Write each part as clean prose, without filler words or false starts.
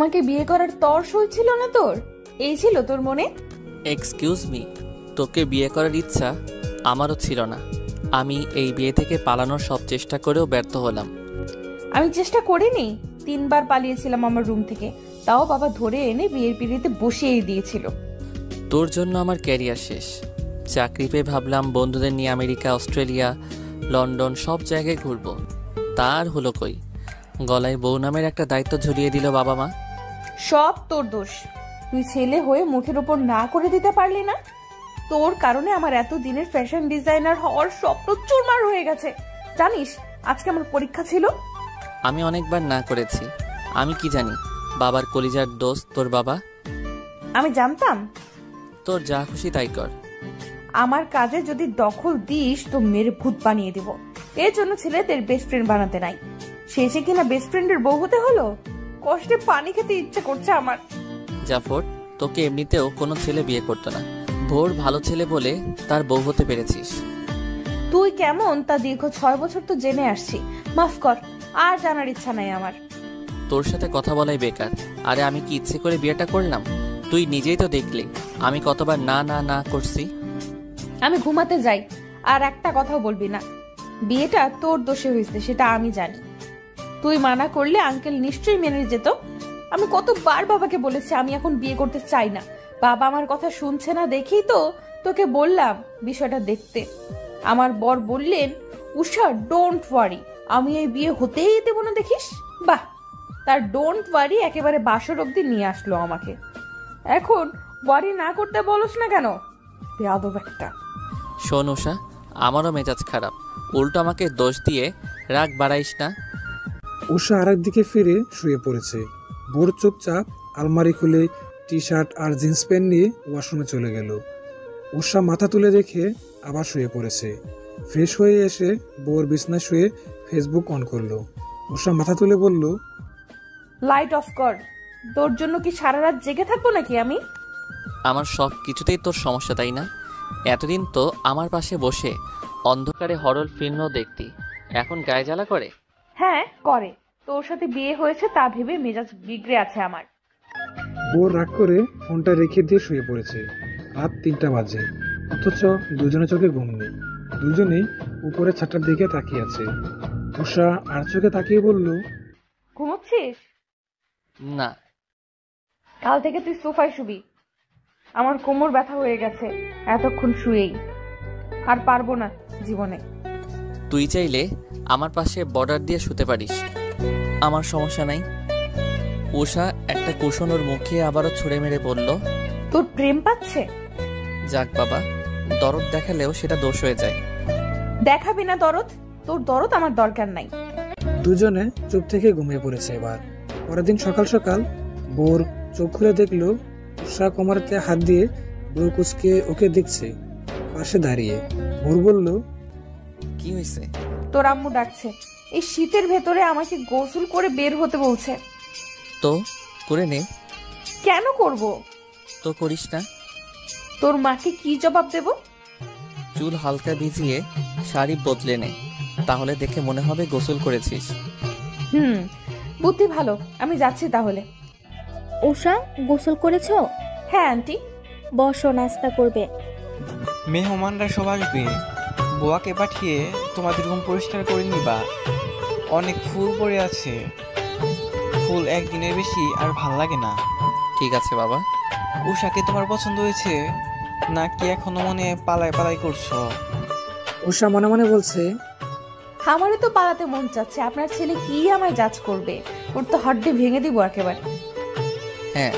আমাকে বিয়ে করার তর সইছিল না তোর? এই ছিল তোর মনে? এক্সকিউজ মি, তোকে বিয়ে করার ইচ্ছা আমারও ছিল না। আমি এই বিয়ে থেকে পালানোর সব চেষ্টা করেও ব্যর্থ হলাম। আমি চেষ্টা করিনি। 3 বার পালিয়েছিলাম আমার রুম থেকে, তাও বাবা ধরে এনে বিয়ের পিড়িতে বসিয়ে দিয়েছিল। তোর জন্য আমার ক্যারিয়ার শেষ। চাকরি পেয়ে ভাবলাম বন্ধুদের নিয়ে আমেরিকা, অস্ট্রেলিয়া, লন্ডন সব জায়গায় ঘুরবো। তার হলো কই, গলায় বউ নামের একটা দায়িত্ব ঝুলিয়ে দিল বাবা মা। সব তোর দোষ। তুই ছেলে হয়ে মুখের উপর না করে দিতে পারলি না। তোর কারণে আমার এত দিনের ফ্যাশন ডিজাইনার হওয়ার স্বপ্ন চুরমার হয়ে গেছে। জানিস আজকে আমার পরীক্ষা ছিল। আমি অনেকবার না করেছি। আমি কি জানি বাবার কলিজার দোস্ত তোর বাবা। আমি জানতাম। তোর যা খুশি তাই কর। আমার কাজে যদি দখল দিস তো মেরে ভূত বানিয়ে দিব। এর জন্য ছেলেদের বেস্ট ফ্রেন্ড বানাতে নাই। শেষে কিনা বেস্ট ফ্রেন্ডের বউ হতে হলো। কষ্টে পানি খেতে ইচ্ছে করছে আমার। জাফর, তোকে এমনিতেও কোনো ছেলে বিয়ে করতো না। ভোর ভালো ছেলে বলে তার বউ হতে পেরেছিস। তুই কেমন তা দীর্ঘ 6 বছর তো জেনে আসছি। মাফ কর, আর জানার ইচ্ছা নাই আমার। তোর সাথে কথা বলাই বেকার। আরে আমি কি ইচ্ছে করে বিয়েটা করলাম? তুই নিজেই তো দেখলি আমি কতবার না না না করছি। আমি ঘুমাতে যাই, আর একটা কথাও বলবি না। বিয়েটা তোর দোষে হয়েছে সেটা আমি জানি। তুই মানা করলে আঙ্কেল নিশ্চয়ই মেনে যেত। আমি কতবার বাবাকে বলেছি আমি এখন বিয়ে করতে চাই না। বাবা আমার কথা শুনছে না দেখেই তো তোকে বললাম বিষয়টা দেখতে। আমার বর বললেন, উষা ডোন্ট ওয়ারি, আমি এই বিয়ে হতেই দেব না দেখিস। বাহ, তার ডোন্ট ওয়ারি একেবারে বাসর অব্দি নিয়ে আসলো আমাকে। এখন ওয়ারি না করতে বলস না কেন? বেয়াদব একটা। শোন উষা, আমারও মেজাজ খারাপ, উল্টো আমাকে দোষ দিয়ে রাগ বাড়াইস না। উষা আরেক দিকে ফিরে শুয়ে পড়েছে। ভোর চুপচাপ আলমারি খুলে টি শার্ট আর জিন্স প্যান্ট নিয়ে ওয়াশরুমে চলে গেল। উষা মাথা তুলে রেখে আবার শুয়ে পড়েছে। ফ্রেশ হয়ে এসে বউর বিছনায় শুয়ে ফেসবুক অন করলো। উষা মাথা তুলে বলল, লাইট অফ কর। তোর জন্য কি সারা রাত জেগে থাকবো নাকি আমি? আমার সব কিছুতেই তোর সমস্যা, তাই না? এতদিন তো আমার পাশে বসে অন্ধকারে হরর ফিল্মও দেখতি, এখন গায়ে জ্বালা করে। হ্যাঁ করে। তোর সাথে বিয়ে হয়েছে তা ভেবে মেজাজ বিগড়ে আছে আমার। বউ রাগ করে ফোনটা রেখে দিয়ে শুয়ে পড়েছে। রাত 3টা বাজে, অথচ দুজনে চোখে ঘুম নেই। দুজনেই উপরে ছাদটার দিকে তাকিয়ে আছে। উষা আর চোখে তাকিয়ে বলল, ঘুমোচ্ছিস? না। কাল থেকে তুই সোফায় শুবি। আমার কোমর ব্যথা হয়ে গেছে এতক্ষণ শুয়েই। আর পারবো না জীবনে। তুই চাইলে আমার পাশে বর্ডার দিয়ে শুতে পারিস, আমার সমস্যা নাই। উষা একটা কুশন ওর মুখে আবারও ছুঁড়ে মেরে বলল, তোর প্রেম পাচ্ছে? যাক বাবা, দরদ দেখালেও সেটা দোষ হয়ে যায়। দেখাবি না দরদ? তোর দরদ আমার দরকার নাই। দুজনে চুপ থেকে ঘুমিয়ে পড়েছে। এবার পরের দিন সকাল সকাল বউর চোখ খুলে দেখলো উষা কোমরেতে হাত দিয়ে বউ কুচকে ওকে দেখছে পাশে দাঁড়িয়ে। ভোর বলল, কি হয়েছে? তোর আম্মু ডাকছে। এই শীতের ভেতরে আমাকে গোসল করে বের হতে বলছে। তো করে নে। কেন করব? তো করিস না? তোর মাকে কি জবাব দেব? চুল হালকা ভিজিয়ে শাড়ি বদলে নে, তাহলে দেখে মনে হবে গোসল করেছিস। বুদ্ধি ভালো, আমি যাচ্ছি তাহলে। উষা, গোসল করেছো? হ্যাঁ আন্টি। বসো, নাস্তা করবে। মেহমানরা সব আসবে, বুয়াকে পাঠিয়ে তোমাদের রুম পরিষ্কার করে নিবা। অনেক ফুল পড়ে আছে, ফুল একদিনের বেশি আর ভাল লাগে না। ঠিক আছে বাবা। উষাকে তোমার পছন্দ হয়েছে নাকি এখনো মনে পালাই পালাই করছো? উষা মনে মনে বলছে, আমারও তো পালাতে মন চাচ্ছে। আপনার ছেলে কি আমায় জাজ করবে? ওর তো হাড্ডি ভেঙে দিব একেবারে। হ্যাঁ,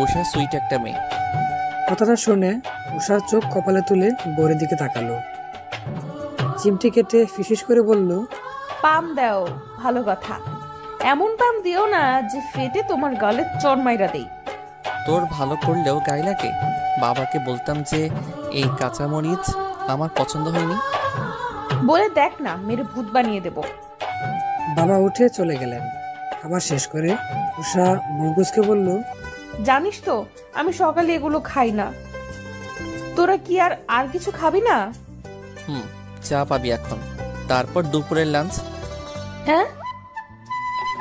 উষা সুইট একটা মেয়ে। কথাটা শুনে উষার চোখ কপালে তুলে বউয়ের দিকে তাকালো। চিমটি কেটে ফিসফিস করে বলল, পাম দাও, ভালো কথা। এমন পাম দিও না যে ফেটে তোমার গালে চড় মাইরা দেই। তোর ভালো করলেও গায়ে লাগে। বাবাকে বলতাম যে এই কাঁচামরিচ আমার পছন্দ হয়নি। বলে দেখ না, মেরে ভূত বানিয়ে দেব। বাবা উঠে চলে গেলেন। খাবার শেষ করে উষা মুরগুজকে বলল, জানিস তো আমি সকালে এগুলো খাই না। তোরা কি আর কিছু খাবি না? চা পাবি এখন, তারপর দুপুরের লাঞ্চ। হ্যাঁ,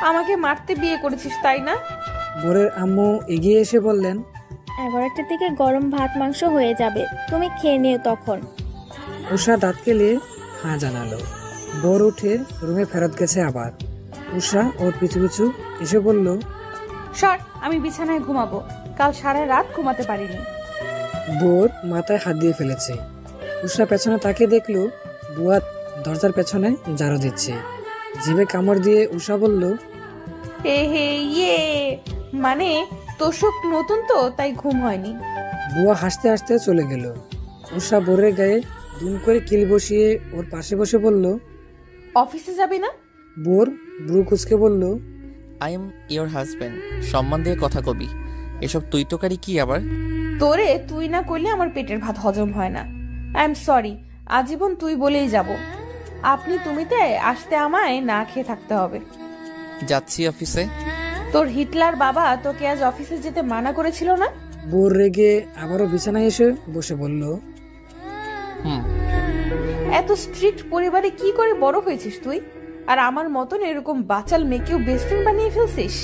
আমাকে মারতে বিয়ে করেছিস তাই না? বোরের আম্মু এগিয়ে এসে বললেন, 11টার দিকে গরম ভাত মাংস হয়ে যাবে, তুমি খেয়ে নিও তখন। উষা দাঁত কেলিয়ে হ্যাঁ জানালো। বোর উঠে রুমে ফেরত গেছে আবার। উষা ওর পিছু পিছু এসে বলল, সর, আমি বিছানায় ঘুমাবো, কাল সারা রাত ঘুমাতে পারিনি। বোর মাথায় হাত দিয়ে ফেলেছে। উষা পেছনে তাকিয়ে দেখলো বুয়া দরজার পেছনে ঝাড়ু দিচ্ছে। জিভে কামড় দিয়ে উষা বলল, হে হে ইয়ে, মানে তোষক নতুন তো তাই ঘুম হয়নি। বুয়া হাসতে হাসতে চলে গেল। উষা বোরের গায়ে দুম করে কিল বসিয়ে ওর পাশে বসে বলল, অফিসে যাবি না? বোর ব্রু কুচকে বলল, আই এম ইয়োর হাজব্যান্ড, সম্মান দিয়ে কথা কবি। এসব তুই তোকারি কি আবার? তোরে তুই না করলে আমার পেটের ভাত হজম হয় না। আই এম সরি, আজীবন তুই বলেই যাব। আপনি তুমিতে আসতে আমায় না খেয়ে থাকতে হবে। যাচ্ছি অফিসে। তোর হিটলার বাবা তোকে আজ অফিসে যেতে মানা করেছিল না? বোর রেগে আবারও বিছানায় এসে বসে বলল, এত স্ট্রিক্ট পরিবারে কি করে বড় হয়েছিস তুই? আর আমার মতন এরকম বাচাল মেয়েকেও বেস্ট ফ্রেন্ড বানিয়ে ফেলছিস।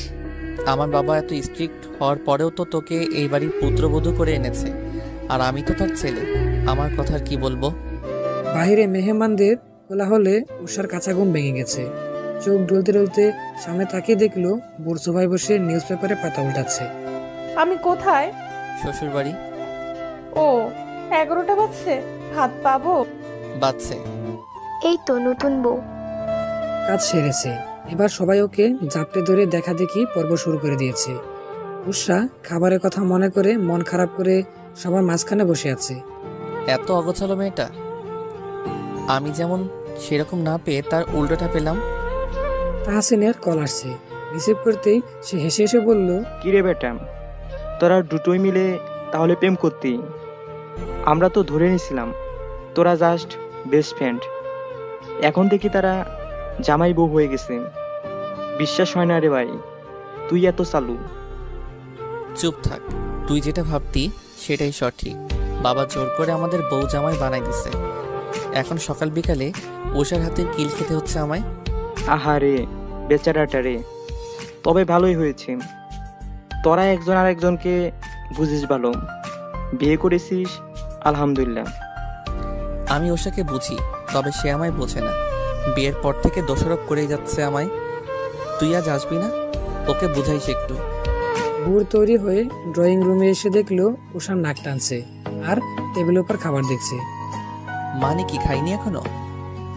আমার বাবা এত স্ট্রিক্ট হওয়ার পরেও তো তোকে এই বাড়ির পুত্রবধূ করে এনেছে, আর আমি তো তার ছেলে। আমার কথা আর কি বলবো? বাহিরে মেহমানদের কোলাহলে উষার কাঁচা ঘুম ভেঙে গেছে। চোখ ডলতে ডলতে সামনে তাকিয়ে দেখলো বোর সোফায় বসে নিউজ পেপারে পাতা উল্টাচ্ছে। আমি কোথায়? শ্বশুর বাড়ি। ও, 11টা বাজছে, ভাত পাবো? বাচ্চে। এই তো নতুন বউ। কাজ সেরেছে, এবার সবাই ওকে জাপটে ধরে দেখা দেখি পর্ব শুরু করে দিয়েছে। উষা খাবারের কথা মনে করে মন খারাপ করে সবার মাঝখানে বসে আছে। এত অগোছালো মেয়েটা। আমি যেমন সেরকম না পেয়ে তার উল্টোটা পেলাম। তাহসিনের কল আসছে। রিসিভ করতেই সে হেসে হেসে বলল, কিরে বেটা, তোরা দুটোই মিলে তাহলে প্রেম করতি? আমরা তো ধরে নিছিলাম তোরা জাস্ট বেস্ট ফ্রেন্ড। এখন দেখি তারা জামাই বউ হয়ে গেছে। বিশ্বাস হয় না রে ভাই, তুই এত চালু। চুপ থাক, তুই যেটা ভাবতি সেটাই সঠিক। বাবা জোর করে আমাদের বউ জামাই বানাই দিছে। এখন সকাল বিকালে ওষার হাতের কিল খেতে হচ্ছে আমায়। আহারে বেচারাটা রে। তবে ভালোই হয়েছে, তোরা একজন আরেকজনকে বুঝিস ভালো। বিয়ে করেছিস, আলহামদুলিল্লাহ। আমি ওষাকে বুঝি, তবে সে আমায় বোঝে না। বিয়ের পর থেকে দোষারোপ করেই যাচ্ছে আমায়। তুই আজ আসবি না? ওকে বুঝাইস একটু। বুড় তৈরি হয়ে ড্রয়িং রুমে এসে দেখলো উষার নাক টানছে আর টেবিলের উপর খাবার দেখছে। মানে কি খাইনি এখনো?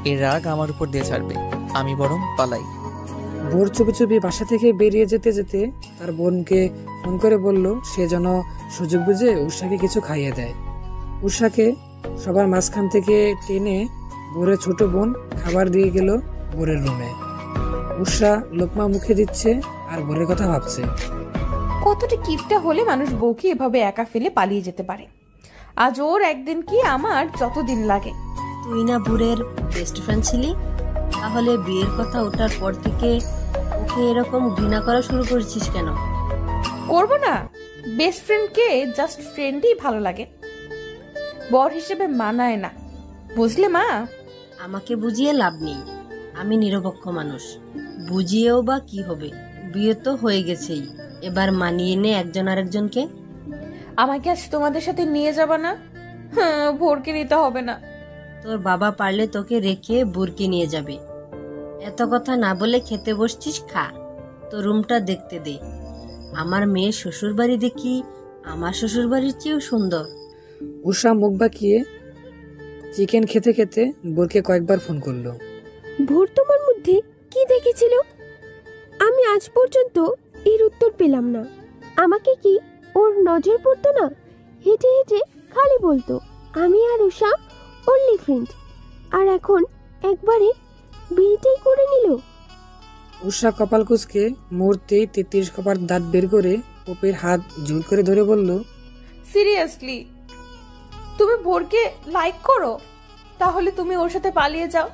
এর রাগ আমার উপর দিয়ে ছাড়বে, আমি বরং পালাই। বোর চুপি চুপি বাসা থেকে বেরিয়ে যেতে যেতে তার বোনকে ফোন করে বলল সে যেন সুযোগ বুঝে উষাকে কিছু খাইয়ে দেয়। উষাকে সবার মাঝখান থেকে টেনে বোরের ছোট বোন খাবার দিয়ে গেল বোরের রুমে। উষা লোকমা মুখে দিচ্ছে আর বোরের কথা ভাবছে। কতটা কিপটা হলে মানুষ বউকে এভাবে একা ফেলে পালিয়ে যেতে পারে। আজ ওর একদিন কি আমার যতদিন লাগে। তুই না বুড়ের বেস্ট ফ্রেন্ড ছিলি, তাহলে বিয়ের কথা ওঠার পর থেকে ওকে এরকম ঘৃণা করা শুরু করেছিস কেন? করবো না? বেস্ট ফ্রেন্ডকে জাস্ট ফ্রেন্ডই ভালো লাগে, বর হিসেবে মানায় না, বুঝলে মা? আমাকে বুঝিয়ে লাভ নেই, আমি নিরপেক্ষ মানুষ। বুঝিয়েও বা কি হবে, বিয়ে তো হয়ে গেছেই, এবার মানিয়ে নে একজন আরেকজনকে। আমাকে আজ তোমাদের সাথে নিয়ে যাবা না? হ্যাঁ, ভোরকে নিতে হবে না। তোর বাবা পারলে তোকে রেখে বুরকে নিয়ে যাবে। এত কথা না বলে খেতে বসছিস, খা। তো রুমটা দেখতে দে। আমার মেয়ের শ্বশুর বাড়ি দেখি আমার শ্বশুর বাড়ির চেয়েও সুন্দর। উষা মুখ বাঁকিয়ে চিকেন খেতে খেতে বোরকে কয়েকবার ফোন করলো। ভোর তোমার মধ্যে কি দেখেছিল? আমি আজ পর্যন্ত এর উত্তর পেলাম না। আমাকে কি ওর নজর পড়তো না? হেঁটে হেঁটে খালি বলতো আমি আর উষা অনলি ফ্রেন্ড, আর এখন একবারে বিয়েটাই করে নিল। উষা কপাল কুঁচকে মুহূর্তেই 33 কপার দাঁত বের করে পপির হাত জোর করে ধরে বলল, সিরিয়াসলি তুমি ভোরকে লাইক করো? তাহলে তুমি ওর সাথে পালিয়ে যাও,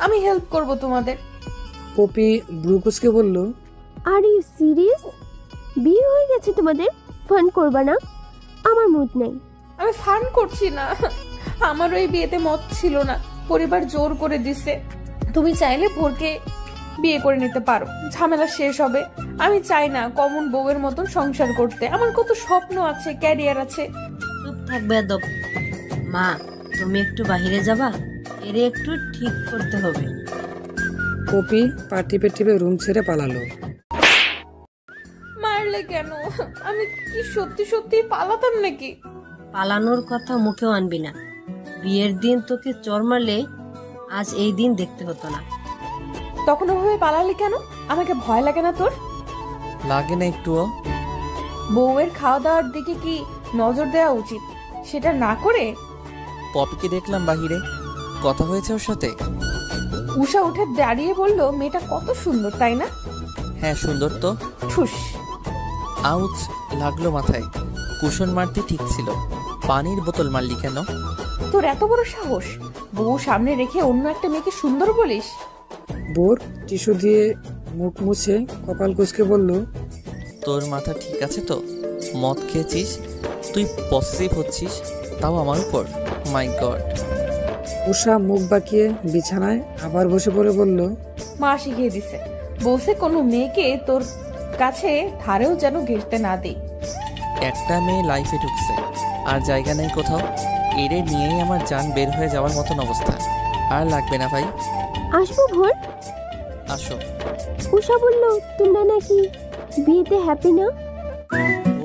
আমি হেল্প করব তোমাদের। পপি ব্রু কুঁচকে বলল, আর ইউ সিরিয়াস? বিয়ে হয়ে গেছে তোমাদের, ফান করবা না? আমার মুড নেই। আমি ফান করছি না, আমার ওই বিয়েতে মত ছিল না, পরিবার জোর করে দিছে। তুমি চাইলে ভোরকে বিয়ে করে নিতে পারো, ঝামেলা শেষ হবে, আমি চাই না কমন বউয়ের মতন সংসার করতে। আমার কত স্বপ্ন আছে, ক্যারিয়ার আছে। চুপ থাকবে আদব। মা, তুমি একটু বাহিরে যাবা, এরে একটু ঠিক করতে হবে। পপি পা টিপে টিপে রুম ছেড়ে পালালো। মারলে কেন? আমি কি সত্যি সত্যি পালাতাম নাকি? পালানোর কথা মুখেও আনবি না। বিয়ের দিন তোকে চর মারলে আজ এই দিন দেখতে হতো না। তখন ওভাবে পালালি কেন? আমাকে ভয় লাগে না তোর? লাগে না একটুও? বউয়ের খাওয়া দাওয়ার দিকে কি নজর দেওয়া উচিত? সেটা না করে পপিকে দেখলাম বাহিরে, কথা হয়েছে ওর সাথে? উষা উঠে দাঁড়িয়ে বলল, মেয়েটা কত সুন্দর তাই না? হ্যাঁ সুন্দর তো। ঠুস। আউচ লাগলো মাথায়। কুশন মারতে ঠিক ছিল, পানির বোতল মারলি কেন? তোর এত বড় সাহস, বউ সামনে রেখে অন্য একটা মেয়েকে সুন্দর বলিস? বোর টিস্যু দিয়ে মুখ মুছে কপাল কুঁচকে বলল, তোর মাথা ঠিক আছে তো? মদ খেয়েছিস, তুই পসেসিভ হচ্ছিস, তাও আমার উপর? মাই গড। উষা মুখ বাঁকিয়ে বিছানায় আবার বসে পড়ে বলল, মা শিখিয়ে দিছে, বলছে কোনো মেয়েকে তোর কাছে ধারেও যেন ঘেরতে না দেই। একটা মেয়ে লাইফে ঢুকছে আর জায়গা নেই কোথাও, এরে নিয়েই আমার জান বের হয়ে যাওয়ার মতন অবস্থা। আর লাগবে না ভাই। আসবো ভোর? আসো। উষা বলল তোমরা নাকি বিয়েতে হ্যাপি না?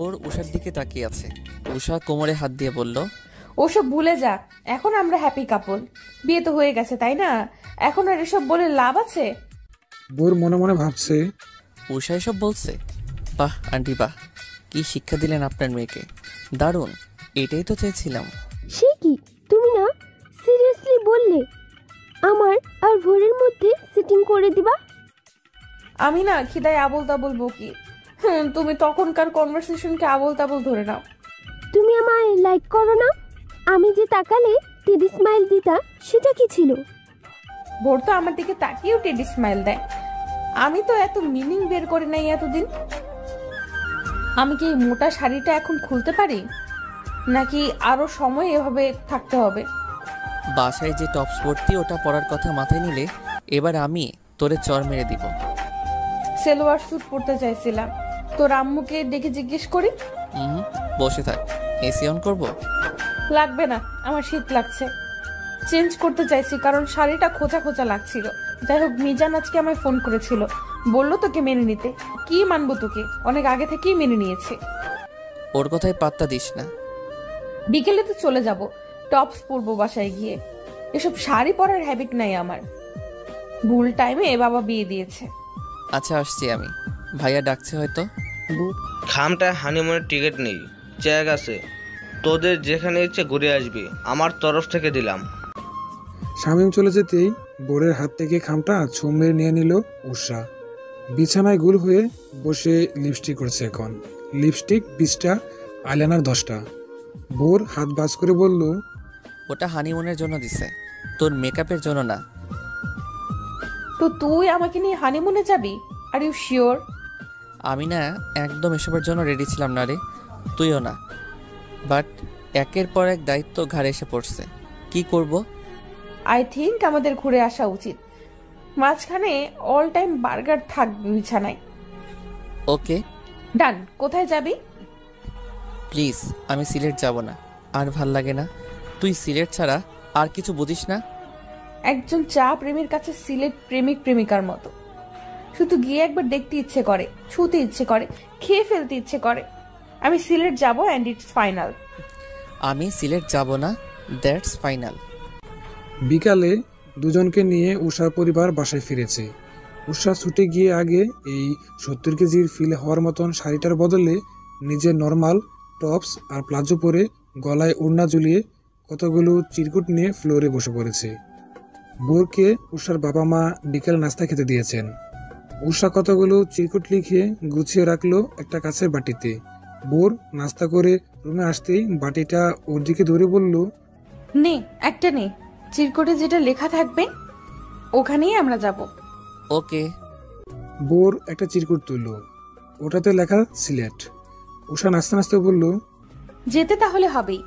ওর উষার দিকে তাকিয়ে আছে। উষা কোমরে হাত দিয়ে বলল, ওসব ভুলে যা, এখন আমরা হ্যাপি কাপল। বিয়ে তো হয়ে গেছে তাই না? এখন আর এসব বলে লাভ আছে? বোর মনে মনে ভাবছে, উষা এসব বলছে? বাহ আন্টি বাহ, কি শিক্ষা দিলেন আপনার মেয়েকে, দারুণ, এটাই তো চেয়েছিলাম। সে কি, তুমি না সিরিয়াসলি বললে আমার আর ভোরের মধ্যে সিটিং করে দিবা? আমি না খিদায় আবল তাবল বকি। তুমি তখনকার কনভারসেশনকে আবল তাবল ধরে নাও। তুমি আমায় লাইক করো না? আমি যে তাকালে টেডি স্মাইল দিতা, সেটা কি ছিল? ভোর তো আমার দিকে তাকিয়েও টেডি স্মাইল দেয়। আমি তো এত মিনিং বের করি নাই এতদিন। আমি কি এই মোটা শাড়িটা এখন খুলতে পারি, নাকি আরো সময় এভাবে থাকতে হবে? বাসায় যে টপস পরতি ওটা পরার কথা মাথায় নিলে এবার আমি তোরে চর মেরে দিব। সেলোয়ার স্যুট পরতে চাইছিলাম, তোর আম্মুকে ডেকে জিজ্ঞেস করি। বসে থাক, এসি অন করবো? লাগবে না, আমার শীত লাগছে। চেঞ্জ করতে চাইছি কারণ শাড়িটা খোঁচা খোঁচা লাগছিল। যাই হোক, মিজান আজকে আমায় ফোন করেছিল, বললো তোকে মেনে নিতে। কি মানবো তোকে, অনেক আগে থেকেই মেনে নিয়েছে। ওর কথায় পাত্তা দিস না। বিকেলে তো চলে যাব, টপস পরবো বাসায় গিয়ে। এসব শাড়ি পরার হ্যাবিট নাই আমার। ভুল টাইমে বাবা বিয়ে দিয়েছে। আচ্ছা আসছি আমি, ভাইয়া ডাকছে হয়তো। খামটা হানিমুনের টিকিট নেই, চেক আছে, তোদের যেখানে ইচ্ছে ঘুরে আসবি, আমার তরফ থেকে দিলাম। শামীম চলে যেতেই বোরের হাত থেকে খামটা ছো মেরে নিয়ে নিল উষা। বিছানায় গুল হয়ে বসে লিপস্টিক করছে এখন। লিপস্টিক 20টা, আইলাইনার 10টা। বোর হাত বাজ করে বলল, ওটা হানিমুনের জন্য দিছে, তোর মেকআপের জন্য না। তো তুই আমাকে নিয়ে হানিমুনে যাবি? Are you sure? আমি না একদম এসবের জন্য রেডি ছিলাম না রে, তুইও না। বাট একের পর এক দায়িত্ব ঘাড়ে এসে পড়ছে, কি করব? আই থিঙ্ক আমাদের ঘুরে আসা উচিত। মাঝখানে অল টাইম বার্গার থাকবে বিছানায়। ওকে ডান। কোথায় যাবি? প্লিজ, আমি সিলেট যাব না, আর ভাল লাগে না। তুই সিলেট ছাড়া আর কিছু বুঝিস না? একজন চা প্রেমীর কাছে সিলেট প্রেমিক প্রেমিকার মতো। শুধু গিয়ে একবার দেখতে ইচ্ছে করে, ছুতে ইচ্ছে করে, খেয়ে ফেলতে ইচ্ছে করে। আমি সিলেট যাব অ্যান্ড ইটস ফাইনাল। আমি সিলেট যাব না, দ্যাটস ফাইনাল। বিকালে দুজনকে নিয়ে উষার পরিবার বাসায় ফিরেছে। উষা ছুটে গিয়ে আগে এই 70 কেজির ফিল হওয়ার মতন শাড়িটার বদলে নিজের নর্মাল টপস আর প্লাজো পরে গলায় ওড়না ঝুলিয়ে কতগুলো চিরকুট নিয়ে ফ্লোরে বসে পড়েছে। বোরকে উষার বাবা মা বিকেল নাস্তা খেতে দিয়েছেন। উষা কতগুলো চিরকুট লিখে গুছিয়ে রাখলো একটা কাছের বাটিতে। বোর নাস্তা করে রুমে আসতেই বাটিটা ওর দিকে ধরে বলল, নে একটা নে, চিরকুটে যেটা লেখা থাকবে ওখানেই আমরা যাব। ওকে। বোর একটা চিরকুট তুলল, ওটাতে লেখা সিলেট। উষা নাচতে নাচতে বলল, যেতে তাহলে হবেই।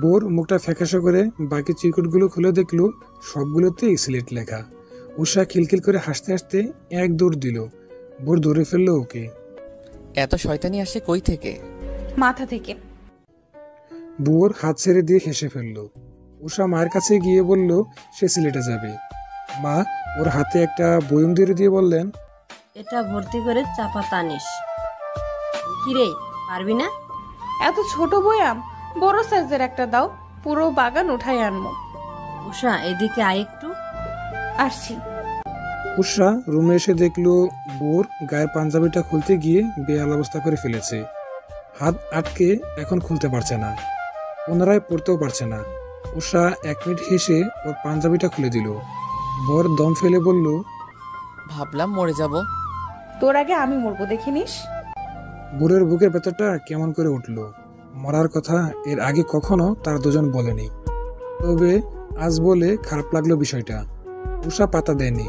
বোর মুখটা ফ্যাকাশে করে বাকি চিরকুটগুলো খুলে দেখলো সবগুলোতেই সিলেট লেখা। উষা খিলখিল করে হাসতে হাসতে এক দৌড় দিল। বোর ধরে ফেললো ওকে। এত শয়তানি আসে কই থেকে? মাথা থেকে। বোর হাত ছেড়ে দিয়ে হেসে ফেললো। উষা মায়ের কাছে গিয়ে বলল সে সিলেটে যাবে। মা ওর হাতে একটা বয়ম ধরে দিয়ে বললেন, এটা ভর্তি করে চাপা টানিস। কিরে, পারবি না? এত ছোট বয়াম, বড় সাইজের একটা দাও, পুরো বাগান উঠাই আনবো। উষা, এদিকে আয় একটু। আসছি। উষা রুমে এসে দেখলো বোর গায়ের পাঞ্জাবিটা খুলতে গিয়ে বেহাল অবস্থা করে ফেলেছে। হাত আটকে এখন খুলতে পারছে না, পুনরায় পড়তেও পারছে না। উষা 1 মিনিট হেসে ওর পাঞ্জাবিটা খুলে দিল। বোর দম ফেলে বলল, ভাবলাম মরে যাব। তোর আগে আমি মরবো, দেখে নিস। বোরের বুকের ভেতরটা কেমন করে উঠল। মরার কথা এর আগে কখনো তার দুজন বলেনি, তবে আজ বলে খারাপ লাগলো বিষয়টা। উষা পাতা দেয়নি,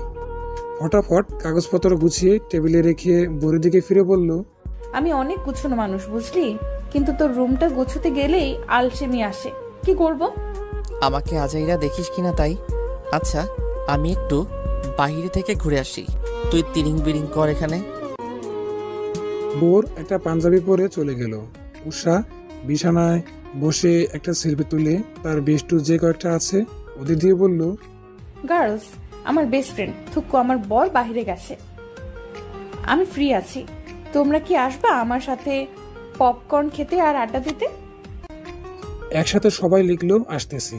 ফটাফট কাগজপত্র গুছিয়ে টেবিলে রেখে বোরের দিকে ফিরে বলল, আমি অনেক গুছানো মানুষ, বুঝলি, কিন্তু তোর রুমটা গুছোতে গেলেই আলসেমি আসে। কি করব? আমাকে আজাইরা দেখিস কিনা তাই। আচ্ছা, আমি একটু বাইরে থেকে ঘুরে আসি, তুই তিরিং বিরিং কর এখানে। বোর একটা পাঞ্জাবি পরে চলে গেল। উষা বিছানায় বসে একটা সেলফি তুলে তার বেস্টু যে কয়েকটা আছে ওদের দিয়ে বলল, গার্লস, আমার বেস্ট ফ্রেন্ড থুক্কু আমার বর বাইরে গেছে, আমি ফ্রি আছি, তোমরা কি আসবা আমার সাথে পপকর্ন খেতে আর আড্ডা দিতে? একসাথে সবাই লিখলো আসতেছি।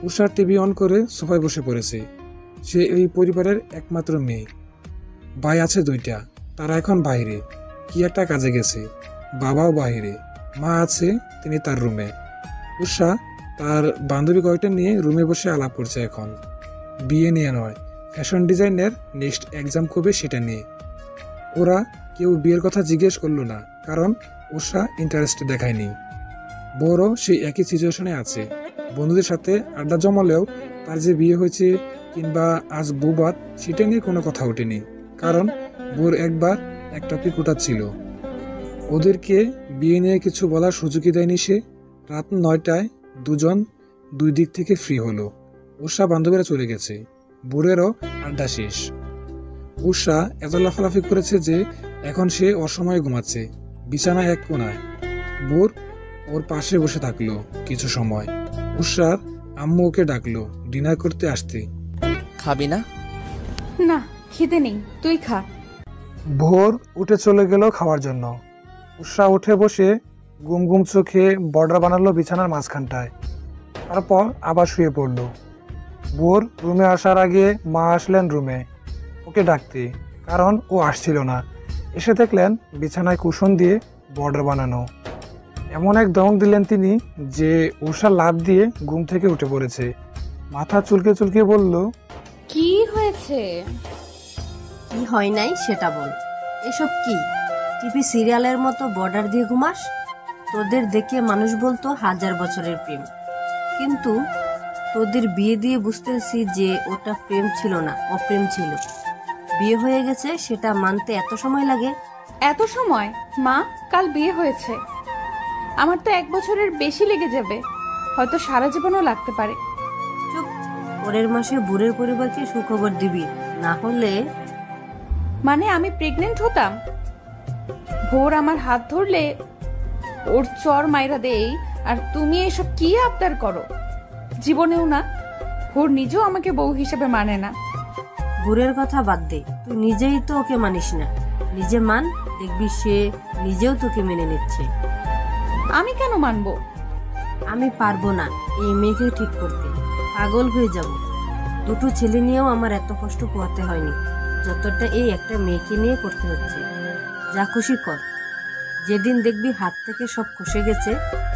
উষা টিভি অন করে সোফায় বসে পড়েছে। সে এই পরিবারের একমাত্র মেয়ে। ভাই আছে 2টা, তারা এখন বাইরে কি একটা কাজে গেছে। বাবাও বাইরে, মা আছে, তিনি তার রুমে। উষা তার বান্ধবী কয়েকটা নিয়ে রুমে বসে আলাপ করছে এখন। বিয়ে নিয়ে নয়, ফ্যাশন ডিজাইনের নেক্সট এক্সাম কবে সেটা নিয়ে। ওরা কেউ বিয়ের কথা জিজ্ঞেস করলো না, কারণ উষা ইন্টারেস্ট দেখায়নি। বড় সেই একই সিচুয়েশনে আছে। বন্ধুদের সাথে আড্ডা জমালেও তার যে বিয়ে হয়েছে কিংবা আজ বউভাত সেটা নিয়ে কোনো কথা ওঠেনি, কারণ বোর একবার এক টপিক ওঠাচ্ছিল। ওদেরকে বিয়ে নিয়ে কিছু বলার সুযোগই দেয়নি সে। রাত 9টায় দুজন 2 দিক থেকে ফ্রি হলো। উষা বান্ধবীরা চলে গেছে, বোরেরও আড্ডা শেষ। উষা এত লাফালাফি করেছে যে এখন সে অসময়ে ঘুমাচ্ছে বিছানায় এক কোণায়। বোর ওর পাশে বসে থাকলো কিছু সময়। উষার আম্মু ওকে ডাকলো ডিনার করতে আসতে। খাবি না? না, খিদে নেই, তুই খা। ভোর উঠে চলে গেল খাওয়ার জন্য। উষা উঠে বসে গুম গুম চোখে বর্ডার বানালো বিছানার মাঝখানটায়, তারপর আবার শুয়ে পড়ল। ভোর রুমে আসার আগে মা আসলেন রুমে ওকে ডাকতে, কারণ ও আসছিল না। এসে দেখলেন বিছানায় কুশন দিয়ে বর্ডার বানানো। এমন এক দমক দিলেন তিনি যে উষা লাফ দিয়ে ঘুম থেকে উঠে পড়েছে। মাথা চুলকে চুলকে বলল, কি হয়েছে? কি হয় নাই সেটা বল। এসব কি টিভি সিরিয়ালের মতো বর্ডার দিয়ে ঘুমাস? তোদের দেখে মানুষ বলতো 1000 বছরের প্রেম, কিন্তু তোদের বিয়ে দিয়ে বুঝতেছি যে ওটা প্রেম ছিল না, অপ্রেম ছিল। বিয়ে হয়ে গেছে সেটা মানতে এত সময় লাগে? এত সময়? মা, কাল বিয়ে হয়েছে, আমার তো 1 বছরের বেশি লেগে যাবে, হয়তো সারা জীবনও লাগতে পারে। চুপ, পরের মাসে বুড়ের পরিবারকে সুখবর দিবি, না হলে। মানে আমি প্রেগনেন্ট হতাম? ভোর আমার হাত ধরলে ওর চর মাইরা দেই, আর তুমি এসব কি আবদার করো? জীবনেও না। ভোর নিজেও আমাকে বউ হিসেবে মানে না। বুড়ের কথা বাদ দে, তুই নিজেই তো ওকে মানিস না। নিজে মান, দেখবি সে নিজেও তোকে মেনে নিচ্ছে। আমি কেন মানবো? আমি পারবো না এই মেয়েকে ঠিক করতে, পাগল হয়ে যাব। 2টো ছেলে নিয়েও আমার এত কষ্ট পোহাতে হয়নি যতটা এই একটা মেয়েকে নিয়ে করতে হচ্ছে। যা খুশি কর, যেদিন দেখবি হাত থেকে সব খসে গেছে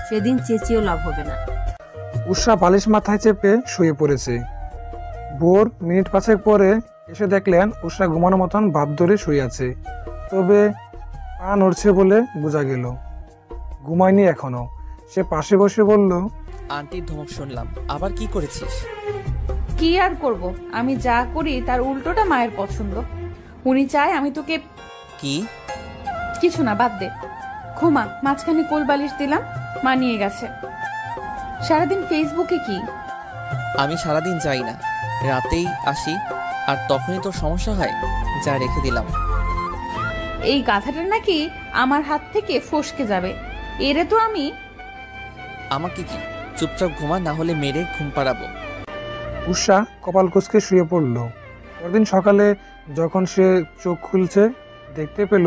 সেদিন চেঁচিয়েও লাভ হবে না। উষা বালিশ মাথায় চেপে শুয়ে পড়েছে। ভোর মিনিট 5 পরে এসে দেখলেন উষা ঘুমানোর মতন ভাব ধরে শুয়ে আছে, তবে পা নড়ছে বলে বোঝা গেল। ঘুমায়নি এখনো। সে পাশে বসে বলল, আন্টির ধমক শুনলাম, আবার কি করেছিস? কি আর করব, আমি যা করি তার উল্টোটা মায়ের পছন্দ। উনি চায় আমি তোকে। কি? কিছু না, বাদ দে, ঘুমা। মাঝখানে কোল বালিশ দিলাম, মা নিয়ে গেছে। সারাদিন ফেসবুকে কি? আমি সারাদিন যাই না, রাতেই আসি, আর তখনই তোর সমস্যা হয়, যা রেখে দিলাম। এই গাধাটা নাকি আমার হাত থেকে ফসকে যাবে। এরে তো আমি। আমাকে কি চুপচাপ ঘুমা, না হলে মেরে ঘুম পাড়াবো। উষা কপাল কুঁচকে শুয়ে পড়ল। পরদিন সকালে যখন সে চোখ খুলছে, দেখতে পেল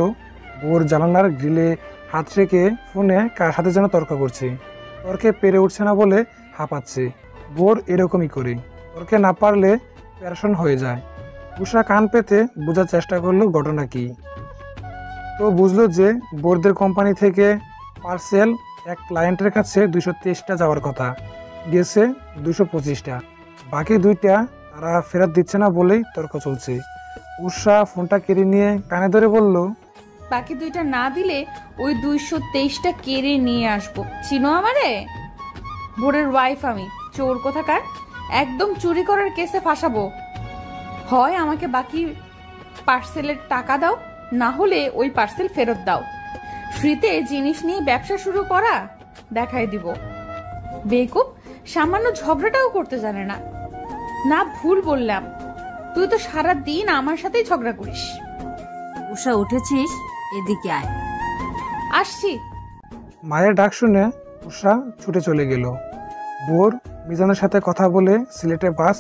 বোর জানালার গ্রিলে হাত রেখে ফোনে কার সাথে যেন তর্ক করছে। তর্কে পেরে উঠছে না বলে হাঁপাচ্ছে। বোর এরকমই করে, তর্কে না পারলে প্যারেশান হয়ে যায়। উষা কান পেতে বোঝার চেষ্টা করলো ঘটনা কি। তো বুঝলো যে বোরদের কোম্পানি থেকে পার্সেল এক ক্লায়েন্টের কাছে 223টা যাওয়ার কথা, গেছে 225টা। বাকি 2টা তারা ফেরত দিচ্ছে না বলেই তর্ক চলছে। উষা ফোনটা কেড়ে নিয়ে কানে ধরে বলল, বাকি 2টা না দিলে ওই 223টা কেড়ে নিয়ে আসবো। চিনো আমারে? ভোরের ওয়াইফ আমি, চোর কোথাকার। একদম চুরি করার কেসে ফাঁসাবো। হয় আমাকে বাকি পার্সেলের টাকা দাও, না হলে ওই পার্সেল ফেরত দাও। ফ্রিতে জিনিস নিয়ে ব্যবসা শুরু করা দেখাই দিব। বেকুব, সামান্য ঝগড়াটাও করতে জানে না। না ভুল বললাম? তুই তো সারা দিন আমার সাথেই ঝগড়া করিস। উষা উঠেছিস? এদিকে আয়। আসছি। মায়ের ডাক শুনে উষা ছুটে চলে গেল। বোর মিজানের সাথে কথা বলে সিলেটে বাস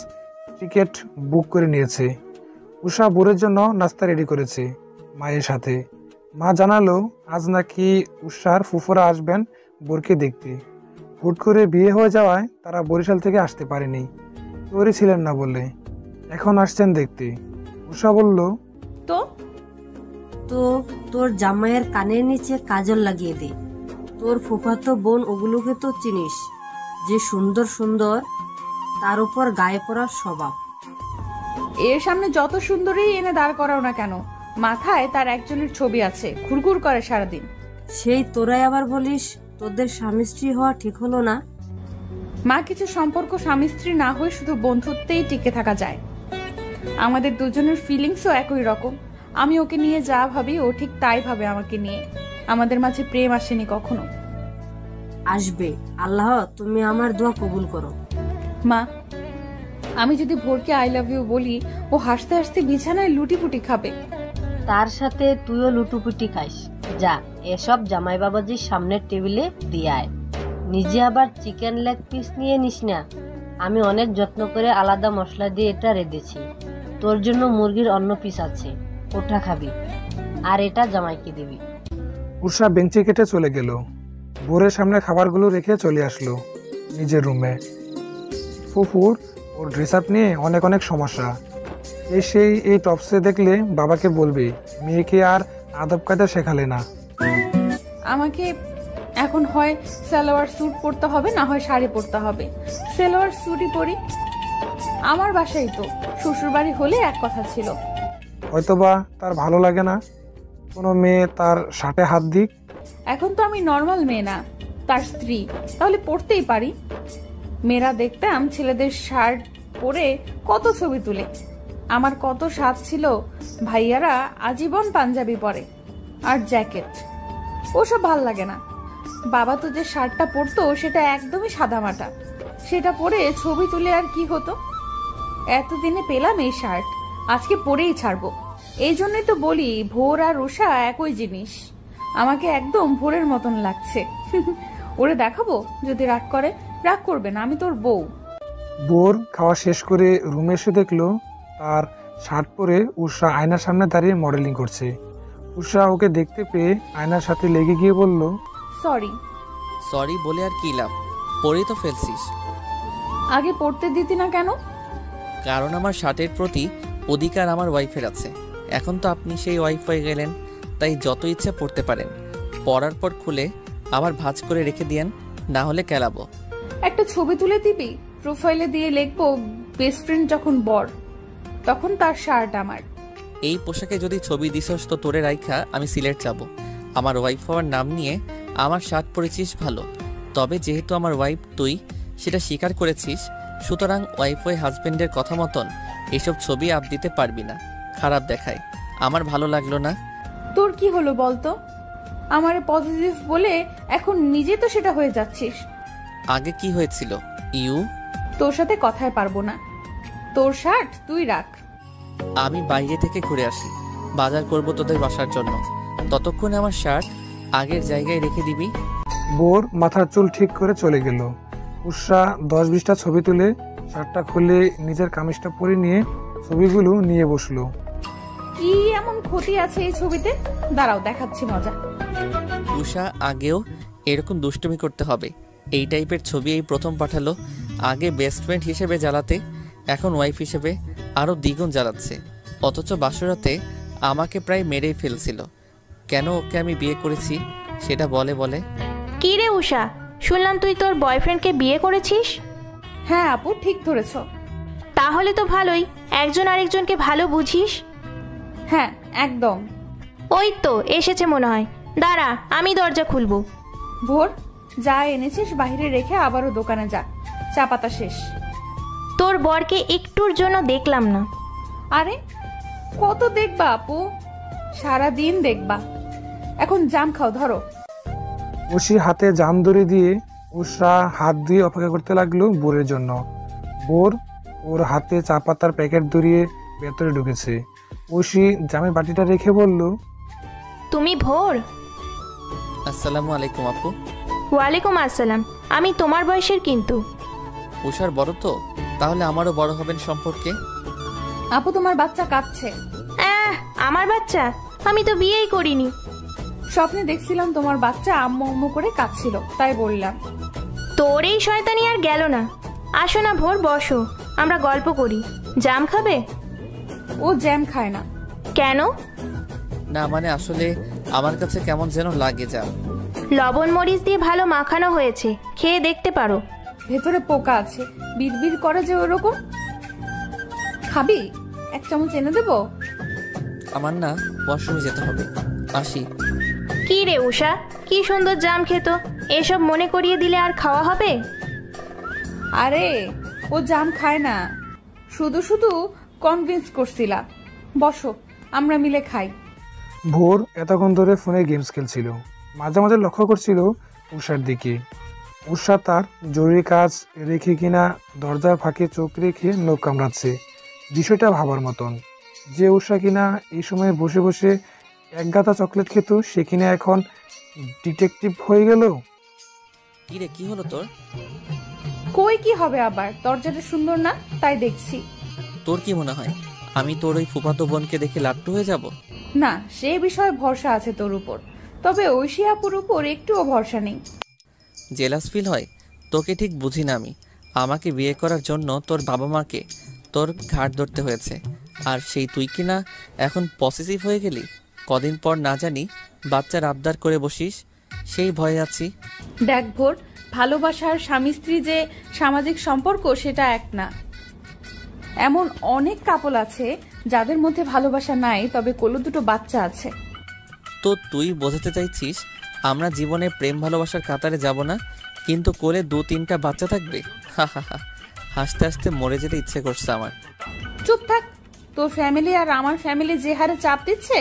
টিকিট বুক করে নিয়েছে। উষা বোরের জন্য নাস্তা রেডি করেছে মায়ের সাথে। মা জানালো আজ নাকি উষার ফুফুরা আসবেন বোরকে দেখতে। হুট করে বিয়ে হয়ে যাওয়ায় তারা বরিশাল থেকে আসতে পারেনি, তৈরি ছিলেন না বলে। এখন আসছেন দেখতে। উষা বলল, তো তো তোর জামাইয়ের কানের নিচে কাজল লাগিয়ে দে। তোর ফুফাতো বোন ওগুলোকে তো চিনিস, যে সুন্দর সুন্দর, তার উপর গায়ে পড়ার স্বভাব। এর সামনে যত সুন্দরী এনে দাঁড় করাও না কেন, মাথায় তার একজনের ছবি আছে, ঘুরঘুর করে সারাদিন। সেই তোরাই আবার বলিস তোদের স্বামী স্ত্রী হওয়া ঠিক হলো না। মা, কিছু সম্পর্ক স্বামী স্ত্রী না হয়ে শুধু বন্ধুত্বেই টিকে থাকা যায়। আমাদের দুজনের ফিলিংসও একই রকম। আমি ওকে নিয়ে যা ভাবি ও ঠিক তাই ভাবে আমাকে নিয়ে। আমাদের মাঝে প্রেম আসেনি কখনো। আসবে, আল্লাহ তুমি আমার দোয়া কবুল করো। মা, আমি যদি ভোরকে আই লাভ ইউ বলি, ও হাসতে হাসতে বিছানায় লুটিপুটি খাবে। তার সাথে তুইও লুটুপুটি খাইস। যা, এসব জামাই বাবাজির সামনের টেবিলে দিয়ে আয়। নিজে আবার চিকেন লেগ পিস নিয়ে নিস না। আমি অনেক যত্ন করে আলাদা মশলা দিয়ে এটা রেঁধেছি। তোর জন্য মুরগির অন্য পিস আছে, ওটা খাবি, আর এটা জামাইকে দিবি। উষা বেঞ্চি কেটে চলে গেল। বোরের সামনে খাবারগুলো রেখে চলে আসলো নিজের রুমে। ফুফুর ওর ড্রেস আপ নিয়ে অনেক অনেক সমস্যা। সেই এই টপসে দেখলে বাবাকে বলবে মেয়েকে আর আদব কায়দা শেখালে না। আমাকে এখন হয় সালোয়ার স্যুট পরতে হবে, না হয় শাড়ি পরতে হবে। সালোয়ার স্যুটই পরি। আমার বাসায় তো, শ্বশুর বাড়ি হলে এক কথা ছিল। হয়তোবা তার ভালো লাগে না কোনো মেয়ে তার শার্টে হাত দিক। এখন তো আমি নর্মাল মেয়ে না, তার স্ত্রী, তাহলে পরতেই পারি। মেয়েরা দেখতাম ছেলেদের শার্ট পরে কত ছবি তুলে। আমার কত স্বাদ ছিল ভাইয়ারা আজীবন পাঞ্জাবি পরে আর জ্যাকেট। ওসব ভাল লাগে না। বাবা তো যে শার্টটা পরতো সেটা একদমই সাদামাটা। সেটা পরে ছবি তুলে আর কি হতো? এতদিনে পেলাম এই শার্ট, আজকে পরেই ছাড়বো। এই জন্যই তো বলি ভোর আর উষা একই জিনিস। আমাকে একদম ভোরের মতন লাগছে। ওরে দেখাবো যদি রাগ করে। রাগ করবে না, আমি তোর বউ। বোর খাওয়া শেষ করে রুমে এসে দেখলো তার শার্ট পরে উষা আয়নার সামনে দাঁড়িয়ে মডেলিং করছে। উষা ওকে দেখতে পেয়ে আয়নার সাথে লেগে গিয়ে বলল, সরি। সরি বলে আর কি লাভ, পরেই তো ফেলছিস। আগে পড়তে দিতি না কেন? কারণ আমার শার্টের প্রতি অধিকার আমার ওয়াইফের আছে। এখন তো আপনি সেই ওয়াইফ হয়ে গেলেন, তাই যত ইচ্ছা পড়তে পারেন। পরার পর খুলে আবার ভাঁজ করে রেখে দিয়েন, না হলে কেলাবো। একটা ছবি তুলে দিবি, প্রোফাইলে দিয়ে লিখবো বেস্ট ফ্রেন্ড যখন বর, তখন তার শার্ট আমার। এই পোশাকে যদি ছবি দিছস তো তোরে রাইখা আমি সিলেট যাব। আমার ওয়াইফ হওয়ার নাম নিয়ে আমার শার্ট পরেছিস ভালো, তবে যেহেতু আমার ওয়াইফ তুই সেটা স্বীকার করেছিস, সুতরাং ওয়াইফ হয়ে হাজবেন্ডের কথা মতন এসব ছবি আপ দিতে পারবি না। খারাপ দেখায়, আমার ভালো লাগলো না। তোর কি হলো বলতো? আমারে পজিটিভ বলে এখন নিজে তো সেটা হয়ে যাচ্ছিস। আগে কি হয়েছিল? তোর সাথে কথায় পারবো না। তোর শার্ট তুই রাখ। আমি বাইরে থেকে ঘুরে আসি, বাজার করব তোদের বাসার জন্য। ততক্ষণে আমার শার্ট আগের জায়গায় রেখে দিবি। বোর মাথার চুল ঠিক করে চলে গেল। উষা 10-20টা ছবি তুলে শার্টটা খুলে নিজের কামিজটা পরে নিয়ে ছবিগুলো নিয়ে বসলো। কি এমন ক্ষতি আছে এই ছবিতে? দাঁড়াও দেখাচ্ছি মজা। উষা আগেও এরকম দুষ্টুমি করতে হবে। এই টাইপের ছবি এই প্রথম পাঠালো। আগে বেস্ট ফ্রেন্ড হিসেবে জ্বালাতে, এখন ওয়াইফ হিসেবে আরও দ্বিগুণ জ্বালাচ্ছে। অথচ বাসরাতে আমাকে প্রায় মেরেই ফেলছিল। কেন ওকে আমি বিয়ে করেছি সেটা বলে। কি রে উষা, শুনলাম তুই তোর বয়ফ্রেন্ডকে বিয়ে করেছিস? হ্যাঁ আপু, ঠিক ধরেছ। তাহলে তো ভালোই, একজন আরেকজনকে ভালো বুঝিস। হ্যাঁ একদম। ওই তো এসেছে মনে হয়, দাঁড়া আমি দরজা খুলবো। ভোর, যা এনেছিস বাইরে রেখে আবারও দোকানে যা, চা পাতা শেষ। তোর বরকে একটুর জন্য দেখলাম না। আরে কত দেখবা আপু, সারাদিন দেখবা। এখন জাম খাও, ধরো। উষি হাতে জাম দড়ি দিয়ে উষা হাত দিয়ে অপেক্ষা করতে লাগলো বোরের জন্য। বোর ওর হাতে চা পাতার প্যাকেট ধরিয়ে ভেতরে ঢুকেছে। উষি জামে বাটিটা রেখে বলল, তুমি ভোর? আসসালামু আলাইকুম আপু। ওয়ালাইকুম আসসালাম। আমি তোমার বয়সের কিন্তু। উষার বড় তো, তাহলে আমারও বড় হবেন সম্পর্কে। আপু তোমার বাচ্চা কাঁদছে। আমার বাচ্চা? আমি তো বিয়েই করিনি। স্বপ্নে দেখছিলাম তোমার বাচ্চা আম্মু আম্মু করে কাঁদছিল, তাই বললাম। তোর এই শয়তানি আর গেল না। আসো না ভোর, বসো, আমরা গল্প করি। জাম খাবে? ও জ্যাম খায় না। কেন? না মানে আসলে আমার কাছে কেমন যেন লাগে জাম। লবণ মরিচ দিয়ে ভালো মাখানো হয়েছে, খেয়ে দেখতে পারো। ভেতরে পোকা আছে, বিড়বিড় করে যে ওরকম। খাবি? এক চামচ এনে দেবো? আমার না ওয়াশরুমে যেতে হবে, আসি। কি রে উষা, কি সুন্দর জাম খেত, এসব মনে করিয়ে দিলে আর খাওয়া হবে? আরে ও জাম খায় না, শুধু শুধু কনভিন্স করছিলা। বসো, আমরা মিলে খাই। ভোর এতক্ষণ ধরে ফোনে গেমস খেলছিল। মাঝে মাঝে লক্ষ্য করছিল উষার দিকে। উষা তার জরুরি কাজ রেখে কিনা দরজার ফাঁকে চোখ রেখে নখ কামড়াচ্ছে। বিষয়টা ভাবার মতন যে উষা কিনা এই সময় বসে বসে এক গাদা চকলেট খেত, সে কিনা এখন ডিটেকটিভ হয়ে গেল। কি রে, কি হলো তোর? কই কি হবে আবার, দরজাটা সুন্দর না তাই দেখছি। তোর কি মনে হয় আমি তোর ওই ফুফাতো বোনকে দেখে লাট্টু হয়ে যাব? না, সে বিষয়ে ভরসা আছে তোর উপর, তবে ঐশী আপুর উপর একটুও ভরসা নেই। জেলাস ফিল হয়? তোকে ঠিক বুঝি না আমি। আমাকে বিয়ে করার জন্য তোর বাবা মাকে তোর ঘাট ধরতে হয়েছে, আর সেই তুই কি না এখন পসেসিভ হয়ে গেলি? কদিন পর না জানি বাচ্চার আবদার করে বসিস, সেই ভয়ে আছি। দেখ ভোর, ভালোবাসার স্বামী স্ত্রী যে সামাজিক সম্পর্ক সেটা এক না। এমন অনেক কাপল আছে যাদের মধ্যে ভালোবাসা নাই, তবে কোলে দুটো বাচ্চা আছে। তো তুই বোঝাতে চাইছিস আমরা জীবনে প্রেম ভালোবাসার কাতারে যাব না, কিন্তু কোলে 2-3টা বাচ্চা থাকবে? হা হা হা, হাসতে হাসতে মরে যেতে ইচ্ছে করছে আমার। চুপ থাক। তোর ফ্যামিলি আর আমার ফ্যামিলি যে হারে চাপ দিচ্ছে,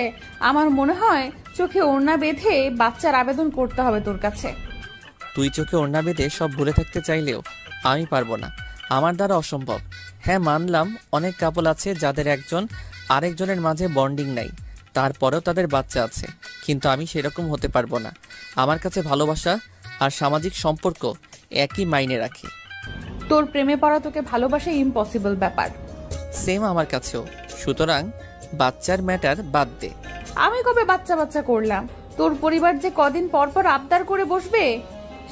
আমার মনে হয় চোখে ওড়না বেঁধে বাচ্চার আবেদন করতে হবে তোর কাছে। তুই চোখে ওড়না বেঁধে সব ভুলে থাকতে চাইলেও আমি পারবো না, আমার দ্বারা অসম্ভব। হ্যাঁ মানলাম অনেক কাপল আছে যাদের একজন আরেকজনের মাঝে বন্ডিং নাই, তারপরেও তাদের বাচ্চা আছে, কিন্তু আমি সেরকম হতে পারবো না। আমার কাছে ভালোবাসা আর সামাজিক সম্পর্ক একই মাইনে রাখে। তোর প্রেমে পড়া তোকে ভালোবাসা ইম্পসিবল ব্যাপার। সেম আমার কাছেও, সুতরাং বাচ্চার ম্যাটার বাদ দে। আমি কবে বাচ্চা বাচ্চা করলাম? তোর পরিবার যে কদিন পর পর আবদার করে বসবে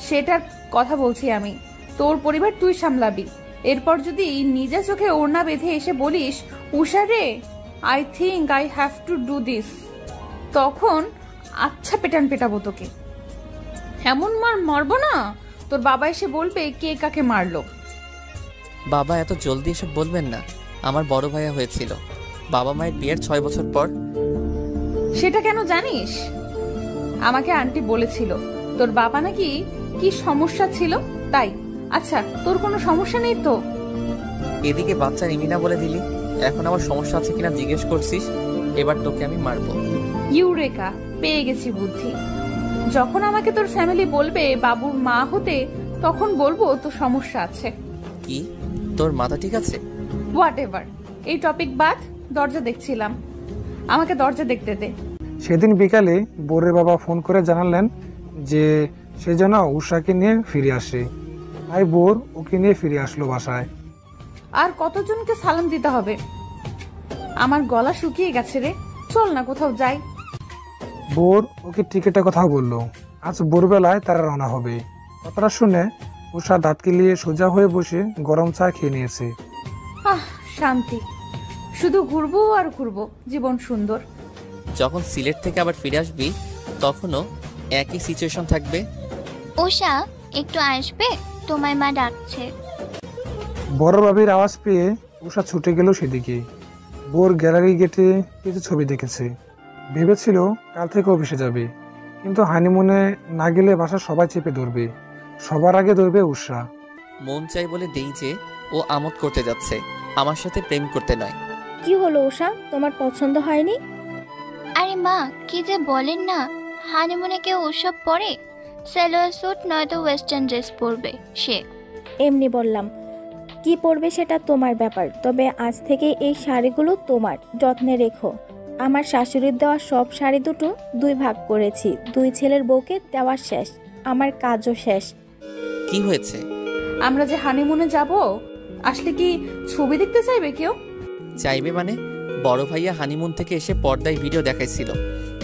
সেটার কথা বলছি আমি। তোর পরিবার তুই সামলাবি, এরপর যদি নিজে চোখে ওড়না বেঁধে এসে বলিস উষা রে I think I have to do this, তখন আচ্ছা পেটান পেটাবো তোকে। এমন মারবো না তোর বাবা এসে বলবে কে কাকে মারলো। বাবা এত জলদি এসব বলবেন না, আমার বড় ভাইয়া হয়েছিল বাবা মায়ের বিয়ের 6 বছর পর। সেটা কেন জানিস? আমাকে আন্টি বলেছিল তোর বাবা নাকি কি সমস্যা ছিল, তাই। আচ্ছা তোর কোনো সমস্যা নেই তো? এদিকে বাচ্চা নিমিনা বলে দিলি, এখন আবার সমস্যা আছে কিনা জিজ্ঞেস করছিস। এবার তোকে আমি মারবো। ইউরেকা, পেয়ে গেছি বুদ্ধি। যখন আমাকে তোর ফ্যামিলি বলবে বাবুর মা হতে, তখন বলবো তোর সমস্যা আছে। কি তোর মাথা ঠিক আছে? হোয়াট এভার, এই টপিক বাদ। দরজা দেখছিলাম, আমাকে দরজা দেখতে দে। সেদিন বিকালে বোরের বাবা ফোন করে জানালেন যে সে যেন উষাকে নিয়ে ফিরে আসে। তাই বোর ওকে নিয়ে ফিরে আসলো বাসায়। আর কতজনকে সালাম দিতে হবে? আমার গলা শুকিয়ে গেছে রে, চল না কোথাও যাই। বোর ওকে টিকেটের কথাও বললো। আজ ভোরবেলায় তারা রওনা হবে। কথাটা শুনে উষা দাঁত কিলিয়ে সোজা হয়ে বসে গরম চা খেয়ে নিয়েছে। শান্তি, শুধু ঘুরবো আর ঘুরবো, জীবন সুন্দর। যখন সিলেট থেকে আবার ফিরে আসবি তখনও একই সিচুয়েশন থাকবে। উষা, একটু আসবে, তোমায় মা ডাকছে। বড় বাবির আওয়াজ পেয়ে উষা ছুটে গেল সেদিকে। বোর গ্যালারি গেটে কিছু ছবি দেখেছে, ভেবেছিল কাল থেকে অফিসে যাবে, কিন্তু হানিমুনে না গেলে বাসা সবাই চেপে ধরবে, সবার আগে ধরবে উষা। মন চাই বলে দেই যে ও আমোদ করতে যাচ্ছে, আমার সাথে প্রেম করতে নয়। কি হলো উষা, তোমার পছন্দ হয়নি? আরে মা, কি যে বলেন না, হানিমুনে কেউ ওসব পরে? সালোয়ার স্যুট নয়তো ওয়েস্টার্ন ড্রেস পরবে সে। এমনি বললাম, কি পরবে সেটা তোমার ব্যাপার, তবে আজ থেকে এই শাড়িগুলো তোমার, যত্নে রেখো। আমার শাশুড়ির দেওয়া সব শাড়ি দুটো 2 ভাগ করেছি, 2 ছেলের বউকে দেওয়া শেষ, আমার কাজও শেষ। কি হয়েছে? আমরা যে হানিমুনে যাব, আসলে কি ছবি দেখতে চাইবে কেউ? চাইবে মানে? বড় ভাইয়া হানিমুন থেকে এসে পর্দায় ভিডিও দেখাইছিল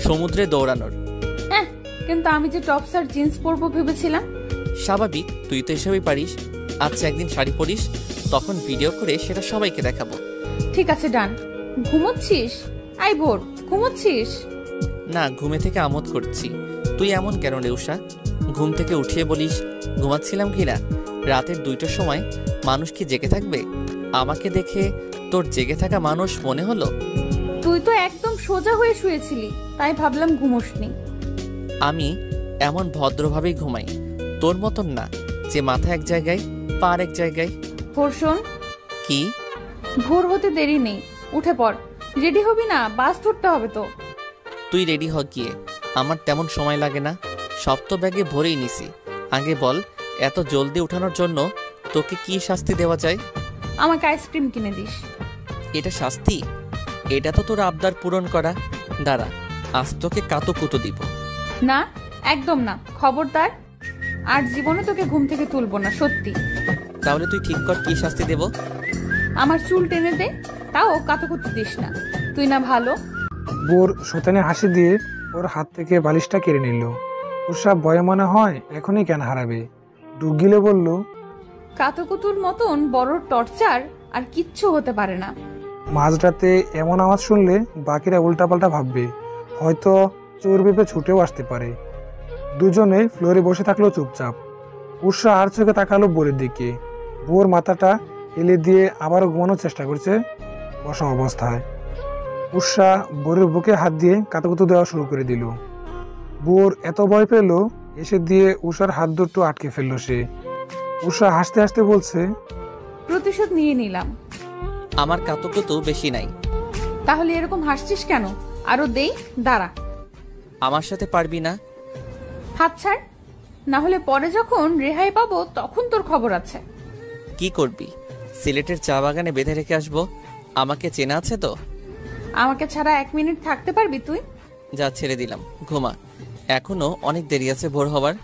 সমুদ্রে দৌড়ানোর। কিন্তু আমি যে টপস আর জিন্স পরবো ভেবেছিলাম। স্বাভাবিক, তুই তো এসবই পারিস। আচ্ছা একদিন শাড়ি পরিস, তখন ভিডিও করে সেটা সবাইকে দেখাবো। ঠিক আছে, ডান। ঘুমোচ্ছিস? আই ভোর, ঘুমোচ্ছিস? না, ঘুমে থেকে আমোদ করছি। তুই এমন কেন রে উষা? ঘুম থেকে উঠিয়ে বলিস ঘুমাচ্ছিলাম কিনা? রাতের 2টার সময় মানুষ কি জেগে থাকবে? আমাকে দেখে তোর জেগে থাকা মানুষ মনে হলো? তুই তো একদম সোজা হয়ে শুয়েছিলি, তাই ভাবলাম ঘুমোসনি। আমি এমন ভদ্রভাবেই ঘুমাই, তোর মতন না যে মাথা এক জায়গায় পা এক জায়গায়। ভোর শোন। কি? ভোর হতে দেরি নেই, উঠে পড়। রেডি হবি না? বাস ধরতে হবে তো। তুই রেডি হ গিয়ে, আমার তেমন সময় লাগে না, সব তো ব্যাগে ভরেই নিছি। আগে বল, এত জলদি উঠানোর জন্য তোকে কি শাস্তি দেওয়া যায়? আমাকে আইসক্রিম কিনে দিস। এটা শাস্তি? এটা তো তোর আবদার পূরণ করা। দাঁড়া, আজ তোকে কাতুকুতু দিব। না, একদম না, খবরদার। আর জীবনে তোকে ঘুম থেকে তুলবো না, সত্যি। তাহলে তুই ঠিক কর কি শাস্তি দেব। আমার চুল টেনে দে, তাও কাতুকুতু দিস না, তুই না ভালো। বোর শতানে হাসি দিয়ে ওর হাত থেকে বালিশটা কেড়ে নিল। উষা ভয়ে মনে হয় এখনই জ্ঞান হারাবে। ডুব গিলে বলল, কাতুকুতুর মতন বড় টর্চার আর কিচ্ছু হতে পারে না। মাঝরাতে এমন আওয়াজ শুনলে বাকিরা উল্টাপাল্টা ভাববে, হয়তো চোর ভেবে ছুটেও আসতে পারে। দুজনে ফ্লোরে বসে থাকলো চুপচাপ। উষা আর চোখে তাকালো বোরের দিকে। বোর মাথাটা এলে দিয়ে আবারও ঘুমানোর চেষ্টা করছে বসা অবস্থায়। উষা বোরের বুকে হাত দিয়ে কাতুকুতু দেওয়া শুরু করে দিল। বোর এত ভয় পেল, এসে দিয়ে উষার হাত দুটো আটকে ফেললো সে। উষা হাসতে হাসতে বলছে, প্রতিশোধ নিয়ে নিলাম। আমার কাতুকুতু বেশি নাই। তাহলে এরকম হাসছিস কেন? আরো দেই, দাঁড়া। আমার সাথে পারবি না? হাত ছাড়, না হলে পরে যখন রেহাই পাবো তখন তোর খবর আছে। কি করবি? সিলেটের চা বাগানে বেঁধে রেখে আসবো? আমাকে চেনা আছে তো? আমাকে ছাড়া 1 মিনিট থাকতে পারবি তুই? যা, ছেড়ে দিলাম, ঘুমা, এখনো অনেক দেরি আছে ভোর হবার।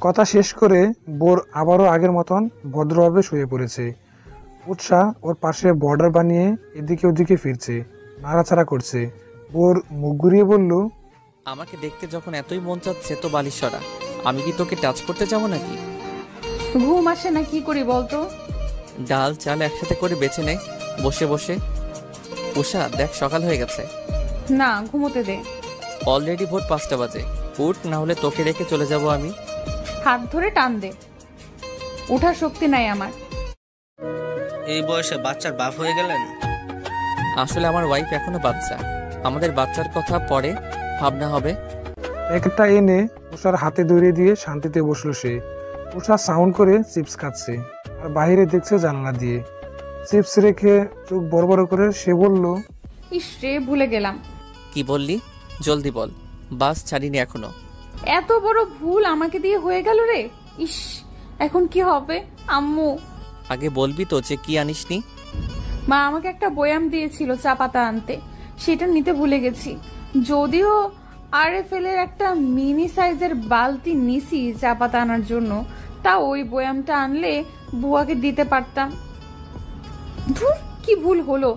কথা শেষ করে বোর আবারও আগের মতন ভদ্রভাবে শুয়ে পড়েছে। উৎসাহ ওর পাশে বর্ডার বানিয়ে এদিকে ওদিকে ফিরছে, নাড়াচাড়া করছে। বোর মুখ ঘুরিয়ে বলল, আমাকে দেখতে যখন এতই মন চাচ্ছে তো বালিশ সরা, আমি কি তোকে টাচ করতে যাবো নাকি? ঘুম আসে না, কি করি বলতো? ডাল চাল একসাথে করে বেছে নে বসে বসে। উষা দেখ, সকাল হয়ে গেছে। না, ঘুমোতে দে। অলরেডি ভোর 5টা বাজে, উঠ, না হলে তোকে রেখে চলে যাব আমি। হাত ধরে টান দে, ওঠার শক্তি নাই আমার। এই বয়সে বাচ্চার বাপ হয়ে গেলেন? আসলে আমার ওয়াইফ এখনো বাচ্চা, আমাদের বাচ্চার কথা পরে ভাবনা হবে। একটা এনে উষার হাতে ধরিয়ে দিয়ে শান্তিতে বসলো সে। উষা সাউন্ড করে চিপস খাচ্ছে আর বাইরে দেখছে জানলা দিয়ে। চিপস রেখে চোখ বড় বড় করে সে বলল, ইস রে, ভুলে গেলাম। কি বললি? জলদি বল, বাস ছাড়িনি এখনো। এত বড় ভুল আমাকে দিয়ে হয়ে গেল রে। ইস, এখন কি হবে আম্মু? আগে বলবি তো যে কি আনিসনি। মা আমাকে একটা বয়াম দিয়েছিল চা পাতা আনতে, সেটা নিতে ভুলে গেছি। যদিও RFL এর একটা মিনি সাইজের বালতি নিছি চা পাতা আনার জন্য, তা ওই বয়ামটা আনলে বুয়াকে দিতে পারতাম। ধুর, কি ভুল হলো।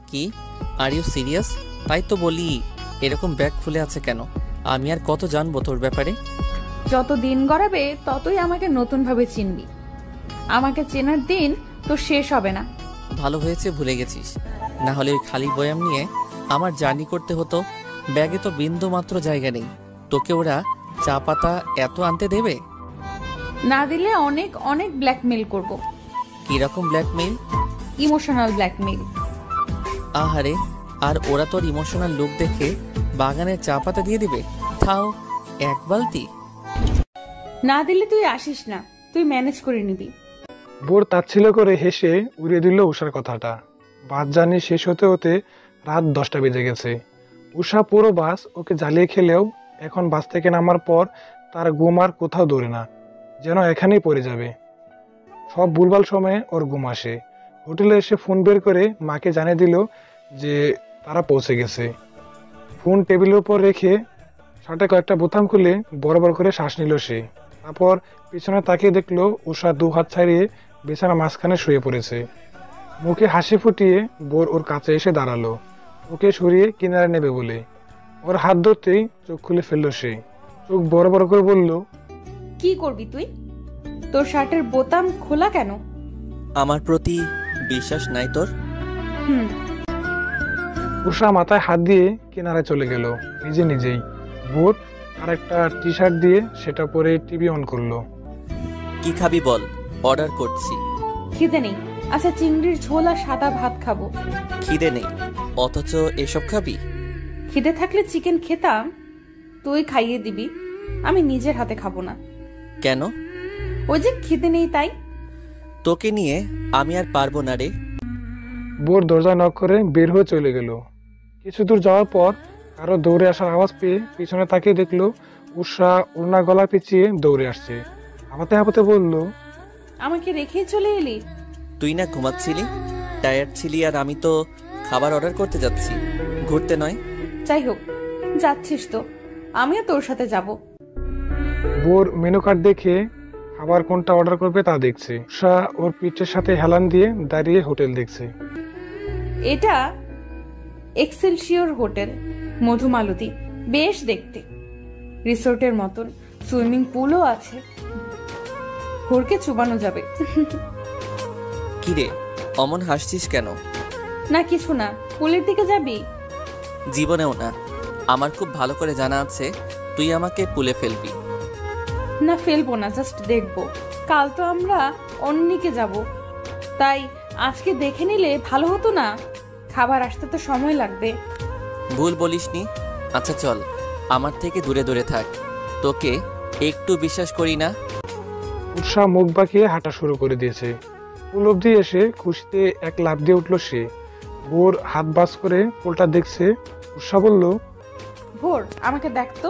কি, আর ইউ সিরিয়াস? তাই তো বলি, এরকম ব্যাগ ফুলে আছে কেন? আমি আর কত জানবো তোর ব্যাপারে? যত দিন গড়াবে ততই আমাকে নতুন ভাবে চিনবি। আমাকে চেনার দিন তো শেষ হবে না। ভালো হয়েছে ভুলে গেছিস, না হলে ওই খালি বয়াম নিয়ে আমার জার্নি করতে হতো। ব্যাগে তো বিন্দু মাত্র জায়গা নেই। তোকে ওরা চা পাতা এত আনতে দেবে? না দিলে অনেক অনেক ব্ল্যাকমেইল করব। কিরকম ব্ল্যাকমেইল? Emotional blackmail. আহারে, আর ওরা তোর ইমোশনাল লুক দেখে বাগানে চা পাতা দিয়ে দিবে? তাও এক বালতি? না দিলে তুই আসিস না, তুই ম্যানেজ করে নিবি। বোর তাচ্ছিল্য করে হেসে উড়িয়ে দিল উষার কথাটা। বাস জার্নি শেষ হতে হতে রাত 10টা বেজে গেছে। উষা পুরো বাস ওকে জ্বালিয়ে খেলেও এখন বাস থেকে নামার পর তার ঘুম আর কোথাও দৌড়ে না, যেন এখানেই পড়ে যাবে। সব ভুলভাল সময়ে ওর ঘুম আসে। হোটেলে এসে ফোন বের করে মাকে জানিয়ে দিল যে তারা পৌঁছে গেছে। ফোন টেবিলের উপর রেখে শার্টে কয়েকটা বোতাম খুলে বড় বড় করে শ্বাস নিল সে। তারপর পিছনে তাকিয়ে দেখলো উষা 2 হাত ছাড়িয়ে বিছানা মাঝখানে শুয়ে পড়েছে। মুখে হাসি ফুটিয়ে বোর ওর কাছে এসে দাঁড়ালো, ওকে সরিয়ে কিনারে নেবে বলে। ওর হাত ধরতেই চোখ খুলে ফেললো সে। চোখ বড় বড় করে বলল, কি করবি তুই? তোর শার্টের বোতাম খোলা কেন? আমার প্রতি বিশ্বাস নাই তোর? উষা মাথায় হাত দিয়ে কিনারে চলে গেল নিজে নিজেই। বোর আর একটা টি শার্ট দিয়ে সেটা পরে টিভি অন করলো। কি খাবি বল, অর্ডার করছি। খিদে নেই। আচ্ছা, চিংড়ির ঝোল আর সাদা ভাত খাবো। খিদে নেই, অথচ এসব খাবি? খিদে থাকলে চিকেন খেতাম, তুই খাইয়ে দিবি। আমি নিজের হাতে খাবো না। কেন? ওই যে খিদে নেই তাই। তোকে নিয়ে আমি আর পারবো না রে। বোর দরজা নক করে বের হয়ে চলে গেল। কিছু দূর যাওয়ার পর কারো দৌড়ে আসার আওয়াজ পেয়ে পিছনে তাকিয়ে দেখলো উষা ওড়না গলা পেঁচিয়ে দৌড়ে আসছে। হাঁপাতে হাঁপাতে বলল, আমাকে রেখেই চলে এলি? তুই না ঘুমাচ্ছিলি, টায়ার্ড ছিলি, আর আমি তো খাবার অর্ডার করতে যাচ্ছি, ঘুরতে নয়। যাই হোক, যাচ্ছিস তো, আমিও তোর সাথে যাব। বোর মেনু কার্ড দেখে খাবার কোনটা অর্ডার করবে তা দেখছে। উষা ওর পিঠের সাথে হেলান দিয়ে দাঁড়িয়ে হোটেল দেখছে। এটা এক্সেলসিওর হোটেল, মধুমালতী। বেশ দেখতে, রিসোর্টের মতন। সুইমিং পুলও আছে, ভোরকে চুবানো যাবে। কিরে, অমন হাসছিস কেন? না কিছু না, পুলের দিকে যাবি? জীবনেও না। আমার খুব ভালো করে জানা আছে তুই আমাকে পুলে ফেলবি। না, ফেলবো না, জাস্ট দেখবো। কাল তো আমরা অন্যকে যাব, তাই আজকে দেখে নিলে ভালো হতো না? খাবার আসতে তো সময় লাগবে। ভুল বলিসনি। আচ্ছা চল, আমার থেকে দূরে দূরে থাক, তোকে একটু বিশ্বাস করি না। উষা মুখ বাঁকিয়ে হাঁটা শুরু করে দিয়েছে। পুল অব্দি এসে খুশিতে এক লাফ দিয়ে উঠলো সে। বোর হাত বাস করে পোলটা দেখছে। উষা বলল, ভোর, আমাকে দেখতো।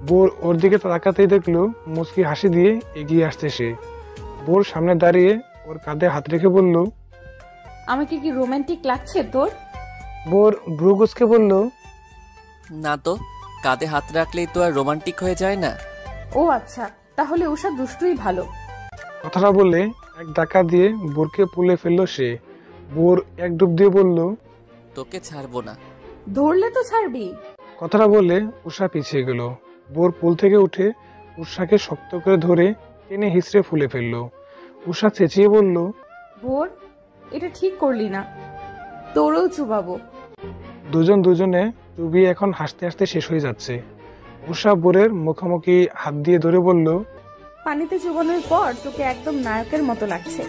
বোর ওর দিকে তাকাতেই দেখলো মুচকি হাসি দিয়ে এগিয়ে আসছে সে। বোর সামনে দাঁড়িয়ে ওর কাঁধে হাত রেখে বলল, আমাকে কি রোমান্টিক লাগছে তোর? বোর ভ্রু কুঁচকে বলল, না তো, কাঁধে হাত রাখলেই তো আর রোমান্টিক হয়ে যায় না। ও আচ্ছা, তাহলে উষা দুষ্টুই ভালো। কথাটা বলে এক ধাক্কা দিয়ে বোরকে পুলে ফেললো সে। বোর এক ডুব দিয়ে বলল, তোকে ছাড়বো না। ধরলে তো ছাড়বি। কথাটা বলে উষা পিছিয়ে গেল। বোর পুল থেকে উঠে উষাকে শক্ত করে ধরে টেনে হিঁচড়ে ফুলে ফেললো। উষা চেঁচিয়ে বলল, ভোর, এটা ঠিক করলি না, তোরও চুবাবো। দুজন দুজনে চুবিয়ে এখন হাসতে হাসতে শেষ হয়ে যাচ্ছে। উষা বোরের মুখোমুখি হাত দিয়ে ধরে বলল, পানিতে চুবানোর পর তোকে একদম নায়কের মতো লাগছে।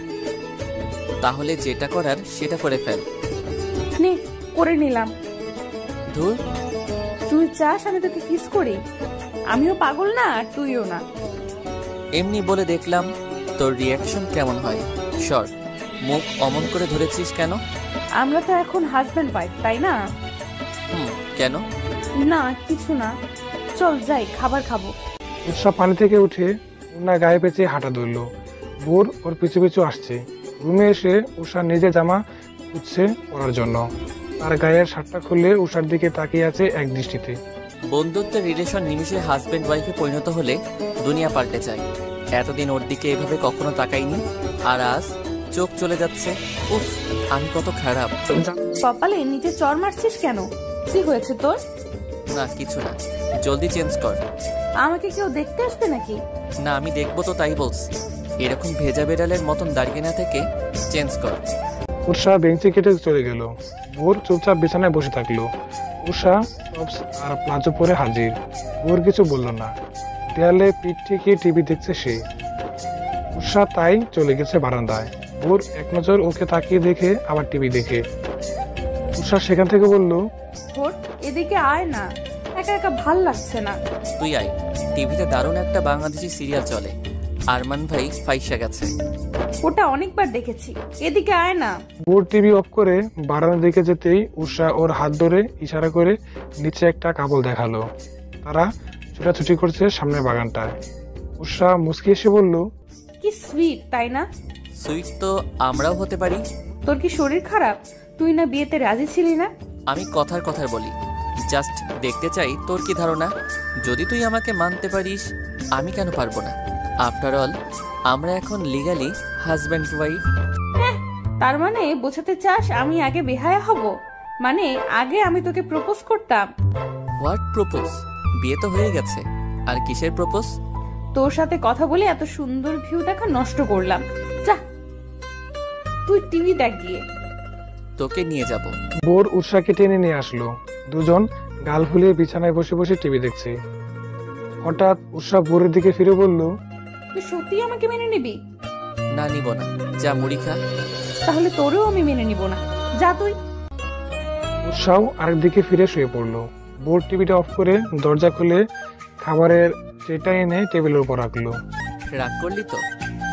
তাহলে যেটা করার সেটা করে ফেল। নে, করে নিলাম। ধুর, তুই চাস আমি তোকে কিস করি? আমিও পাগল না আর তুইও না। এমনি বলে দেখলাম তোর রিয়াকশন কেমন হয়। সর, মুখ অমন করে ধরেছিস কেন? আমরা তো এখন হাজবেন্ড ওয়াইফ, তাই না? কেন? না কিছু না, চল যাই, খাবার খাবো। উষা পানি থেকে উঠে ওনার গায়ে পেঁচে হাঁটা ধরল। বোর ওর পিছু পিছু আসছে। রুমে এসে উষা নিজে জামা খুঁজছে পরার জন্য। তার গায়ের শার্টটা খুলে উষার দিকে তাকিয়ে আছে এক দৃষ্টিতে। বন্ধুত্বের রিলেশন নিমিশে হাজবেন্ড ওয়াইফে পরিণত হলে দুনিয়া পাল্টে যায়। এতদিন ওর দিকে এভাবে কখনো তাকাইনি, আর আজ চোখ চলে যাচ্ছে। উফ, আমি কত খারাপ। কপালে নিচে চড় মারছিস কেন? কি হয়েছে তোর? না কিছু না, জলদি চেঞ্জ কর। আমাকে কেউ দেখতে আসবে নাকি? না, আমি দেখবো তো তাই বলছি। এরকম ভেজা বেড়ালের মতন দাঁড়িয়ে না থেকে চেঞ্জ কর। উষা বেঞ্চি কেটে চলে গেল। ভোর চুপচাপ বিছানায় বসে থাকলো। উষা টপস আর প্লাজো পরে হাজির। ভোর কিছু বলল না। দেয়ালে পিঠ থেকে টিভি দেখছে সে। উষা তাই চলে গেছে বারান্দায়। ভোর এক নজর ওকে তাকিয়ে দেখে আবার টিভি দেখে। উষা সেখান থেকে বলল, ভোর এদিকে আয় না, একা একা ভাল লাগছে না। তুই আয়, টিভিতে দারুণ একটা বাংলাদেশি সিরিয়াল চলে, আরমান ভাই ফাইসা গেছে। ওটা অনেকবার দেখেছি, এদিকে আয় না। ভোর টিভি অফ করে বারান্দার দিকে যেতেই উষা ওর হাত ধরে ইশারা করে নিচে একটা কাপল দেখালো। তারা ছুটাছুটি করছে সামনের বাগানটায়। উষা মুচকি এসে বলল, কি সুইট, তাই না? সুইট তো আমরাও হতে পারি। তোর কি শরীর খারাপ? তুই না বিয়েতে রাজি ছিলি না? আমি কথার কথার বলি, জাস্ট দেখতে চাই তোর কি ধারণা। যদি তুই আমাকে মানতে পারিস, আমি কেন পারবো না? আফটার অল আমরা এখন লিগালি হাজব্যান্ড ওয়াইফ। তার মানে বোঝাতে চাস আমি আগে বেহায়া হব? মানে আগে আমি তোকে প্রপোজ করতাম? What propose? বিয়ে তো হয়ে গেছে, আর কিসের প্রপোজ? তোর সাথে কথা বলে এত সুন্দর ভিউ দেখা নষ্ট করলাম। যা তুই টিভি দেখ গিয়ে। তোকে নিয়ে যাব। ভোর উষাকে টেনে নিয়ে আসলো। দুজন গাল ফুলিয়ে বিছানায় বসে বসে টিভি দেখছে। হঠাৎ উষা ভোরের দিকে ফিরে বলল, তুই সত্যি আমাকে মেনে নিবি? না, নিব না। যা মুড়ি খা। তাহলে তোরেও আমি মেনে নিব না, যা তুই। উষাও আরেক দিকে ফিরে শুয়ে পড়লো। ভোর টিভিটা অফ করে দরজা খুলে খাবারের ট্রেটা এনে টেবিলের উপর রাখলো। রাগ করলি তো?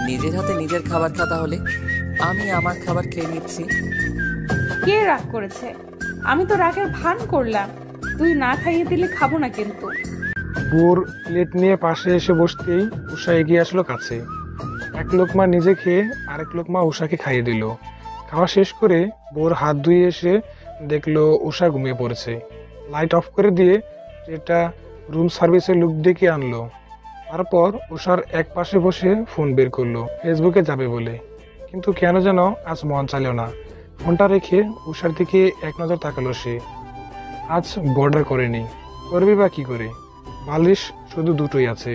নিজের হাতে নিজের খাবার খা তাহলে। আমি আমার খাবার খেয়ে নিচ্ছি। কে রাগ করেছে? আমি তো রাগের ভান করলাম। তুই না খাইয়ে দিলে খাবো না কিন্তু। ভোর প্লেট নিয়ে পাশে এসে বসতেই উষা এগিয়ে আসলো কাছে। এক লোকমা নিজে খেয়ে আরেক লোকমা উষাকে খাইয়ে দিল। খাওয়া শেষ করে ভোর হাত ধুয়ে এসে দেখলো উষা ঘুমিয়ে পড়েছে। লাইট অফ করে দিয়ে এটা রুম সার্ভিসের লোক ডেকে আনলো। তারপর উষার এক পাশে বসে ফোন বের করলো ফেসবুকে যাবে বলে, কিন্তু কেন যেন আজ মন চাইল না। ফোনটা রেখে উষার দিকে এক নজর তাকালো সে। আজ বর্ডার করেনি, করবে বা কি করে? বালিশ শুধু দুটোই আছে।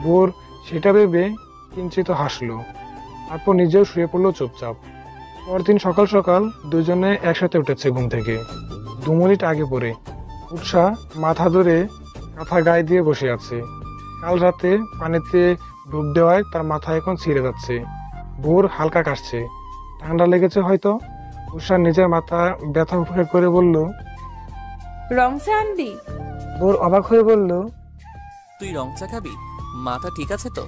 ভোর সেটা ভেবে কিঞ্চিত হাসলো। তারপর নিজেও শুয়ে পড়লো চুপচাপ। পরদিন সকাল সকাল দুজনে একসাথে উঠেছে ঘুম থেকে। 2 মিনিট আগে পরে উষা মাথা ধরে কাঁথা গায়ে দিয়ে বসে আছে। কাল রাতে পানিতে ডুব দেওয়ায় তার মাথা এখন ছিঁড়ে যাচ্ছে। ভোর হালকা কাশছে, ঠান্ডা লেগেছে হয়তো। উষা নিজের মাথা ব্যথা উপেক্ষা করে বলল, রং চা আনবি? ভোর অবাক হয়ে বলল, তুই রং চা খাবি? মাথা ঠিক আছে তো?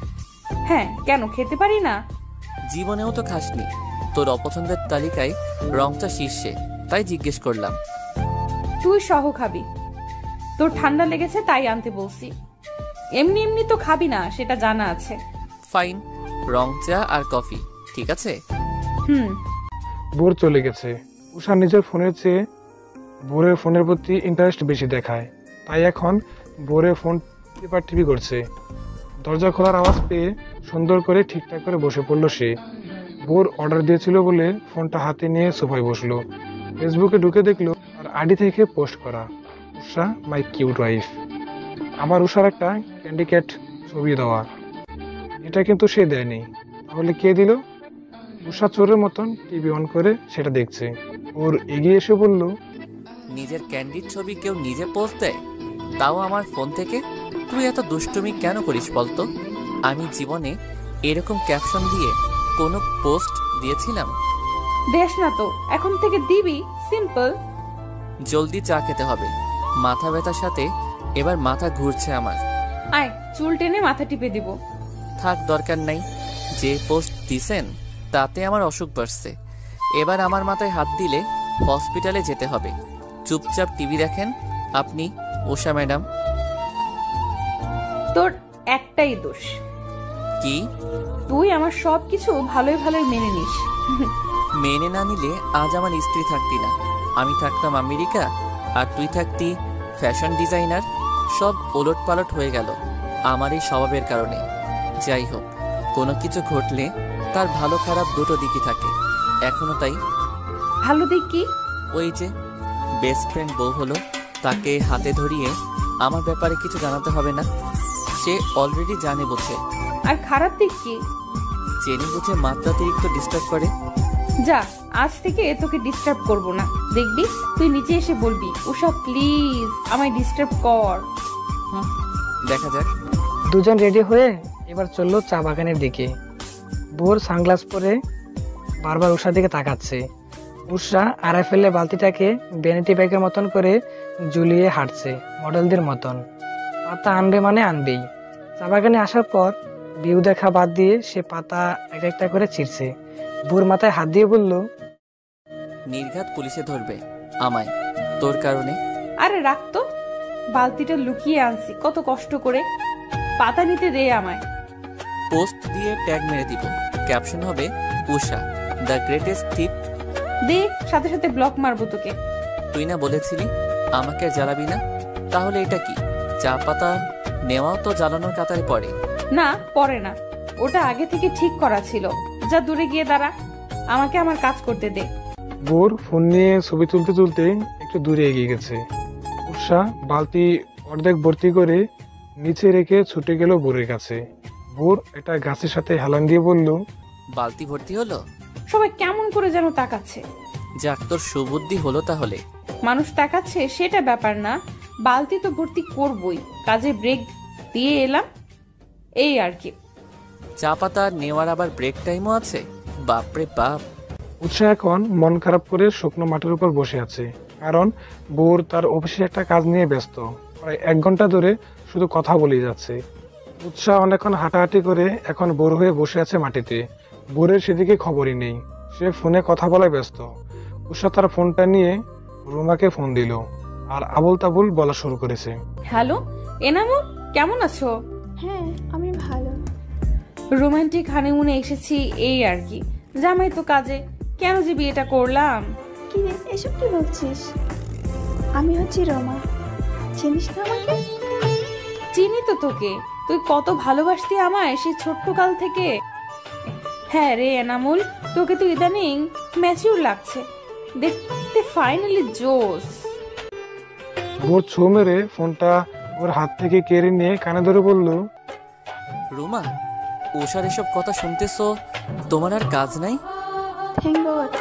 হ্যাঁ, কেন খেতে পারি না? জীবনেও তো খাসনি। তোর অপছন্দের তালিকায় রং চা শীর্ষে, তাই জিজ্ঞেস করলাম। তুই সহ খাবি, তোর ঠান্ডা লেগেছে তাই আনতে বলছি। এমনি এমনি তো খাবি না, সেটা জানা আছে। ফাইন, রং চা আর কফি, ঠিক আছে? ভোর চলে গেছে। উষা নিজের ফোনের চেয়ে ভোরের ফোনের প্রতি ইন্টারেস্ট বেশি দেখায়, তাই এখন ভোরের ফোন টিপি করছে। দরজা খোলার আওয়াজ পেয়ে সুন্দর করে ঠিকঠাক করে বসে পড়লো সে। ভোর অর্ডার দিয়েছিল বলে ফোনটা হাতে নিয়ে সোফায় বসলো। ফেসবুকে ঢুকে দেখলো আর আইডি থেকে পোস্ট করা, উষা মাই কিউট ওয়াইফ। আবার উষার একটা ক্যান্ডি ক্যাট ছবি দেওয়া। এটা কিন্তু সে দেয়নি, তাহলে কে দিল? উষা চোরের মতন টিভি অন করে সেটা দেখছে। ওর এগিয়ে এসে বলল, নিজের ক্যান্ডির ছবি কেউ নিজে পোস্ট দেয়, তাও আমার ফোন থেকে? তুই এত দুষ্টুমি কেন করিস বলতো? আমি জীবনে এরকম ক্যাপশন দিয়ে কোনো পোস্ট দিয়েছিলাম? দেশ না তো, এখন থেকে দিবি। সিম্পল। জলদি চা খেতে হবে, মাথা ব্যথার সাথে এবার মাথা ঘুরছে আমার। আয়, চুল টেনে মাথা টিপে দিব। থাক, দরকার নাই। যে পোস্ট দিছেন তাতে আমার অসুখ বাড়ছে। এবার আমার মাথায় হাত দিলে হসপিটালে যেতে হবে। চুপচাপ টিভি দেখেন আপনি, উষা ম্যাডাম। তোর একটাই দোষ। কি? তুই আমার সবকিছু ভালোই ভালোই মেনে নিস। মেনে না নিলে আজ আমার স্ত্রী থাকতি না। আমি থাকতাম আমেরিকা আর তুই থাকতি ফ্যাশন ডিজাইনার। সব ওলট পালট হয়ে গেল আমার এই স্বভাবের কারণে। যাই হোক, কোনো কিছু ঘটলে তার ভালো খারাপ দুটো দিকই থাকে, এখনো তাই। ভালো দিক কি? ওই যে বেস্ট ফ্রেন্ড বউ হলো, তাকে হাতে ধরিয়ে আমার ব্যাপারে কিছু জানাতে হবে না, সে অলরেডি জানে বোঝে। আর খারাপ দিক কি? জেনে বুঝে মাত্রাতিরিক্ত ডিস্টার্ব করে। যা, আজ থেকে তোকে ডিস্টার্ব করব না, দেখবি তুই নিচে এসে বলবি উষা প্লিজ আমায় ডিস্টার্ব কর। দেখা যাক। দুজন রেডি হয়ে এবার চললো চা বাগানের দিকে। ভোর সানগ্লাস পরে বারবার উষার দিকে তাকাচ্ছে। উষা আড়াই ফেলে বালতিটাকে ভ্যানিটি ব্যাগের মতন করে ঝুলিয়ে হাঁটছে, মডেলদের মতন। পাতা আনবে মানে আনবেই। চা বাগানে আসার পর ভিউ দেখা বাদ দিয়ে সে পাতা এক একটা করে ছিঁড়ছে। ভোর মাথায় হাত দিয়ে বলল, নির্ঘাত পুলিশে ধরবে আমায় তোর কারণে। আরে রাখতো, বালতিটা লুকিয়ে আনছি কত কষ্ট করে, পাতা নিতে দে আমায়। পোস্ট দিয়ে ট্যাগ মেরে দিব, ক্যাপশন হবে উষা দ্য গ্রেটেস্ট থিপ। দে, সাথে সাথে ব্লক মারবো তোকে। তুই না বলেছিলি আমাকে জ্বালাবি না, তাহলে এটা কি? চা পাতা নেওয়াও তো জ্বালানোর কাতারে পড়ে। না, পরে না, ওটা আগে থেকে ঠিক করা ছিল। যা দূরে গিয়ে দাঁড়া, আমাকে আমার কাজ করতে দে। ভোর ফোন নিয়ে ছবি তুলতে তুলতে একটু দূরে এগিয়ে গেছে। উষা বালতি অর্ধেক ভর্তি করে নিচে রেখে ছুটে গেল ভোরের কাছে। ভোর একটা গাছের সাথে হেলান দিয়ে বলল, বালতি ভর্তি হলো? সবাই কেমন করে যেন তাকাচ্ছে। যাক, তোর সুবুদ্ধি হলো তাহলে। মানুষ তাকাচ্ছে সেটা ব্যাপার না, বালতি তো ভর্তি করবই, কাজে ব্রেক দিয়ে এলাম, এই আর কি। চা পাতা নেওয়ার আবার ব্রেক টাইমও আছে? বাপরে বাপ। উৎসাহ এখন মন খারাপ করে শুকনো মাটির উপর বসে আছে, কারণ ভোর তার অফিসে একটা কাজ নিয়ে ব্যস্ত। প্রায় 1 ঘন্টা ধরে শুধু কথা বলেই যাচ্ছে। উৎসাহ অনেকক্ষণ হাঁটাহাঁটি করে এখন বোর হয়ে বসে আছে মাটিতে। বোরের সেদিকে খবরই নেই, সে ফোনে কথা বলায় ব্যস্ত। উৎসাহ তার ফোনটা নিয়ে রুমাকে ফোন দিল আর আবুল তাবুল বলা শুরু করেছে। হ্যালো এনামুল, কেমন আছো? হ্যাঁ, আমি ভালো। রোমান্টিক হানিমুনে এসেছি এই আর কি, জামাই তো কাজে, কেন যে বিয়েটা করলাম। কি রে, এসব কি বলছিস? আমি হচ্ছি রমা, চিনিস না আমাকে? চিনি তো তোকে, তুই কত ভালোবাসতি আমায় সেই ছোট্ট কাল থেকে। হ্যাঁ রে এনামুল, তোকে তো ইদানিং ম্যাচিউর লাগছে, দেখতে ফাইনালি জোস। ভোর ছো মেরে ফোনটা ওর হাত থেকে কেড়ে নিয়ে কানে ধরে বলল, রুমা, উষার এসব কথা শুনতেছো, তোমার আর কাজ নাই? থ্যাংক গড,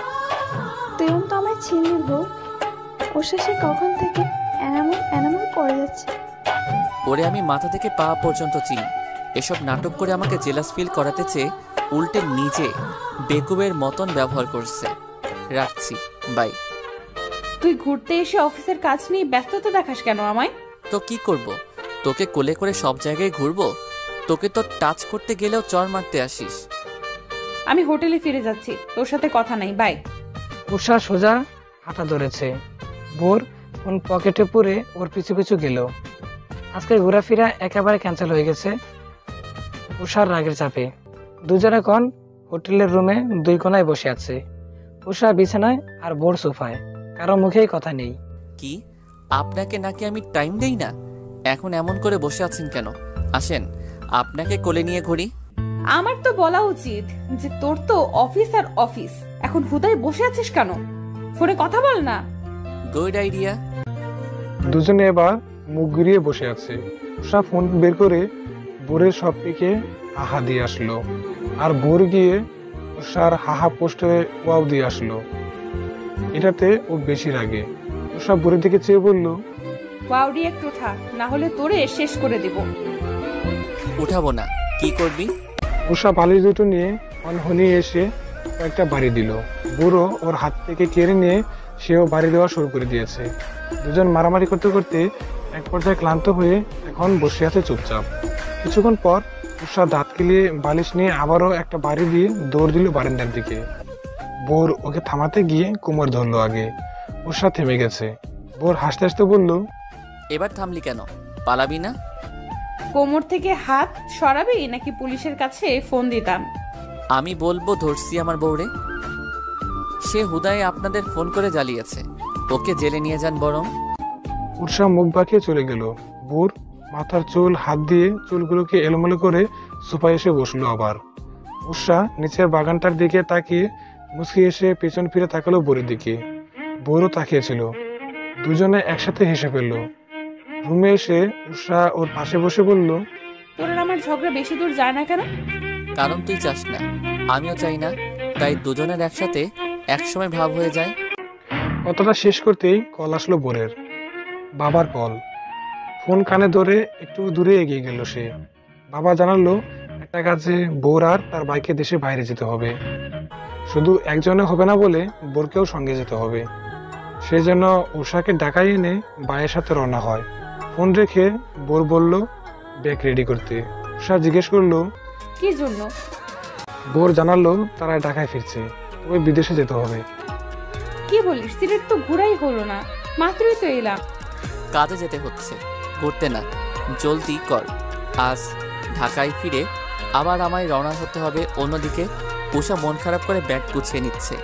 তুই তো আমায় চিনলি বউ। ওর শেষে কখন থেকে এনামুল করে যাচ্ছে। ওরে আমি মাথা থেকে পা পর্যন্ত চিনি। এসব নাটক করে আমাকে জেলাস ফিল করাতে চেয়ে উল্টে নিজে বেকুবের মতন ব্যবহার করছে। রাখছি, বাই। তুই ঘুরতে এসে অফিসের কাজ নিয়ে ব্যস্ততা দেখাস কেন আমায়? তো কি করব, তোকে কোলে করে সব জায়গায় ঘুরবো? তোকে তো টাচ করতে গেলেও চর মারতে আসিস। আমি হোটেলে ফিরে যাচ্ছি, তোর সাথে কথা নাই, বাই। উষা সোজা হাঁটা ধরেছে। ভোর ফোন পকেটে পুরে ওর পিছু পিছু গেল। আজকে ঘোরাফেরা একেবারে ক্যান্সেল হয়ে গেছে উষার রাগের চাপে। দুজন এখন হোটেলের রুমে 2 কোণায় বসে আছে। উষা বিছানায় আর ভোর সোফায়, কারো মুখেই কথা নেই। কি, আপনাকে নাকি আমি টাইম দেই না? এখন এমন করে বসে আছেন কেন? আসেন, আপনাকে কোলে নিয়ে ঘুরি। আমার তো বলা উচিত যে তোর তো অফিস আর অফিস, এখন হুদায় বসে আছিস কেন? ফোনে কথা বল না। Good idea. দুজনে এবার মুখ ঘুরিয়ে বসে আছে। উষা ফোন বের করে বোরের সব দিকে হাহা দিয়ে আসলো, আর বোর গিয়ে উষার হাহা পোস্টে ওয়াও দিয়ে আসলো। এটাতে ও বেশি রাগে। উষা বোরের দিকে চেয়ে বলল, ওয়াউডি একটু উঠা, না হলে তোরে শেষ করে দেব। উঠাবো না, কি করবি? উষা বালিশ দুটো নিয়ে অনহনি এসে কয়েকটা বাড়ি দিল। বুড়ো ওর হাত থেকে কেড়ে নিয়ে সেও বাড়ি দেওয়া শুরু করে দিয়েছে। দুজন মারামারি করতে করতে এক পর্যায়ে ক্লান্ত হয়ে এখন বসে আছে চুপচাপ। কিছুক্ষণ পর উষা দাঁত কেলিয়ে বালিশ নিয়ে আবারও একটা বাড়ি দিয়ে দৌড় দিল বারান্দার দিকে। বোর ওকে থামাতে গিয়ে কোমর ধরলো আগে। উষা থেমে গেছে। বোর হাসতে হাসতে বলল, এবার থামলি কেন? পালাবি না? কোমর থেকে হাত সরাবি নাকি পুলিশের কাছে ফোন দিতাম? আমি বলবো ধরছি আমার বউরে। সে হুদায় আপনাদের ফোন করে জ্বালিয়েছে। ওকে জেলে নিয়ে যান বরং। উৎসাহ মুখ বাঁকিয়ে চলে গেল। বোর মাথার চুল হাত দিয়ে চুলগুলোকে এলোমেলো করে সোফায় এসে বসলো আবার। উৎসাহ নিচের বাগানটার দিকে তাকিয়ে মুচকি এসে পেছন ফিরে তাকালো বোরের দিকে। বোরও তাকিয়েছিল। দুজনে একসাথে হেসে ফেললো। রুমে এসে উৎসাহ ওর পাশে বসে বলল, তোর আর আমার ঝগড়া বেশি দূর যায় না কেন? কারণ তুই চাস না, আমিও চাই না, তাই দুজনের একসাথে একসময় ভাব হয়ে যায়। কথাটা শেষ করতেই কল আসলো বোরের। বাবার কল। ফোন কানে ধরে একটু দূরে এগিয়ে গেল সে। বাবা জানালো একটা কাজে বোর আর তার বাইকে দেশে বাইরে যেতে হবে। শুধু একজনে হবে না বলে বোরকেও সঙ্গে যেতে হবে। সেই জন্য উষাকে ঢাকায় এনে ভাইয়ের সাথে রওনা হয়। ফোন রেখে বোর বলল ব্যাগ রেডি করতে। উষা জিজ্ঞেস করলো কি জন্য? বোর জানালো তারা ঢাকায় ফিরছে, তবে বিদেশে যেতে হবে। কি বলিস? সিলেট তো ঘোরাই হলো না, মাত্রই তো এলাম। কাজে যেতে হচ্ছে, ঘুরতে না। জলদি কর, আজ ঢাকায় ফিরে আবার আমায় রওনা হতে হবে অন্যদিকে। উষা মন খারাপ করে ব্যাগ গুছিয়ে নিচ্ছে।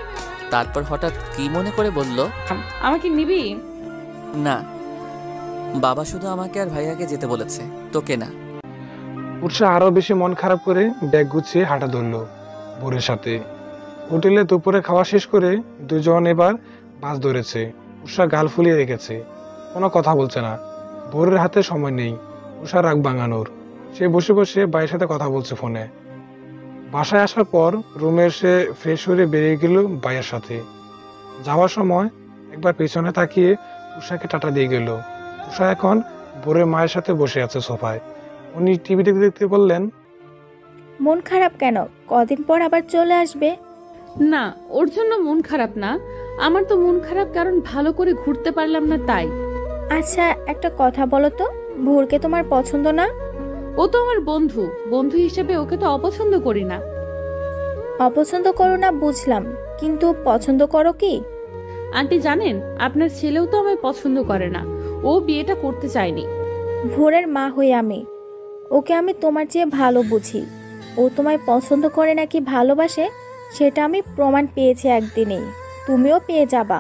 তারপর হঠাৎ কি মনে করে বলল, আমাকে নিবি? না, বাবা শুধু আমাকে আর ভাইয়াকে যেতে বলেছে, তোকে না। উৎসাহ আরো বেশি মন খারাপ করে ব্যাগ গুছিয়ে হাঁটা ধরলো বোরের সাথে। হোটেলে দুপুরে খাওয়া শেষ করে দুজন এবার বাস ধরেছে। উষা গাল ফুলিয়ে রেখেছে, কোনো কথা বলছে না। বোরের হাতে সময় নেই উষা রাগ ভাঙানোর। সে বসে বসে ভাইয়ের সাথে কথা বলছে ফোনে। বাসায় আসার পর রুমে এসে ফ্রেশ হয়ে বেরিয়ে গেল ভাইয়ের সাথে। যাওয়ার সময় একবার পেছনে তাকিয়ে উষাকে টাটা দিয়ে গেল। উষা এখন বোরের মায়ের সাথে বসে আছে সোফায়। উনি টিভি দেখতে দেখতে বললেন, মন খারাপ কেন? কদিন পর আবার চলে আসবে। না, ওর জন্য মন খারাপ না, আমার তো মন খারাপ কারণ ভালো করে ঘুরতে পারলাম না তাই। আচ্ছা একটা কথা বলো তো, ভোরকে তোমার পছন্দ না? ও তো আমার বন্ধু, বন্ধু হিসেবে ওকে তো অপছন্দ করি না। অপছন্দ করো না বুঝলাম, কিন্তু পছন্দ করো কি? আন্টি জানেন, আপনার ছেলেও তো আমায় পছন্দ করে না, ও বিয়েটা করতে চায়নি। ভোরের মা হই আমি, ওকে আমি তোমার চেয়ে ভালো বুঝি। ও তোমায় পছন্দ করে নাকি ভালোবাসে সেটা আমি প্রমাণ পেয়েছি একদিনেই, তুমিও পেয়ে যাবা।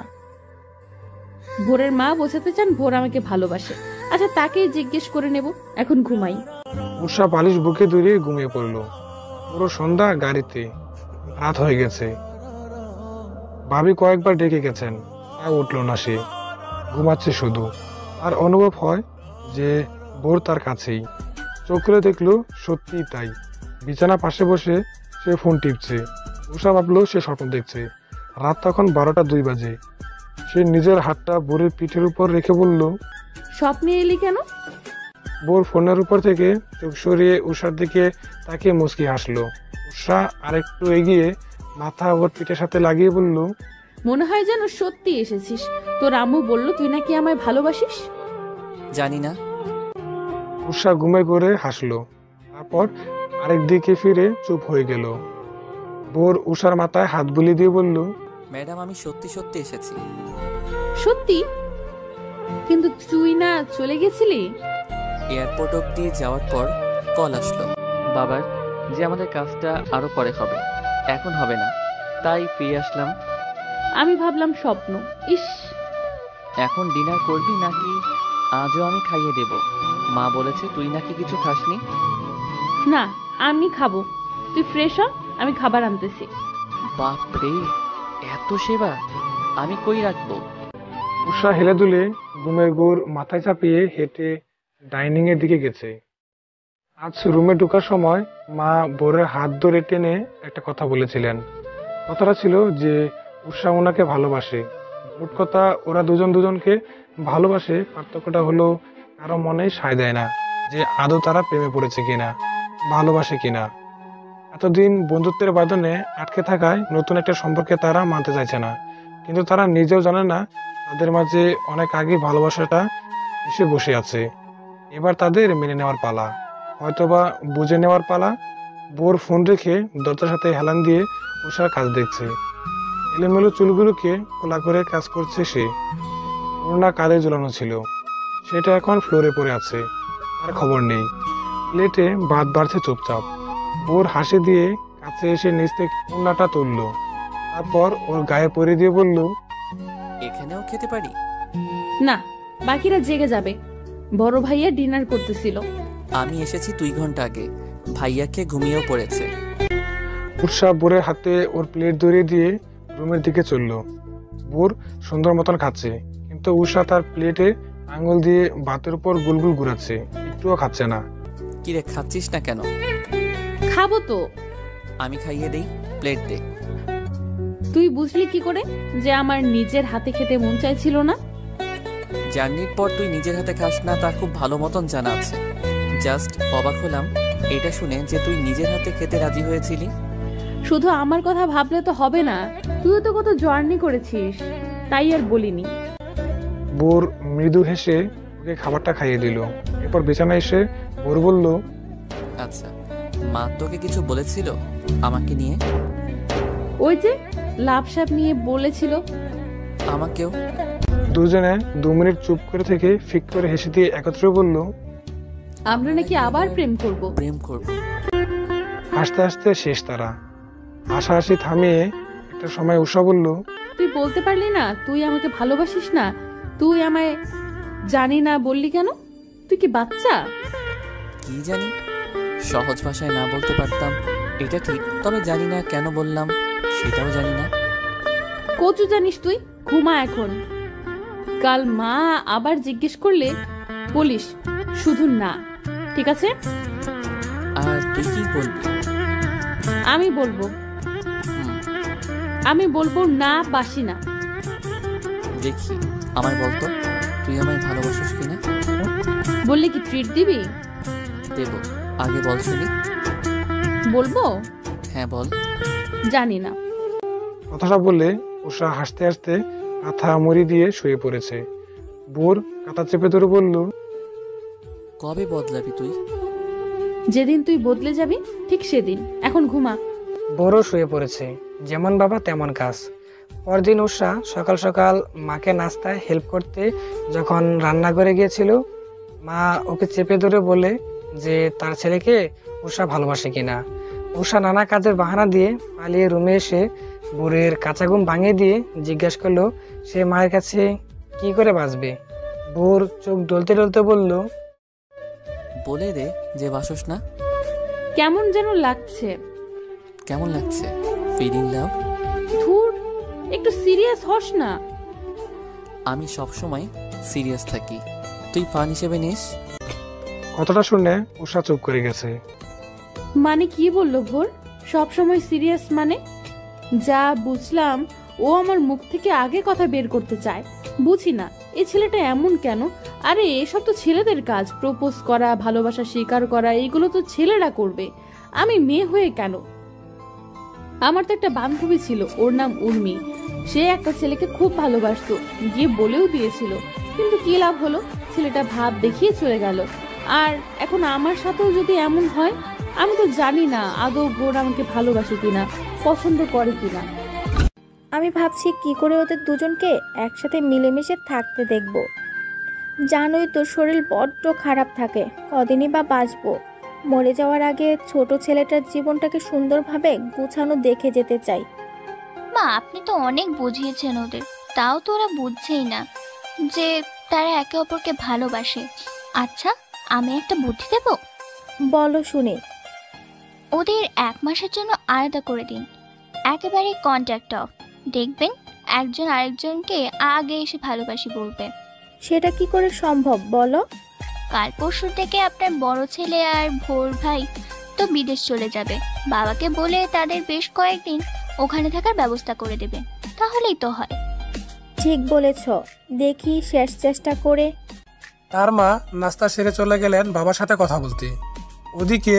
ভোরের মা বোঝাতে চান ভোর আমাকে ভালোবাসে। আচ্ছা তাকেই জিজ্ঞেস করে নেব, এখন ঘুমাই। উষা বালিশ বুকে ধরে ঘুমিয়ে পড়লো। পুরো সন্ধ্যা গাড়িতে, রাত হয়ে গেছে। ভাবি কয়েকবার ডেকে গেছেন, তা উঠলো না সে, ঘুমাচ্ছে শুধু। আর অনুভব হয় যে বোর তার কাছেই। চোখ খুলে দেখলো সত্যিই তাই। বিছানা পাশে বসে সে ফোন টিপছে। উষা ভাবলো সে স্বপ্ন দেখছে। রাত তখন 12টা 2 বাজে। সে নিজের হাতটা বোরের পিঠের উপর রেখে বলল, স্বপ্নে এলি কেন? বোর ফোনের উপর থেকে চোখ সরিয়ে উষার দিকে তাকিয়ে মুচকি হাসলো। উষা আরেকটু এগিয়ে মাথা ওর পিঠের সাথে লাগিয়ে বলল, মনে হয় যেন সত্যি এসেছিস। তোর আম্মু বলল তুই নাকি আমায় ভালোবাসিস। জানি না। উষা ঘুমে করে হাসলো। তারপর আরেক দিকে ফিরে চুপ হয়ে গেল। বোর উষার মাথায় হাত বুলিয়ে দিয়ে বলল, ম্যাডাম আমি সত্যি সত্যি এসেছি। সত্যি? কিন্তু তুই না চলে গেছিলি? এয়ারপোর্ট অব্দি যাওয়ার পর কল আসলো বাবার যে আমাদের কাজটা আরো পরে হবে, এখন হবে না, তাই ফিরে আসলাম। আমি ভাবলাম স্বপ্ন। ইস, এখন ডিনার করবি নাকি আজও আমি খাইয়ে দেব? মা বলেছে তুই নাকি কিছু খাসনি। না আমি খাবো, তুই ফ্রেশ হ, আমি খাবার আনতেছি। বাপরে, এত সেবা আমি কই রাখবো? উষা হেলে দুলে ঘুমের ঘোর মাথায় চাপিয়ে হেঁটে ডাইনিং এর দিকে গেছে। আজ রুমে ঢোকার সময় মা বোরের হাত ধরে টেনে একটা কথা বলেছিলেন। কথাটা ছিল যে উষা ওনাকে ভালোবাসে। মোট কথা ওরা দুজন দুজনকে ভালোবাসে, পার্থক্যটা হলো কারো মনে সায় দেয় না যে আদৌ তারা প্রেমে পড়েছে কিনা, ভালোবাসে কিনা। এতদিন বন্ধুত্বের বাঁধনে আটকে থাকায় নতুন একটা সম্পর্কে তারা মানতে চাইছে না, কিন্তু তারা নিজেও জানে না তাদের মাঝে অনেক আগে ভালোবাসাটা এসে বসে আছে। এবার তাদের মেনে নেওয়ার পালা, হয়তোবা বুঝে নেওয়ার পালা। বোর ফোন রেখে দরজার সাথে হেলান দিয়ে উষার কাজ দেখছে। এলোমেলো চুলগুলোকে খোলা করে কাজ করছে সে। ওড়না কাঁধে ঝুলানো ছিল, সেটা এখন ফ্লোরে পড়ে আছে, আর খবর নেই। প্লেটে ভাত বাড়ছে চুপচাপ। বোর হাসি দিয়ে কাছে এসে নিচ থেকে ওড়নাটা তুললো, তারপর ওর গায়ে পরে দিয়ে বলল, এখানেও খেতে পারি? না, বাকিরা জেগে যাবে। বড় ভাইয়া ডিনার করতেছিল। আমি এসেছি 2 ঘন্টা আগে। ভাইয়াকে ঘুমিয়েও পড়েছে। উৎসাহ বোরের হাতে ওর প্লেট ধরিয়ে দিয়ে রুমের দিকে চলল। বোর সুন্দর মতন খাচ্ছে, কিন্তু উষা তার প্লেটে আঙুল দিয়ে ভাতের উপর গুলগুল ঘুরাচ্ছে, একটুও খাচ্ছে না। কিরে, খাচ্ছিস না কেন? খাবো তো। আমি খাইয়ে দেই, প্লেট দে। তুই বুঝলি কি করে যে আমার নিজের হাতে খেতে মন চাইছিল না? জার্নির পর তুই নিজের হাতে খাস না তা খুব ভালো মতন জানা আছে। জাস্ট অবাক হলাম এটা শুনে যে তুই নিজের হাতে খেতে রাজি হয়েছিলি। শুধু আমার কথা ভাবলে তো হবে না, তুইও তো কত জার্নি করেছিস, তাই আর বলিনি। বোর মৃদু হেসে ওকে খাবারটা খাইয়ে দিল। এরপর বিছানায় এসে বোর বলল, আচ্ছা, মা তোকে কিছু বলেছিল আমাকে নিয়ে? ওই যে লাভ সাপ নিয়ে বলেছিল। আমাকেও। দুজনে 2 মিনিট চুপ করে থেকে ফিক করে হেসে দিয়ে একত্রে বলল, আমরা নাকি আবার প্রেম করব। হাসতে হাসতে শেষ তারা। হাসাহাসি থামিয়ে একটা সময় উষা বলল, তুই বলতে পারলি না তুই আমাকে ভালোবাসিস না? তুই আমায় জানি না বললি কেন? তুই কি বাচ্চা? কি জানি, সহজ ভাষায় না বলতে পারতাম এটা ঠিক, তবে জানি না কেন বললাম সেটাও জানি না। কচু জানিস তুই, ঘুমা এখন। কাল মা আবার জিজ্ঞেস করলে বলিস শুধু না, ঠিক আছে? আর তুই কি বলবি? আমি বলবো না, বাসি না। দেখি, আমায় বলতো তুই আমায় ভালোবাসিস কিনা। বললে কি ট্রিট দিবি? দেব, আগে বল শুনি। বলবো? হ্যাঁ বল। জানি না। কথাটা বলে উষা হাসতে হাসতে কাঁথা মুড়ি দিয়ে শুয়ে পড়েছে। বোর কাঁথা চেপে ধরে বলল, কবে বদলাবি তুই? যেদিন তুই বদলে যাবি ঠিক সেদিন। এখন ঘুমা। বড় শুয়ে পড়েছে, যেমন বাবা তেমন কাজ। পরদিন উষা সকাল সকাল মাকে নাস্তায় হেল্প করতে যখন রান্নাঘরে গিয়েছিল, মা ওকে চেপে ধরে বলে যে তার ছেলেকে উষা ভালোবাসে কিনা। উষা নানা কাজের বাহানা দিয়ে পালিয়ে রুমে এসে বোরের কাঁচা ঘুম ভাঙিয়ে দিয়ে জিজ্ঞাসা করলো সে মায়ের কাছে কি করে বাঁচবে। বোর চোখ ডলতে ডলতে বলল, বলে দে যে বাসস না। কেমন যেন লাগছে। কেমন লাগছে? ফিলিং লাভ। ধুর, একটু সিরিয়াস হস না। আমি সবসময় সিরিয়াস থাকি, তুই ফান হিসেবে নিস। কথাটা শুনে উষা চুপ করে গেছে। মানে কি বললো ভোর? সব সময় সিরিয়াস মানে? যা বুঝলাম ও আমার মুখ থেকে আগে কথা বের করতে চায়। বুঝি না এই ছেলেটা এমন কেন। আরে এসব তো ছেলেদের কাজ, প্রপোজ করা, ভালোবাসা স্বীকার করা, এইগুলো তো ছেলেরা করবে। আমি মেয়ে হয়ে কেন? আমার তো একটা বান্ধবী ছিল, ওর নাম উর্মি। সে একটা ছেলেকে খুব ভালোবাসতো, গিয়ে বলেও দিয়েছিল, কিন্তু কি লাভ হলো? ছেলেটা ভাব দেখিয়ে চলে গেল। আর এখন আমার সাথেও যদি এমন হয়, আমি তো জানি না আদৌ বোন আমাকে ভালোবাসে কিনা, পছন্দ করে কিনা। আমি ভাবছি কি করে ওদের দুজনকে একসাথে মিলেমিশে থাকতে দেখব। জানোই তো শরীর বড্ড খারাপ থাকে, কদিনই বা বাঁচবো। মরে যাওয়ার আগে ছোট ছেলেটার জীবনটাকে সুন্দরভাবে গুছানো দেখে যেতে চাই। মা, আপনি তো অনেক বুঝিয়েছেন ওদের, তাও তো ওরা বুঝছেই না যে তারা একে অপরকে ভালোবাসে। আচ্ছা, আমি একটা বুদ্ধি দেব। বলো শুনে। ওদের 1 মাসের জন্য আলাদা করে দিন, একেবারে কন্ট্যাক্ট অফ। দেখবেন একজন আরেকজনকে আগে এসে ভালোবাসি বলবে। সেটা কি করে সম্ভব বলো? কাল পরশু থেকে আপনার বড় ছেলে আর ভোর ভাই তো বিদেশ চলে যাবে। বাবাকে বলে তাদের বেশ কয়েকদিন ওখানে থাকার ব্যবস্থা করে দেবে, তাহলেই তো হয়। ঠিক বলেছ, দেখি শেষ চেষ্টা করে। তার মা নাস্তা সেরে চলে গেলেন বাবার সাথে কথা বলতে। ওদিকে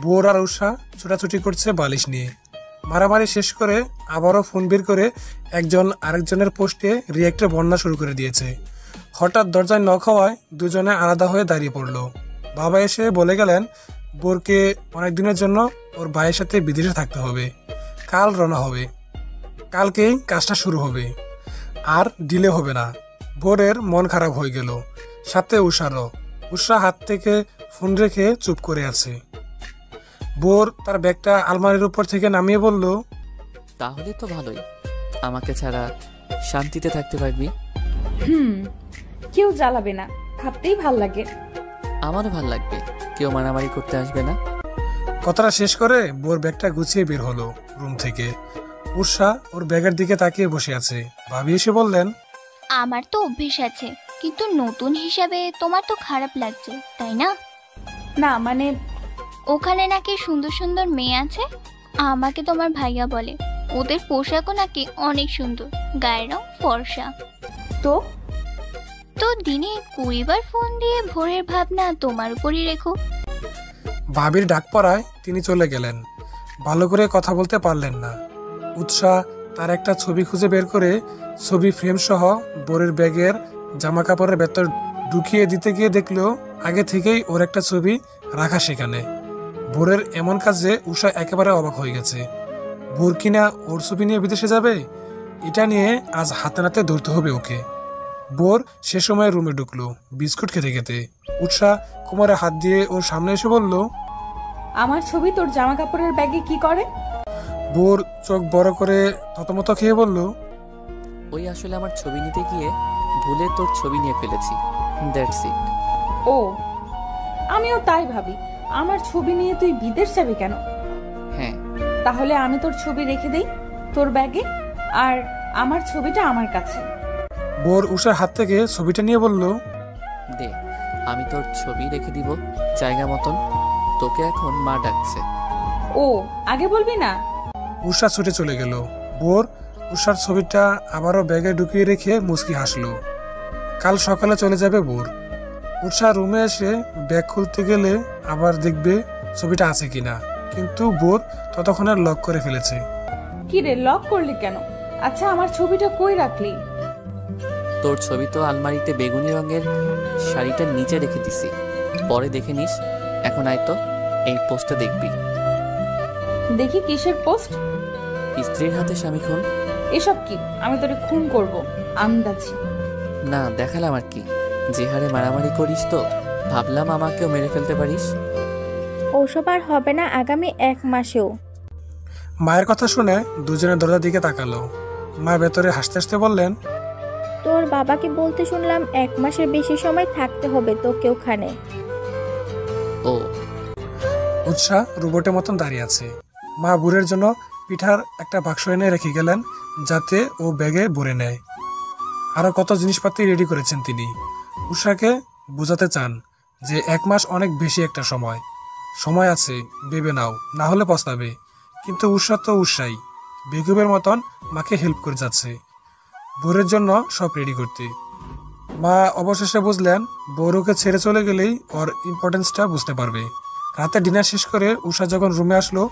বোর আর উষা ছোটাছুটি করছে বালিশ নিয়ে। মারামারি শেষ করে আবারও ফোন বের করে একজন আরেকজনের পোস্টে রিয়েক্টে বন্যা শুরু করে দিয়েছে। হঠাৎ দরজায় নক হওয়ায় দুজনে আলাদা হয়ে দাঁড়িয়ে পড়ল। বাবা এসে বলে গেলেন বোরকে অনেকদিনের জন্য ওর ভাইয়ের সাথে বিদেশে থাকতে হবে, কাল রওনা হবে, কালকেই কাজটা শুরু হবে, আর ডিলে হবে না। বোরের মন খারাপ হয়ে গেল, সাথে উষারও। উষা হাত থেকে ফোন রেখে চুপ করে আছে। বোর তার ব্যাগটা আলমারির উপর থেকে নামিয়ে বলল, তাহলে তো ভালোই, আমাকে ছাড়া শান্তিতে থাকতে পারবি। কেউ জ্বালাবে না, ভাবতেই ভাল লাগে। আমারও ভাল লাগবে, কেউ মারামারি করতে আসবে না। কথাটা শেষ করে বোর ব্যাগটা গুছিয়ে বের হলো রুম থেকে। উষা ওর ব্যাগের দিকে তাকিয়ে বসে আছে। ভাবি এসে বললেন, আমার তো অভ্যেস আছে, কিন্তু নতুন হিসাবে তোমার তো খারাপ লাগছে, তাই না? না মানে ওখানে নাকি সুন্দর সুন্দর মেয়ে আছে, আমাকে তোমার ভাইয়া বলে। ওদের পোশাকও নাকি অনেক সুন্দর, গায়ের রং ফর্সা। তো তো দিনে 20 বার ফোন দিয়ে ভোরের ভাবনা তোমার উপরই রেখো। ভাবির ডাক পড়ায় তিনি চলে গেলেন। ভালো করে কথা বলতে পারলেন না। উৎসাহ তার একটা ছবি খুঁজে বের করে ছবি ফ্রেম সহ বোরের ব্যাগের জামা কাপড়ের ভেতর ঢুকিয়ে দিতে গিয়ে দেখলো আগে থেকেই ওর একটা ছবি রাখা সেখানে। বোরের এমন কাজে উষা একেবারে অবাক হয়ে গেছে। বোর কিনা ওর ছবি নিয়ে বিদেশে যাবে, এটা নিয়ে আজ হাতে নাতে ধরতে হবে ওকে। বোর সে সময় রুমে ঢুকলো বিস্কুট খেতে খেতে। উৎসাহ কোমরে হাত দিয়ে ওর সামনে এসে বলল, আমার ছবি তোর জামা কাপড়ের ব্যাগে কি করে? বোর চোখ বড় করে থতমত খেয়ে বলল, ওই আসলে আমার ছবি নিতে গিয়ে ভুলে তোর ছবি নিয়ে ফেলেছি, দ্যাটস ইট। ও, আমিও তাই ভাবি, আমার ছবি নিয়ে তুই বিদেশ যাবি কেন? হ্যাঁ, তাহলে আমি তোর ছবি রেখে দেই তোর ব্যাগে, আর আমার ছবিটা আমার কাছে। বোর উষার হাত থেকে ছবিটা নিয়ে বলল, দে, আমি তোর ছবি রেখে দিব জায়গা মতন। তোকে এখন মা ডাকছে। ও, আগে বলবি না? উষা ছুটে চলে গেল। বোর উষার ছবিটা আবারও ব্যাগে ঢুকিয়ে রেখে মুচকি হাসলো। কাল সকালে চলে যাবে বোর। উষা রুমে এসে ব্যাগ খুলতে গেলে আবার দেখবে ছবিটা আছে কিনা, কিন্তু বোর ততক্ষণে লক করে ফেলেছে। কি রে, লক করলি কেন? আচ্ছা, আমার ছবিটা কই রাখলি? তোর ছবি তো আলমারিতে বেগুনি রঙের শাড়িটার নিচে রেখে দিছি, পরে দেখে নিস। এখন আয় তো, এই পোস্টটা দেখবি। দেখি কিসের পোস্ট? স্ত্রীর হাতে স্বামী খুন। এসব কি? আমি তোরে খুন করব আন্দাজি। না, দেখালাম আর কি। যে হারে মারামারি করিস তো ভাবলাম আমাকেও মেরে ফেলতে পারিস। ওসব আর হবে না আগামী 1 মাসেও। মায়ের কথা শুনে দুজনের দরজার দিকে তাকালো। মা ভেতরে হাসতে হাসতে বললেন, তোর বাবাকে বলতে শুনলাম 1 মাসের বেশি সময় থাকতে হবে তোকে ওখানে। ও। উৎসাহ রোবটের মতন দাঁড়িয়ে আছে। মা বুড়ের জন্য পিঠার একটা বাক্স এনে রেখে গেলেন যাতে ও ব্যাগে ভরে নেয়। আরো কত জিনিসপাতি রেডি করেছেন তিনি। উষাকে বোঝাতে চান যে 1 মাস অনেক বেশি একটা সময় আছে, ভেবে নাও, না হলে পস্তাবে। কিন্তু উষা তো উৎসাহী, বেগমের মতন মাকে হেল্প করে যাচ্ছে বোরের জন্য সব রেডি করতে। মা অবশেষে বুঝলেন বউকে ছেড়ে চলে গেলেই ওর ইম্পর্টেন্সটা বুঝতে পারবে। রাতে ডিনার শেষ করে উষা যখন রুমে আসলো,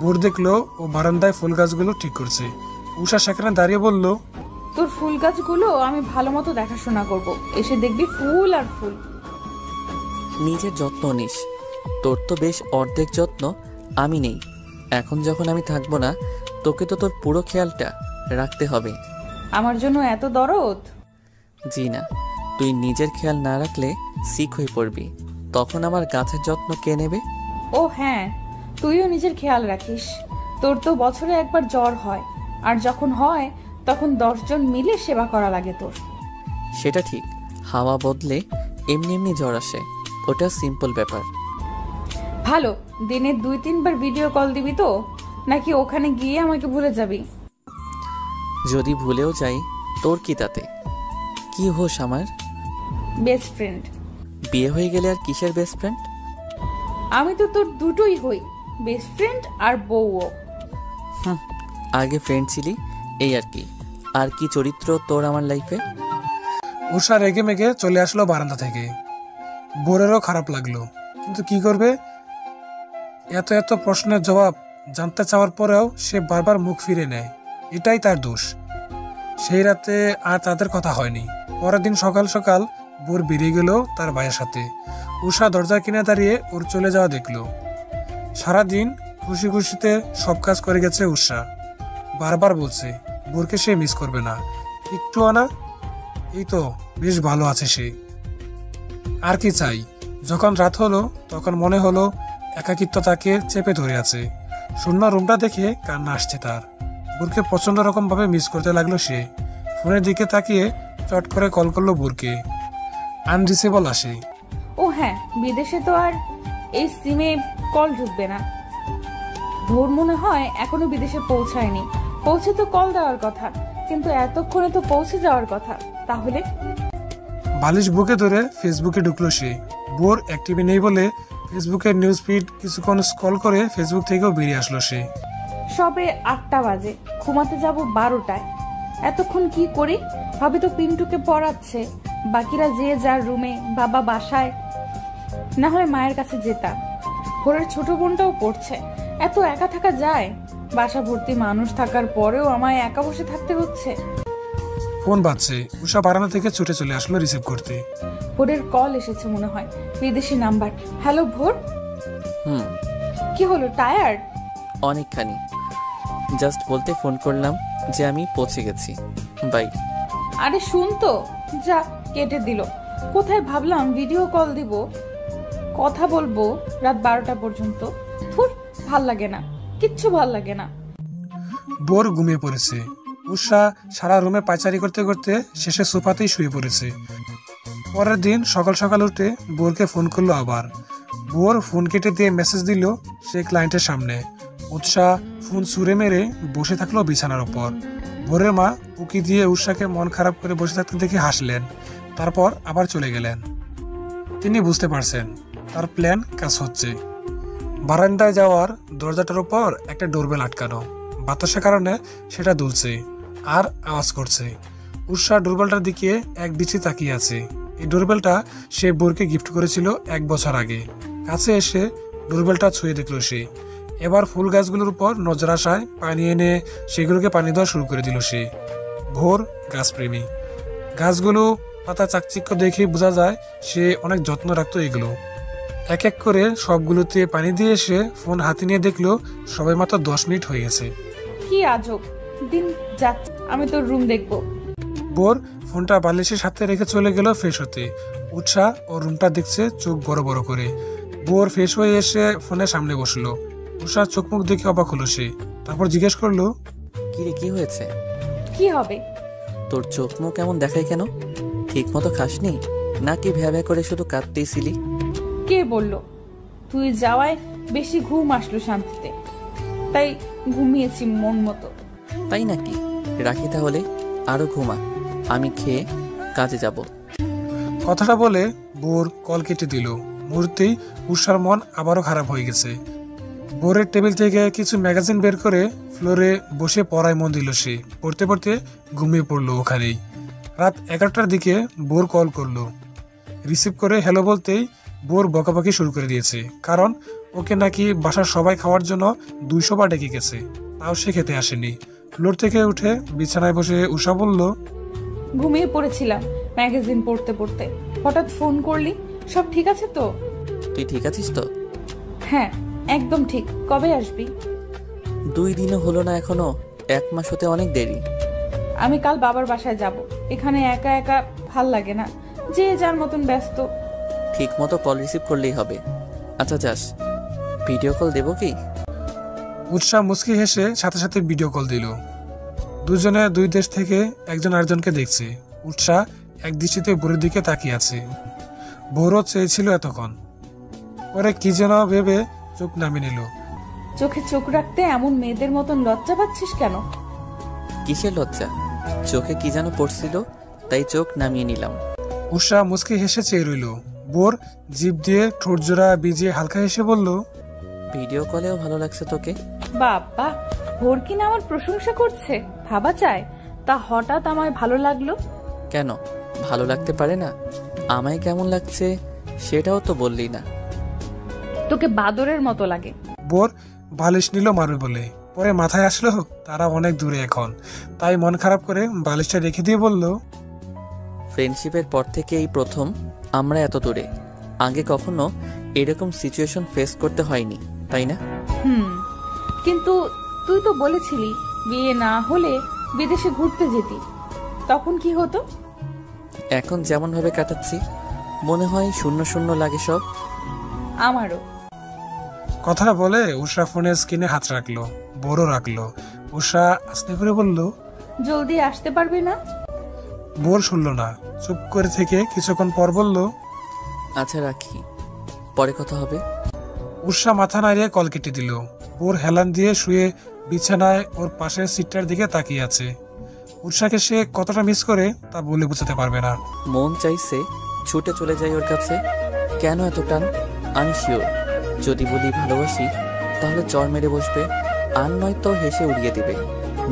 বোর দেখলো ও বারান্দায় ফুল গাছগুলো ঠিক করছে। উষা সেখানে দাঁড়িয়ে বলল, তোর ফুল গাছগুলো আমি ভালো মতো দেখাশোনা করব, এসে দেখবি ফুল আর ফুল। নিজের যত্ন নিস, তোর তো বেশ অর্ধেক যত্ন আমি নেই। এখন যখন আমি থাকবো না, তোকে তো তোর পুরো খেয়ালটা রাখতে হবে। আমার জন্য এত দরদ? জি না, তুই নিজের খেয়াল না রাখলে সিক হয়ে পড়বি, তখন আমার গাছের যত্ন কে নেবে? ও হ্যাঁ, তুইও নিজের খেয়াল রাখিস। তোর তো বছরে একবার জ্বর হয়, আর যখন হয় তখন 10 জন মিলে সেবা করা লাগে তোর। সেটা ঠিক, হাওয়া বদলে এমনি এমনি জ্বর আসে, ওটা সিম্পল ব্যাপার। ভালো, দিনে 2-3 বার ভিডিও কল দিবি তো, নাকি ওখানে গিয়ে আমাকে ভুলে যাবি? যদি ভুলেও যাই তোর কি তাতে? কি হোস আমার? Best friend. বিয়ে হয়ে গেলে আর কিসের বেস্ট ফ্রেন্ড? আমি তো তোর দুটোই হই, বেস্ট ফ্রেন্ড আর বউও। আগে ফ্রেন্ড ছিলি, এই আর কি। আর কি চরিত্র তোর আমার লাইফে? উষা রেগে মেগে চলে আসলো বারান্দা থেকে। বোরেরও খারাপ লাগলো, কিন্তু কি করবে? এত এত প্রশ্নের জবাব জানতে চাওয়ার পরেও সে বারবার মুখ ফিরে নেয়, এটাই তার দোষ। সেই রাতে আর তাদের কথা হয়নি। পরের দিন সকাল সকাল বোর বেরিয়ে গেল তার ভাইয়ের সাথে। উষা দরজার কিনে দাঁড়িয়ে ওর চলে যাওয়া দেখলো। সারাদিন খুশি খুশিতে সব কাজ করে গেছে উষা। বারবার বলছে বোরকে সে মিস করবে না, একটু আনা, এই তো বেশ ভালো আছে সে। আর কি চাই? যখন রাত হলো তখন মনে হলো একাকিত্ব তাকে চেপে ধরে আছে। শূন্য রুমটা দেখে কান্না আসছে তার। বোরকে প্রচন্ড রকম ভাবে মিস করতে লাগলো সে। ফোনের দিকে তাকিয়ে চট করে কল করলো বোরকে। আনরিচেবল আসে। ও হ্যাঁ, বিদেশে তো আর এই সিমে কল ঢুকবে না। ভোর মনে হয় এখনো বিদেশে পৌঁছায়নি। পৌঁছে তো কল দেওয়ার কথা, কিন্তু এতক্ষণে তো পৌঁছে যাওয়ার কথা। তাহলে বালিশ বুকে ধরে ফেসবুকে ঢুকলো সে। বোর অ্যাক্টিভে নেই বলে ফেসবুকের নিউজ ফিড কিছুক্ষণ স্ক্রল করে ফেসবুক থেকেও বেরিয়ে আসলো সে। সবে 8টা বাজে, ঘুমাতে যাব 12টায়। এতক্ষণ কি করি? ভাবি তো পিন্টুকে পড়াচ্ছে, বাকিরা যে যার রুমে, বাবা বাসায়। না হয় মায়ের কাছে যেতাম। ভোরের ছোট বোনটাও পড়ছে। এত একা থাকা যায়? বাসা ভর্তি মানুষ থাকার পরেও আমায় একা বসে থাকতে হচ্ছে। ফোন বাজছে। উষা বারান্দা থেকে ছুটে চলে আসলো রিসিভ করতে। ভোরের কল এসেছে মনে হয়, বিদেশি নাম্বার। হ্যালো ভোর। কি হলো, টায়ার্ড? অনেকখানি। জাস্ট বলতে ফোন করলাম যে আমি পৌঁছে গেছি, বাই। আরে শুন তো, যা কেটে দিল। কোথায় ভাবলাম ভিডিও কল দিব, কথা বলবো রাত 12টা পর্যন্ত। ধুর, ভাল লাগে না, কিচ্ছু ভাল লাগে না। বোর ঘুমিয়ে পড়েছে। উষা সারা রুমে পায়চারি করতে করতে শেষে সোফাতেই শুয়ে পড়েছে। পরের দিন সকাল সকাল উঠে বোরকে ফোন করলো আবার। বোর ফোন কেটে দিয়ে মেসেজ দিল সে ক্লায়েন্টের সামনে। উৎসাহ ফোন ছুঁড়ে মেরে বসে থাকলো বিছানার ওপর। ভোরের মা উকি দিয়ে উৎসাহকে মন খারাপ করে বসে থাকতে দেখে হাসলেন, তারপর আবার চলে গেলেন। তিনি বুঝতে পারছেন তার প্ল্যান কাজ হচ্ছে। বারান্দায় যাওয়ার দরজাটার উপর একটা ডোরবেল আটকানো, বাতাসের কারণে সেটা দুলছে আর আওয়াজ করছে। উৎসাহ ডোরবেলটার দিকে এক দৃষ্টি তাকিয়ে আছে। এই ডোরবেলটা সে বোরকে গিফট করেছিল 1 বছর আগে। কাছে এসে ডোরবেলটা ছুঁয়ে দেখলো সে। এবার ফুল গাছগুলোর উপর নজর আসায় পানি এনে সেগুলোকে পানি দেওয়া শুরু করে দিল সে। ভোর গাছপ্রেমী। গাছগুলো পাতা চাকচিক্য দেখে বোঝা যায় সে অনেক যত্ন রাখতো এগুলো। এক এক করে সবগুলোতে পানি দিয়ে এসে ফোন হাতে নিয়ে দেখলো সবাই মাত্র 10 মিনিট হয়ে গেছে। কি আজব দিন যাচ্ছে, আমি তোর রুম দেখবো। বোর ফোনটা বালিশের সাথে রেখে চলে গেল ফ্রেশ হতে। উৎসাহ ও রুমটা দেখছে চোখ বড় বড় করে। বোর ফ্রেশ হয়ে এসে ফোনের সামনে বসলো। উৎসাহ চোখ মুখ দেখে অবাক হলো সে। তারপর জিজ্ঞেস করলো, কি রে, কি হয়েছে? কি হবে? তোর চোখ মুখ কেমন দেখায় কেন? ঠিক মতো খাসনি নাকি ভ্যাভ্যা করে শুধু কাঁদতেইছিলি? কে বললো? তুই যাওয়ায় বেশি ঘুম আসলো শান্তিতে, তাই ঘুমিয়েছি মন মতো। তাই নাকি? রাখি তাহলে, আরো ঘুমা, আমি খেয়ে কাজে যাব। কথাটা বলে বোর কল কেটে দিল। মুহূর্তেই উষার মন আবারও খারাপ হয়ে গেছে। বোরের টেবিল থেকে কিছু ম্যাগাজিন বের করে ফ্লোরে বসে পড়ায় মন দিল সে। পড়তে পড়তে ঘুমিয়ে পড়লো ওখানেই। রাত 11টার দিকে বোর কল করলো। রিসিভ করে হ্যালো বলতেই বোর বকাবকি শুরু করে দিয়েছে, কারণ ওকে নাকি বাসার সবাই খাওয়ার জন্য 200 বার ডেকে গেছে, তাও সে খেতে আসেনি। ফ্লোর থেকে উঠে বিছানায় বসে উষা বলল, ঘুমিয়ে পড়েছিলাম ম্যাগাজিন পড়তে পড়তে, হঠাৎ ফোন করলি। সব ঠিক আছে তো? তুই ঠিক আছিস তো? হ্যাঁ একদম ঠিক। কবে আসবি? 2 দিনও হলো না এখনো, 1 মাস হতে অনেক দেরি। আমি কাল বাবার বাসায় যাব। এখানে একা একা ভাল লাগে না, যে যার মতন ব্যস্ত। ঠিক মতো কল রিসিভ করলেই হবে। আচ্ছা যাস, ভিডিও কল দেবো কি? উৎসাহ মুচকি হেসে সাথে সাথে ভিডিও কল দিল। দুজনে 2 দেশ থেকে একজন আরেকজনকে দেখছে। উৎসাহ এক দৃষ্টিতে বোরের দিকে তাকিয়ে আছে। বোরও চেয়েছিল এতক্ষণ, পরে কি যেন ভেবে চোখ নামিয়ে নিল। চোখে চোখ রাখতে এমন মেয়েদের মতন লজ্জা পাচ্ছিস কেন? কিসের লজ্জা? চোখে কি যেন পড়ছিল, তাই চোখ নামিয়ে নিলাম। উষা মুচকি হেসে চেয়ে রইল। বোর জিভ দিয়ে ঠোঁট জোড়া ভিজিয়ে হালকা হেসে বলল, ভিডিও কলেও ভালো লাগছে তোকে। বাবা, ভোর কিনা আমার প্রশংসা করছে, ভাবা চায়। তা হঠাৎ আমায় ভালো লাগলো কেন? ভালো লাগতে পারে না? আমায় কেমন লাগছে সেটাও তো বললি না। তোকে বাদরের মতো লাগে। বোর বালিশ নিল মারবে বলে, পরে মাথায় আসলো তারা অনেক দূরে এখন, তাই মন খারাপ করে বালিশটা রেখে দিয়ে বলল, ফ্রেন্ডশিপের পর থেকে এই প্রথম আমরা এত দূরে। আগে কখনো এরকম সিচুয়েশন ফেস করতে হয়নি, তাই না? কিন্তু তুই তো বলেছিলি বিয়ে না হলে বিদেশে ঘুরতে যেতি, তখন কি হতো? এখন যেমন ভাবে কাটাচ্ছি মনে হয় শূন্য শূন্য লাগে সব। আমারও। কথাটা বলে উষা ফোনের স্ক্রিনে হাত রাখলো, বড় রাখলো। উষা আস্তে করে বলল, জলদি আসতে পারবি না? ভোর শুনল না, চুপ করে থেকে কিছুক্ষণ পর বলল, আচ্ছা রাখি, পরে কথা হবে। উষা মাথা নাড়িয়ে কল কেটে দিল। ভোর হেলান দিয়ে শুয়ে বিছানায় ওর পাশের সিটটার দিকে তাকিয়ে আছে। উষাকে সে কতটা মিস করে তা বলে বোঝাতে পারবে না। মন চাইছে ছুটে চলে যাই ওর কাছে। কেন এত টান? আমি শিওর যদি বলি ভালোবাসি তাহলে চর মেরে বসবে, আর নয়তো হেসে উড়িয়ে দিবে।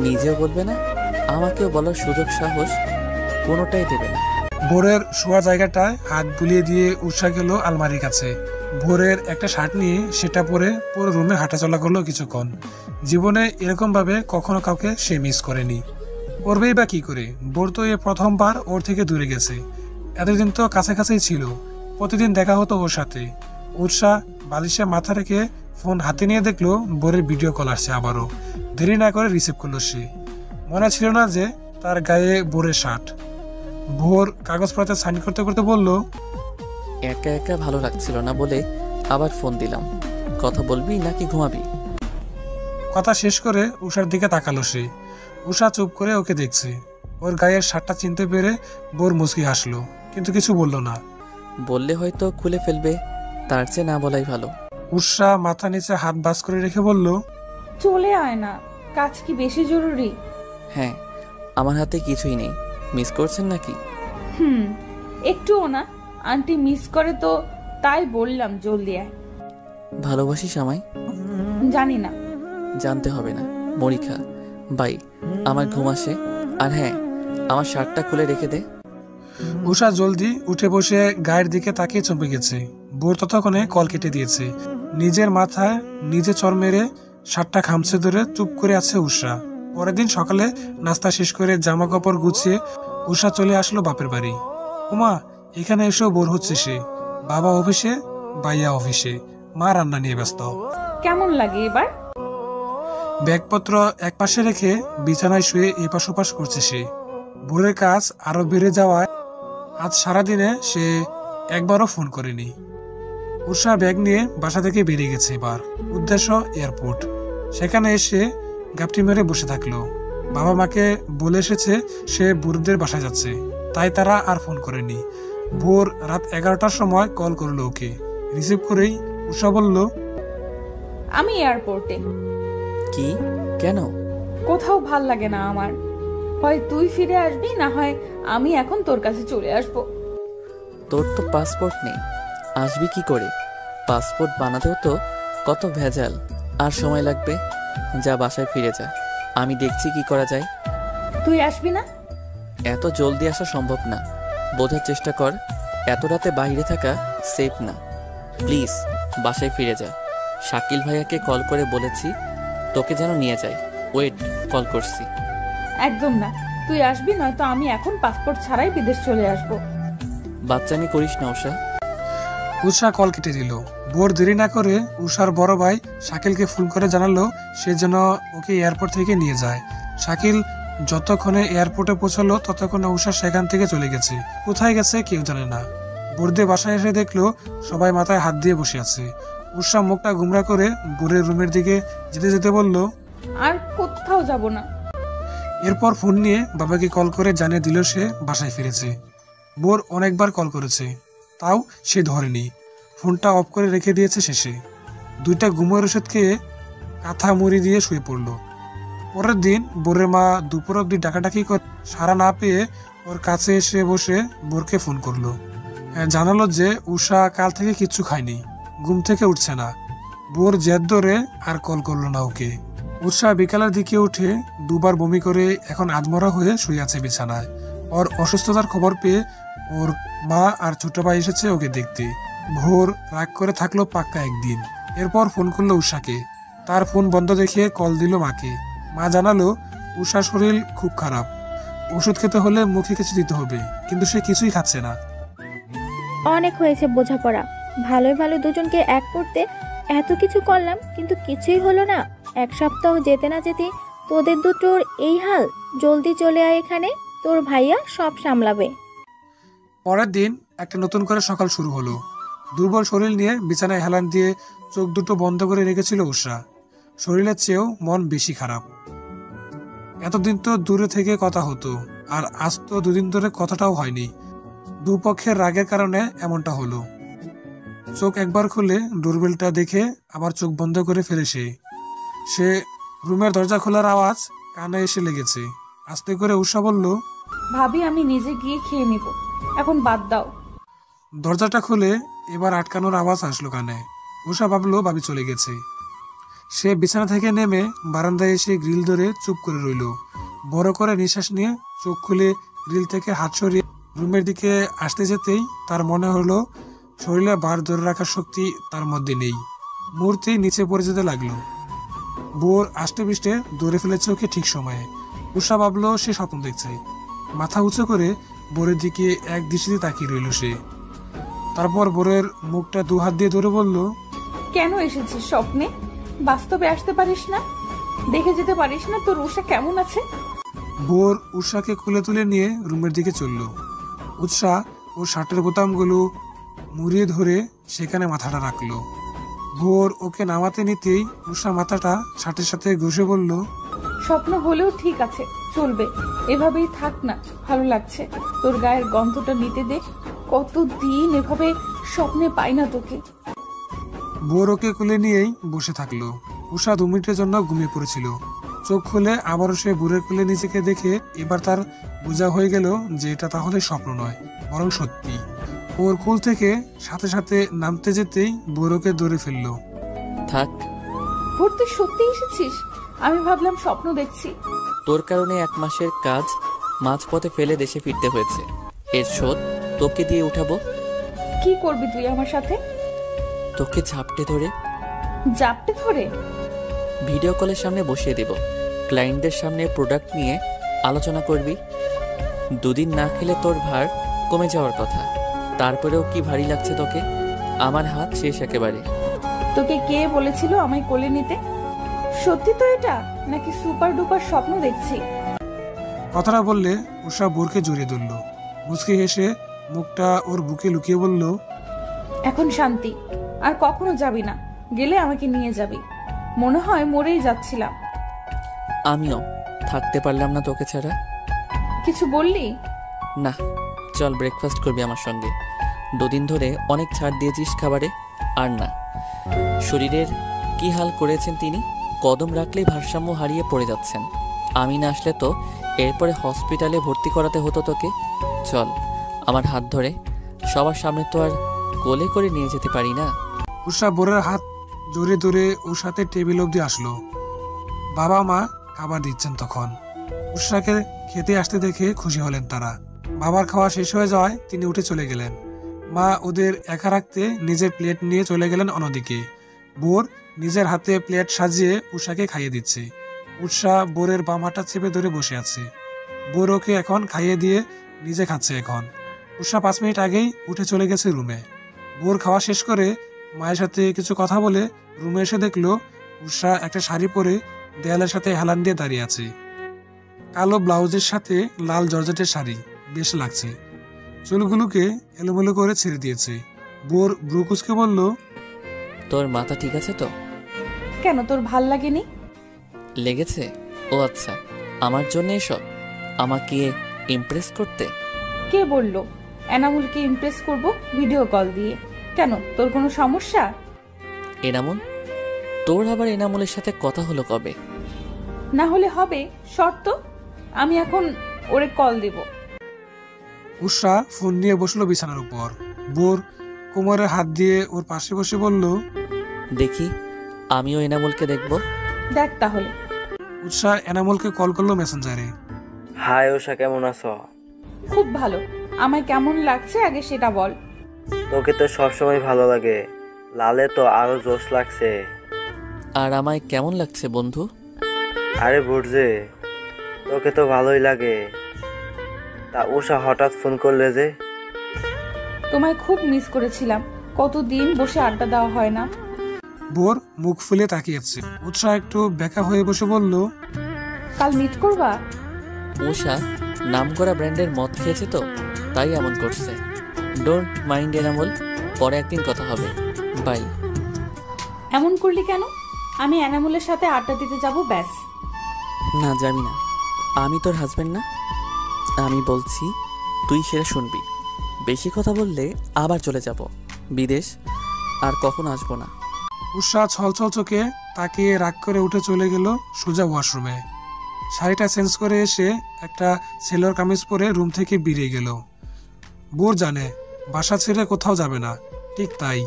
নিজেও বলবে না, আমাকেও বলার সুযোগ সাহস কোনোটাই দেবে না। ভোরের শোয়া জায়গাটায় হাত বুলিয়ে দিয়ে উষা গেল আলমারির কাছে। ভোরের একটা শার্ট নিয়ে সেটা পরে পুরো রুমে হাঁটাচলা করলো কিছুক্ষণ। জীবনে এরকম ভাবে কখনো কাউকে সে মিস করেনি। করবেই বা কি করে? ভোর তো এ প্রথমবার ওর থেকে দূরে গেছে। এতদিন তো কাছাকাছি ছিল, প্রতিদিন দেখা হতো ওর সাথে। উষা বালিশে মাথা রেখে ফোন হাতে নিয়ে দেখলো ভোরের ভিডিও কল আসছে আবারও। দেরি না করে রিসিভ করলো সে। মনে ছিল না যে তার গায়ে ভোরের শার্ট। ভোর কাগজপত্রে সাইন করতে করতে বলল, একা একা ভালো লাগছিল না বলে আবার ফোন দিলাম। কথা বলবি নাকি ঘুমাবি? কথা শেষ করে উষার দিকে তাকালো সে। উষা চুপ করে ওকে দেখছে। ওর গায়ের শার্টটা চিনতে পেরে ভোর মুচকি হাসলো, কিন্তু কিছু বলল না। বললে হয়তো খুলে ফেলবে, তার চেয়ে না বলাই ভালো। উষা মাথা নিচে হাত বাস করে রেখে বলল, চলে আয় না, কাজ কি বেশি জরুরি? হ্যাঁ, আমার হাতে কিছুই নেই। মিস করছেন নাকি? একটুও না। আন্টি মিস করে তো, তাই বললাম জলদি আয়। ভালোবাসিস আমায়? জানি না। জানতে হবে না। মরিখা বাই, আমার ঘুম আসে। আর হ্যাঁ, আমার শার্টটা খুলে রেখে দে। উষা জলদি উঠে বসে গায়ের দিকে তাকিয়ে চমকে গেছে। ভোর ততক্ষণে কল কেটে দিয়েছে। নিজের মাথায় নিজে চর মেরে শার্টটা খামছে ধরে চুপ করে আছে উষা। পরের দিন সকালে নাস্তা শেষ করে জামা কাপড় গুছিয়ে উষা চলে আসলো বাপের বাড়ি। উমা, এখানে এসেও বোর হচ্ছে সে। বাবা অফিসে, ভাইয়া অফিসে, মা রান্না নিয়ে ব্যস্ত। কেমন লাগে এবার? ব্যাগপত্র এক পাশে রেখে বিছানায় শুয়ে এপাশ ওপাশ করছে সে। ভোরের কাজ আরো বেড়ে যাওয়ায় আজ সারাদিনে সে একবারও ফোন করেনি। উষা ব্যাগ নিয়ে বাসা থেকে বেরিয়ে গেছে। এবার উদ্দেশ্য এয়ারপোর্ট। সেখানে এসে গাপটি মেরে বসে থাকলো। বাবা মাকে বলে এসেছে সে বুড়দের বাসায় যাচ্ছে, তাই তারা আর ফোন করেনি। ভোর রাত 11টার সময় কল করলো ওকে। রিসিভ করেই উষা বলল, আমি এয়ারপোর্টে। কি? কেন? কোথাও ভাল লাগে না আমার। হয় তুই ফিরে আসবি, না হয় আমি এখন তোর কাছে চলে আসবো। তোর তো পাসপোর্ট নেই, আসবি কি করে? পাসপোর্ট বানাতেও তো কত ভেজাল, আর সময় লাগবে। যা বাসায় ফিরে যা, আমি দেখছি কি করা যায়। তুই আসবি না? এত জলদি আসা সম্ভব না, বোঝার চেষ্টা কর। এত রাতে বাইরে থাকা সেফ না। প্লিজ বাসায় ফিরে যা। শাকিল ভাইয়াকে কল করে বলেছি তোকে যেন নিয়ে যায়। ওয়েট, কল করছি। একদম না, তুই আসবি, নয়তো আমি এখন পাসপোর্ট ছাড়াই বিদেশ চলে আসবো। বাচ্চামি করিস না উষা। উষা কল কেটে দিল। ভোর দেরি না করে উষার বড় ভাই শাকিলকে ফোন করে জানালো সে যেন ওকে এয়ারপোর্ট থেকে নিয়ে যায়। শাকিল যতক্ষণে এয়ারপোর্টে পৌঁছালো ততক্ষণে উষা সেখান থেকে চলে গেছে। কোথায় গেছে কেউ জানে না। ভোরদের বাসায় এসে দেখলো সবাই মাথায় হাত দিয়ে বসে আছে। উষা মুখটা গুমরা করে ভোরের রুমের দিকে যেতে যেতে বলল, আর কোথাও যাব না। এরপর ফোন নিয়ে বাবাকে কল করে জানিয়ে দিল সে বাসায় ফিরেছে। ভোর অনেকবার কল করেছে, তাও সে ধরেনি। ফোনটা অফ করে রেখে দিয়েছে শেষে। 2টা ঘুমের ওষুধ খেয়ে কাঁথা মুড়ি দিয়ে শুয়ে পড়ল। পরের দিন ভোরের মা দুপুর অব্দি ডাকাডাকি করে সাড়া না পেয়ে ওর কাছে এসে বসে ভোরকে ফোন করলো। জানালো যে উষা কাল থেকে কিচ্ছু খায়নি, ঘুম থেকে উঠছে না। ভোর জেদ ধরে আর কল করলো না ওকে। উষা বিকালের দিকে উঠে 2বার বমি করে এখন আধমরা হয়ে শুয়ে আছে বিছানায়। ওর অসুস্থতার খবর পেয়ে ওর মা আর ছোট ভাই এসেছে ওকে দেখতে। ভোর রাগ করে থাকলো পাক্কা একদিন। এরপর ফোন করলো উষাকে। তার ফোন বন্ধ দেখে কল দিল মাকে। মা জানালো উষার শরীর খুব খারাপ, ওষুধ খেতে হলে মুখে কিছু দিতে হবে, কিন্তু সে কিছুই খাচ্ছে না। অনেক হয়েছে বোঝাপড়া, ভালোই ভালো দুজনকে এক করতে এত কিছু করলাম, কিন্তু কিছুই হলো না। 1 সপ্তাহ যেতে না যেতে তোদের দুটোর এই হাল। জলদি চলে আয় এখানে, তোর ভাইয়া সব সামলাবে। পরের দিন একটা নতুন করে সকাল শুরু হলো। দুর্বল শরীর নিয়ে বিছানায় হেলান দিয়ে চোখ দুটো বন্ধ করে রেখেছিল উষা। শরীরের চেয়েও মন বেশি খারাপ। এতদিন তো দূরে থেকে কথা হতো, আর আজ তো দুদিন ধরে কথাটাও হয়নি। দুপক্ষের রাগের কারণে এমনটা হলো। চোখ একবার খুলে ডোরবেলটা দেখে আবার চোখ বন্ধ করে ফেলে সে রুমের দরজা খোলার আওয়াজ কানে এসে লেগেছে। আস্তে করে উষা বলল, ভাবি আমি নিজে গিয়ে খেয়ে নিব, এখন বাদ দাও। দরজাটা খুলে এবার আটকানোর আওয়াজ আসলো কানে। উষা ভাবলো ভাবি চলে গেছে। সে বিছানা থেকে নেমে বারান্দায় এসে গ্রিল ধরে চুপ করে রইল। বড় করে নিঃশ্বাস নিয়ে চোখ খুলে গ্রিল থেকে হাত সরিয়ে রুমের দিকে আসতে যেতেই তার মনে হলো শরীরে বার ধরে রাখার শক্তি তার মধ্যে নেই। মূর্তি নিচে পড়ে যেতে লাগলো। বোর আষ্টে পৃষ্ঠে দৌড়ে ফেলেছে ওকে ঠিক সময়ে। উষা ভাবলো সে স্বপ্ন দেখছে। মাথা উঁচু করে বোরের দিকে এক দৃষ্টিতে তাকিয়ে রইল সে। তারপর বোরের মুখটা দু হাত দিয়ে ধরে বলল, কেন এসেছিস স্বপ্নে? বাস্তবে আসতে পারিস না? দেখে যেতে পারিস না তোর উষা কেমন আছে? বোর উষাকে কোলে তুলে নিয়ে রুমের দিকে চলল। উষা ওর শার্টের বোতামগুলো মুড়িয়ে ধরে সেখানে মাথাটা রাখলো। ভোর ওকে নামাতে নিতেই উষা মাথাটা শার্টের সাথে ঘষে বলল, স্বপ্ন হলেও ঠিক আছে, চলবে, এভাবেই থাক না, ভালো লাগছে। তোর গায়ের গন্ধটা নিতে দে, কতদিন এভাবে স্বপ্নে পাই না তোকে। ভোর ওকে কোলে নিয়েই বসে থাকলো। উষা 2 মিনিটের জন্য ঘুমিয়ে পড়েছিল। চোখ খুলে আবারও সে ভোরের কোলে নিজেকে দেখে এবার তার বোঝা হয়ে গেল যে এটা তাহলে স্বপ্ন নয়, বরং সত্যি। ওর কোল থেকে সাথে সাথে নামতে যেতেই ভোরকে ধরে ফেললো। থাক। ভোর তুই সত্যি এসেছিস? আমি ভাবলাম স্বপ্ন দেখছি। তোর কারণে 1 মাসের কাজ মাঝপথে ফেলে দেশে ফিরতে হয়েছে। এর শোধ তোকে দিয়ে উঠাবো। কি করবি তুই আমার সাথে? তোকে ঝাপটে ধরে। জাপটে ধরে? ভিডিও কলের সামনে বসিয়ে দেব। ক্লায়েন্টদের সামনে প্রোডাক্ট নিয়ে আলোচনা করবি। 2 দিন না খেলে তোর ভার কমে যাওয়ার কথা, তারপরেও কি ভারী লাগছে তোকে? আমার হাত শেষ একেবারে। তোকে কে বলেছিল আমায় কোলে নিতে? সত্যি তো এটা, নাকি সুপার ডুপার স্বপ্ন দেখছি? কথাটা বললে উষা বোরকে জড়িয়ে ধরল। মুচকি হেসে মুখটা ওর বুকে লুকিয়ে বলল, এখন শান্তি, আর কখনো যাবি না। গেলে আমাকে নিয়ে যাবি। মনে হয় মরেই যাচ্ছিলাম। আমিও থাকতে পারলাম না তোকে ছাড়া। কিছু বললি? না, চল ব্রেকফাস্ট করবি আমার সঙ্গে। 2 দিন ধরে অনেক ছাড় দিয়েছিস খাবারে। আর না, শরীরের কি হাল করেছেন তিনি। কদম রাখলেই ভারসাম্য হারিয়ে পড়ে যাচ্ছেন। আমি না আসলে তো এরপরে হসপিটালে ভর্তি করাতে হতো তোকে। চল আমার হাত ধরে। সবার সামনে তো আর কোলে করে নিয়ে যেতে পারি না। উষা বোরের হাত জড়িয়ে ধরে ওর সাথে টেবিল অবধি আসলো। বাবা মা খাবার দিচ্ছেন তখন। উষাকে খেতে আসতে দেখে খুশি হলেন তারা। বাবার খাওয়া শেষ হয়ে যাওয়ায় তিনি উঠে চলে গেলেন। মা ওদের একা রাখতে নিজের প্লেট নিয়ে চলে গেলেন অন্যদিকে। বোর নিজের হাতে প্লেট সাজিয়ে উষাকে খাইয়ে দিচ্ছে। উষা বোরের বাম হাতটা চেপে ধরে বসে আছে। বোর ওকে এখন খাইয়ে দিয়ে নিজে খাচ্ছে এখন। উষা 5 মিনিট আগেই উঠে চলে গেছে রুমে। বোর খাওয়া শেষ করে মায়ের সাথে কিছু কথা বলে রুমে এসে দেখলো উষা একটা শাড়ি পরে দেয়ালের সাথে হেলান দিয়ে দাঁড়িয়ে আছে। কালো ব্লাউজের সাথে লাল জর্জেটের শাড়ি, বেশ লাগছে। চুলগুলোকে এলোমেলো করে ছেড়ে দিয়েছে। বোর ব্রুকুসকে বলল, তোর মাথা ঠিক আছে তো? কেন, তোর ভাল লাগেনি? লেগেছে? ও আচ্ছা, আমার জন্য এসব? আমাকে ইমপ্রেস করতে? কে বলল এনামুলকে ইমপ্রেস করব ভিডিও কল দিয়ে? কেন, তোর কোনো সমস্যা? এনামুল? তোর আবার এনামুলের সাথে কথা হলো কবে? না হলে হবে, শর্ত আমি এখন ওরে কল দেব। উষা ফোন নিয়ে বসলো বিছানার উপর। বোর কোমরে হাত দিয়ে ওর পাশে বসে বলল, দেখি আমিও এনামুলকে দেখব। দেখ তাহলে। উষা এনামুলকে কল করলো মেসেঞ্জারে। হাই উষা, কেমন আছো? খুব ভালো। আমায় কেমন লাগছে আগে সেটা বল। তোকে তো সবসময় ভালো লাগে, লালে তো আরো জোশ লাগছে। আর আমায় কেমন লাগছে বন্ধু? আরে বুঝছে, তোকে তো ভালোই লাগে। তা উষা হঠাৎ ফোন করলে যে? তোমায় খুব মিস করেছিলাম, কতদিন বসে আড্ডা দেওয়া হয় না। বোর মুখ ফুলে তাকিয়েছে। উৎসাহ একটু বেকা হয়ে বসে বলল, কাল মিট করবা? উষা নামকরা ব্র্যান্ডের মদ খেয়েছে তো, তাই এমন করছে। ডোন্ট মাইন্ড এনামুল, পরে একদিন কথা হবে। বাই। এমন করলি কেন? আমি এনামুলের সাথে আড্ডা দিতে যাব ব্যাস। না, যাবি না। আমি তোর হাজবেন্ড না? আমি বলছি তুই সেটা শুনবি। বেশি কথা বললে আবার চলে যাব বিদেশ, আর কখনো আসবো না। উষা ছলছল চোখে তাকিয়ে রাগ করে উঠে চলে গেল সোজা ওয়াশরুমে। শাড়িটা চেঞ্জ করে এসে একটা সেলোয়ার কামিজ পরে রুম থেকে বেরিয়ে গেল। বোর জানে বাসা ছেড়ে কোথাও যাবে না, ঠিক তাই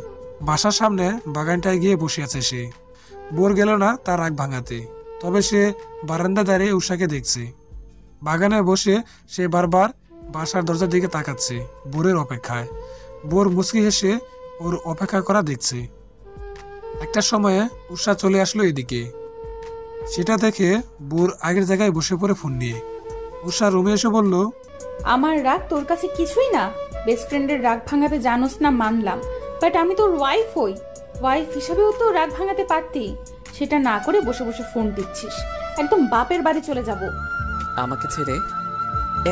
বাসার সামনে বাগানটায় গিয়ে বসে আছে সে। বোর গেল না তার রাগ ভাঙাতে, তবে সে বারান্দা দাঁড়িয়ে উষাকে দেখছে। বাগানে বসে সে বারবার বাসার দরজার দিকে তাকাচ্ছে বোরের অপেক্ষায়। বোর মুচকি হেসে ওর অপেক্ষা করা দেখছে। একটা সময়ে উষা চলে আসলো এদিকে। সেটা দেখে বোর আগের জায়গায় বসে পড়ে ফোন নিয়ে। উষা রুমে এসে বলল, আমার রাগ তোর কাছে কিছুই না। বেস্ট ফ্রেন্ডের রাগ ভাঙাতে জানোস না মানলাম, বাট আমি তোর ওয়াইফ হই। ওয়াইফ হিসাবেও তো রাগ ভাঙাতে পারতি, সেটা না করে বসে বসে ফোন দিচ্ছিস। একদম বাপের বাড়ি চলে যাব। আমাকে ছেড়ে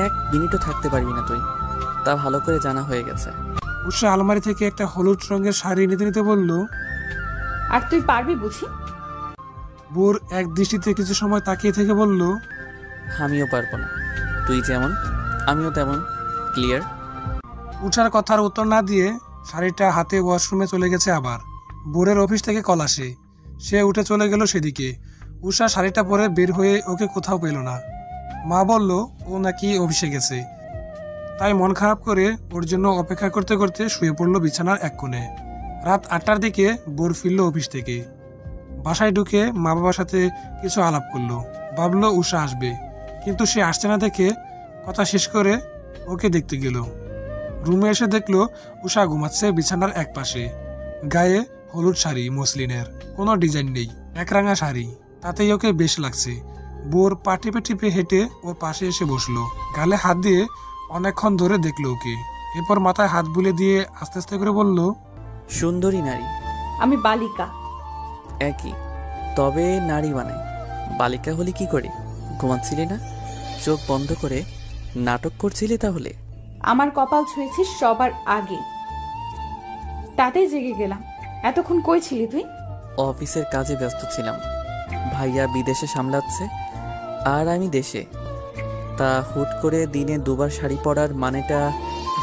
1 মিনিটও থাকতে পারবি না তুই, তা ভালো করে জানা হয়ে গেছে। উষা আলমারি থেকে একটা হলুদ রঙের শাড়ি নিতে নিতে বলল, আর তুই পারবি বুঝি? বোর এক দৃষ্টিতে কিছু সময় তাকিয়ে থেকে বলল, আমিও পারবো না, তুই যেমন আমিও তেমন। ক্লিয়ার? উষার কথার উত্তর না দিয়ে শাড়িটা হাতে ওয়াশরুমে চলে গেছে। আবার বোরের অফিস থেকে কল আসে, সে উঠে চলে গেল সেদিকে। উষা শাড়িটা পরে বের হয়ে ওকে কোথাও পেল না। মা বলল ও নাকি অফিসে গেছে, তাই মন খারাপ করে ওর জন্য অপেক্ষা করতে করতে শুয়ে পড়লো বিছানার এক কোণে। রাত 8টার দিকে বোর ফিরল অফিস থেকে। বাসায় ঢুকে মা বাবার সাথে কিছু আলাপ করলো, ভাবলো উষা আসবে, কিন্তু সে আসছে না দেখে কথা শেষ করে ওকে দেখতে গেল। রুমে এসে দেখলো উষা ঘুমাচ্ছে বিছানার এক পাশে। গায়ে হলুদ শাড়ি মসলিনের, কোনো ডিজাইন নেই, একরাঙা শাড়ি, তাতেই ওকে বেশ লাগছে। বোর পা টিপে টিপে হেঁটে ওর পাশে এসে বসলো, গালে হাত দিয়ে অনেকক্ষণ ধরে দেখলো ওকে। এরপর মাথায় হাত বুলে দিয়ে আস্তে আস্তে করে বলল, সুন্দরী নারী। আমি বালিকা। একই, তবে নারী বানাই। বালিকা হলি কি করে? ঘুমাচ্ছিলি না? চোখ বন্ধ করে নাটক করছিলি তাহলে? আমার কপাল ছুঁয়েছিস সবার আগে, তাতেই জেগে গেলাম। এতক্ষণ কই ছিলি তুই? অফিসের কাজে ব্যস্ত ছিলাম, ভাইয়া বিদেশে সামলাচ্ছে আর আমি দেশে। তা হুট করে দিনে 2 বার শাড়ি পরার মানেটা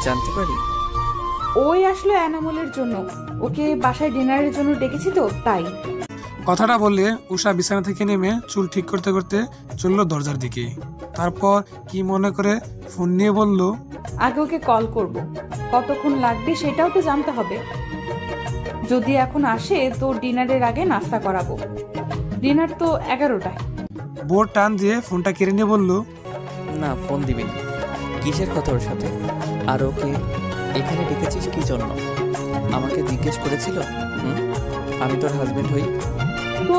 জানতে পারি? ওই আসলো এনামুলের জন্য, ওকে বাসায় ডিনারের জন্য ডেকেছি তো তাই। কথাটা বললে উষা বিছানা থেকে নেমে চুল ঠিক করতে করতে চলল দরজার দিকে। তারপর কি মনে করে ফোন নিয়ে বলল, আগে ওকে কল করব, কতক্ষণ লাগবে সেটাও তো জানতে হবে। যদি এখন আসে তো ডিনারের আগে নাস্তা করাবো। ডিনার তো 11টায়। বোর টান দিয়ে ফোনটা কেড়ে নিয়ে বলল, না, ফোন দিবি না। কিসের কথা ওর সাথে? আর ওকে এখানে ডেকেছিস কি জন্য? আমাকে জিজ্ঞেস করেছিল? আমি তোর হাজবেন্ড হই। তো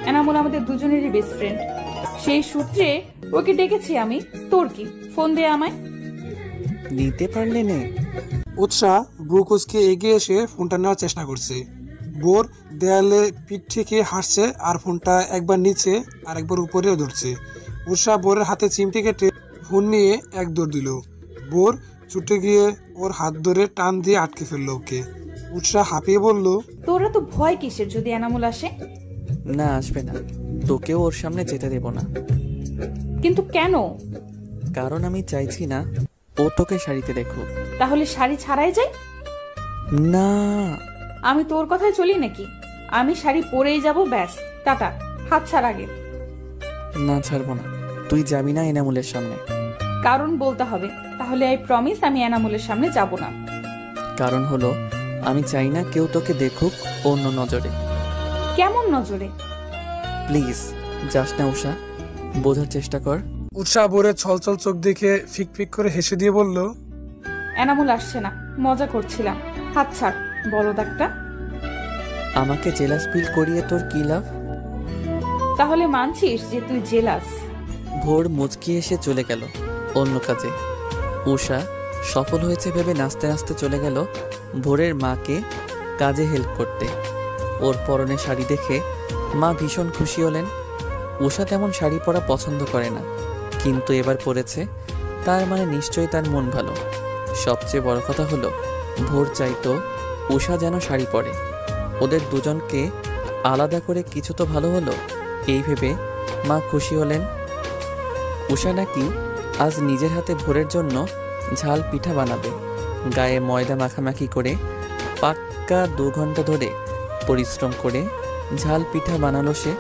এনামুল আমাদের দুজনেরই বেস্ট ফ্রেন্ড, সেই সূত্রে ওকে ডেকেছি আমি। তোর কি? ফোন দে আমায়। নিতে পারলে নে। উৎসাহ ব্রুকুসকে এগিয়ে এসে ফোনটা নেওয়ার চেষ্টা করছে। বোর দেয়ালে পিঠ থেকে হাসছে আর ফোনটা একবার নিচে আর একবার উপরেও ধরছে। উৎসাহ বোরের হাতে চিমটি কেটে ফোন নিয়ে এক দৌড় দিল। বোর ছুটে গিয়ে ওর হাত ধরে টান দিয়ে আটকে ফেললো ওকে। উৎসাহ হাঁপিয়ে বলল, তোরা তো ভয় কিসের যদি এনামুল আসে? না, আসবে না, তোকেও ওর সামনে যেতে দেব না। কিন্তু কেন? কারণ আমি চাইছি না ও তোকে শাড়িতে দেখো। তাহলে শাড়ি ছাড়াই যাই? না, আমি তোর কথায় চলি নাকি? আমি শাড়ি পরেই যাব, ব্যাস। টাটা, হাত ছাড় আগে। না, ছাড়বো না। তুই যাবি না এনামুলের সামনে? কারণ বলতে হবে। তাহলে আই প্রমিস আমি এনামুলের সামনে যাব না। কারণ হলো আমি চাই না কেউ তোকে দেখুক অন্য নজরে। কেমন নজরে? প্লিজ যাস না উষা, বোঝার চেষ্টা কর। উৎসাহ বোরের ছলছল চোখ দেখে ফিক ফিক করে হেসে দিয়ে বলল, এনামুল আসছে না, মজা করছিলাম। হাত ছাড় বলদ একটা। আমাকে জেলাস ফিল করিয়ে তোর কি লাভ? তাহলে মানছিস যে তুই জেলাস? ভোর মুচকি এসে চলে গেল অন্য কাজে। উষা সফল হয়েছে ভেবে নাচতে নাচতে চলে গেল ভোরের মাকে কাজে হেল্প করতে। ওর পরনে শাড়ি দেখে মা ভীষণ খুশি হলেন। উষা তেমন শাড়ি পরা পছন্দ করে না, কিন্তু এবার পরেছে, তার মানে নিশ্চয়ই তার মন ভালো। সবচেয়ে বড় কথা হলো ভোর চাইতো উষা যেন শাড়ি পরে। ওদের দুজনকে আলাদা করে কিছু তো ভালো হলো, এই ভেবে মা খুশি হলেন। উষা নাকি আজ নিজের হাতে ভোরের জন্য ঝাল পিঠা বানাবে। গায়ে ময়দা মাখামাখি করে পাক্কা 2 ঘন্টা ধরে পরিশ্রম করে ঝাল পিঠা বানালো সে।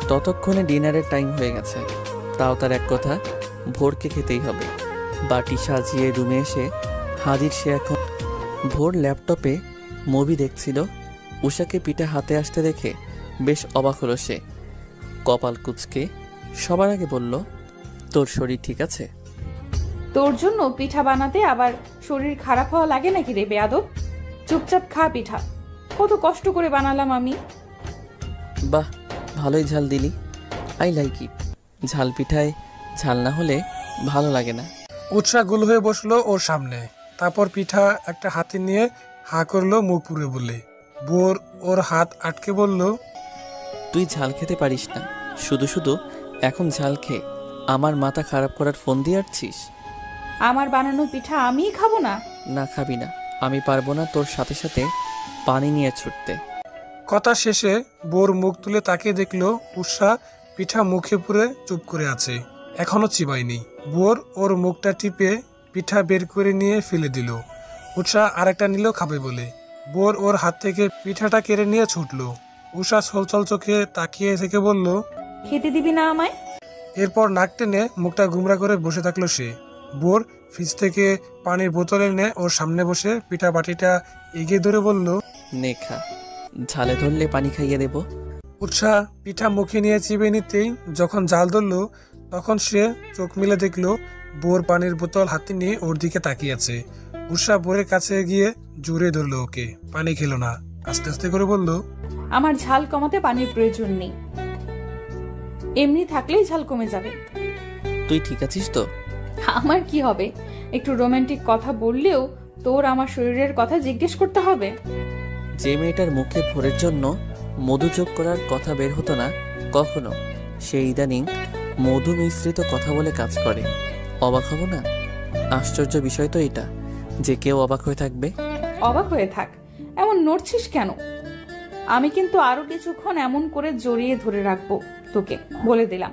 ততক্ষণে ডিনারের টাইম হয়ে গেছে। তাও তার এক কথা, ভোরকে খেতেই হবে। বাটি সাজিয়ে রুমে এসে হাজির সে এখন। ভোর ল্যাপটপে মুভি দেখছিল। উষাকে পিঠা হাতে আসতে দেখে বেশ অবাক হলো সে। কপাল কুঁচকে সবার আগে বলল, তোর শরীর ঠিক আছে? তোর জন্য পিঠা বানাতে আবার শরীর খারাপ হওয়া লাগে নাকি রে বেয়াদব? চুপচাপ খা পিঠা, কত কষ্ট করে বানালাম আমি। বাহ, ভালোই ঝাল দিলি। I like it. ঝাল পিঠায় ঝাল না হলে ভালো লাগে না। উৎসাহ গুল হয়ে বসলো ওর সামনে। তারপর পিঠা একটা হাতে নিয়ে হা করলো মুখ পুরে বলে। বোর ওর হাত আটকে বলল, তুই ঝাল খেতে পারিস না, শুধু শুধু এখন ঝাল খেয়ে আমার মাথা খারাপ করার ফোন দিয়ে আসছিস? আমার বানানো পিঠা আমিই খাবো না? না, খাবি না। আমি পারবো না তোর সাথে সাথে পানি নিয়ে ছুটতে। কথা শেষে বোর মুখ তুলে তাকিয়ে দেখলো উৎসাহ পিঠা মুখে পুরে চুপ করে আছে, এখনো চিবায়নি। বোর ওর মুখটা টিপে পিঠা বের করে নিয়ে ফেলে দিল। উৎসাহ আরেকটা নিল খাবে বলে। বোর ওর হাত থেকে পিঠাটা কেড়ে নিয়ে ছুটলো। উষা ছলছল চোখে তাকিয়ে থেকে বলল, খেতে দিবি না আমায়? এরপর নাক টেনে মুখটা গুমরা করে বসে থাকলো সে। বোর ফ্রিজ থেকে পানির বোতল এনে ওর সামনে বসে পিঠা বাটিটা এগিয়ে ধরে বলল, নে খা, ঝালে ধরলে পানি খাইয়ে দেব। উৎসাহ পিঠা মুখে নিয়ে চিবে নিতেই যখন জাল ধরলো তখন সে চোখ মিলে দেখলো বোর পানির বোতল হাতে নিয়ে ওর দিকে তাকিয়ে আছে। উৎসাহ বোরের কাছে গিয়ে জোরে ধরলো ওকে। পানি খেলো না, আস্তে আস্তে করে বলল, আমার ঝাল কমাতে পানির প্রয়োজন নেই, এমনি থাকলেই ঝাল কমে যাবে। তুই ঠিক আছিস তো? আমার কি হবে? একটু রোমান্টিক কথা বললেও তোর আমার শরীরের কথা জিজ্ঞেস করতে হবে? যে মেয়েটার মুখে ভোরের জন্য মধু যোগ করার কথা বের হতো না কখনো, সে ইদানিং মধু মিশ্রিত কথা বলে কাজ করে। অবাক হব না? আশ্চর্য বিষয় তো এটা, যে কেউ অবাক হয়ে থাকবে। অবাক হয়ে থাক, এমন নড়ছিস কেন? আমি কিন্তু আরো কিছুক্ষণ এমন করে জড়িয়ে ধরে রাখবো তোকে, বলে দিলাম।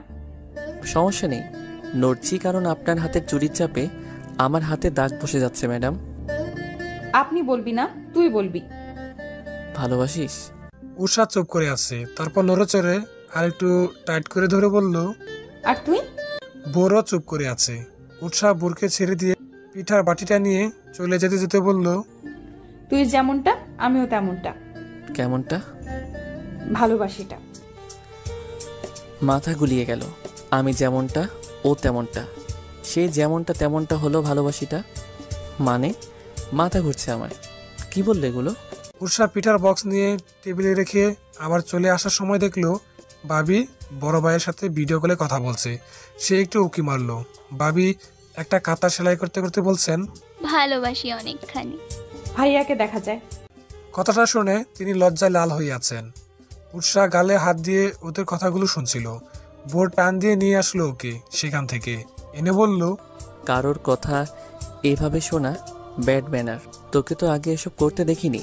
সমস্যা নেই, নড়ছি কারণ আপনার হাতের চুরির চাপে আমার হাতে দাগ বসে যাচ্ছে ম্যাডাম। আপনি বলবি না, তুই বলবি। ভালোবাসিস? উষা চুপ করে আছে, তারপর নড়েচড়ে আর একটু টাইট করে ধরে বলল, আর তুই? বোরও চুপ করে আছে। উৎসাহ বোরকে ছেড়ে দিয়ে পিঠার বাটিটা নিয়ে চলে যেতে যেতে বলল, তুই যেমনটা আমিও তেমনটা। কেমনটা? ভালোবাসিটা। মাথা গুলিয়ে গেল। আমি যেমনটা ও তেমনটা, সে যেমনটা তেমনটা হলো ভালোবাসিটা মানে? মাথা ঘুরছে আমার। কি বললে এগুলো? উৎসাহ পিঠার বক্স নিয়ে টেবিলে রেখে আবার চলে আসার সময় দেখলো বাবি বড় ভাইয়ের সাথে ভিডিও কলে কথা বলছে। সে একটু উকি মারলো। বাবি একটা কাঁথা সেলাই করতে করতে বলছেন, ভালোবাসি অনেকখানি। ভাইয়াকে দেখা যায়। কথাটা শুনে তিনি লজ্জায় লাল হয়ে আছেন। উৎসাহ গালে হাত দিয়ে ওদের কথাগুলো শুনছিল। বোর টান দিয়ে নিয়ে আসলো ওকে সেখান থেকে, এনে বলল, কারোর কথা এভাবে শোনা ব্যাড ম্যানার। তোকে তো আগে এসব করতে দেখিনি।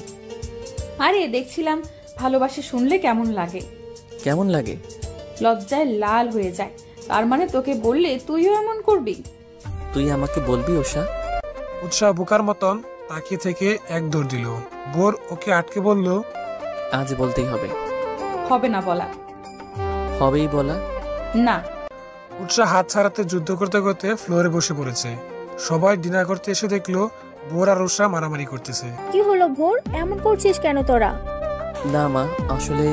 আরে দেখছিলাম ভালোবাসে শুনলে কেমন লাগে। কেমন লাগে? লজ্জায় লাল হয়ে যায়। তার মানে তোকে বললে তুইও এমন করবি? তুই আমাকে বলবি উষা? উৎসাহ বোকার মতন তাকিয়ে থেকে এক দৌড় দিল। বোর ওকে আটকে বলল, আজ বলতেই হবে। হবে না বলা। হবেই বলা। না। উৎসাহ হাত ছাড়াতে যুদ্ধ করতে করতে ফ্লোরে বসে পড়েছে। সবাই ডিনার করতে এসে দেখলো বোর আর উষা মারামারি করতেছে। কি হলো ভোর, এমন করছিস কেন তোরা? না মা, আসলে।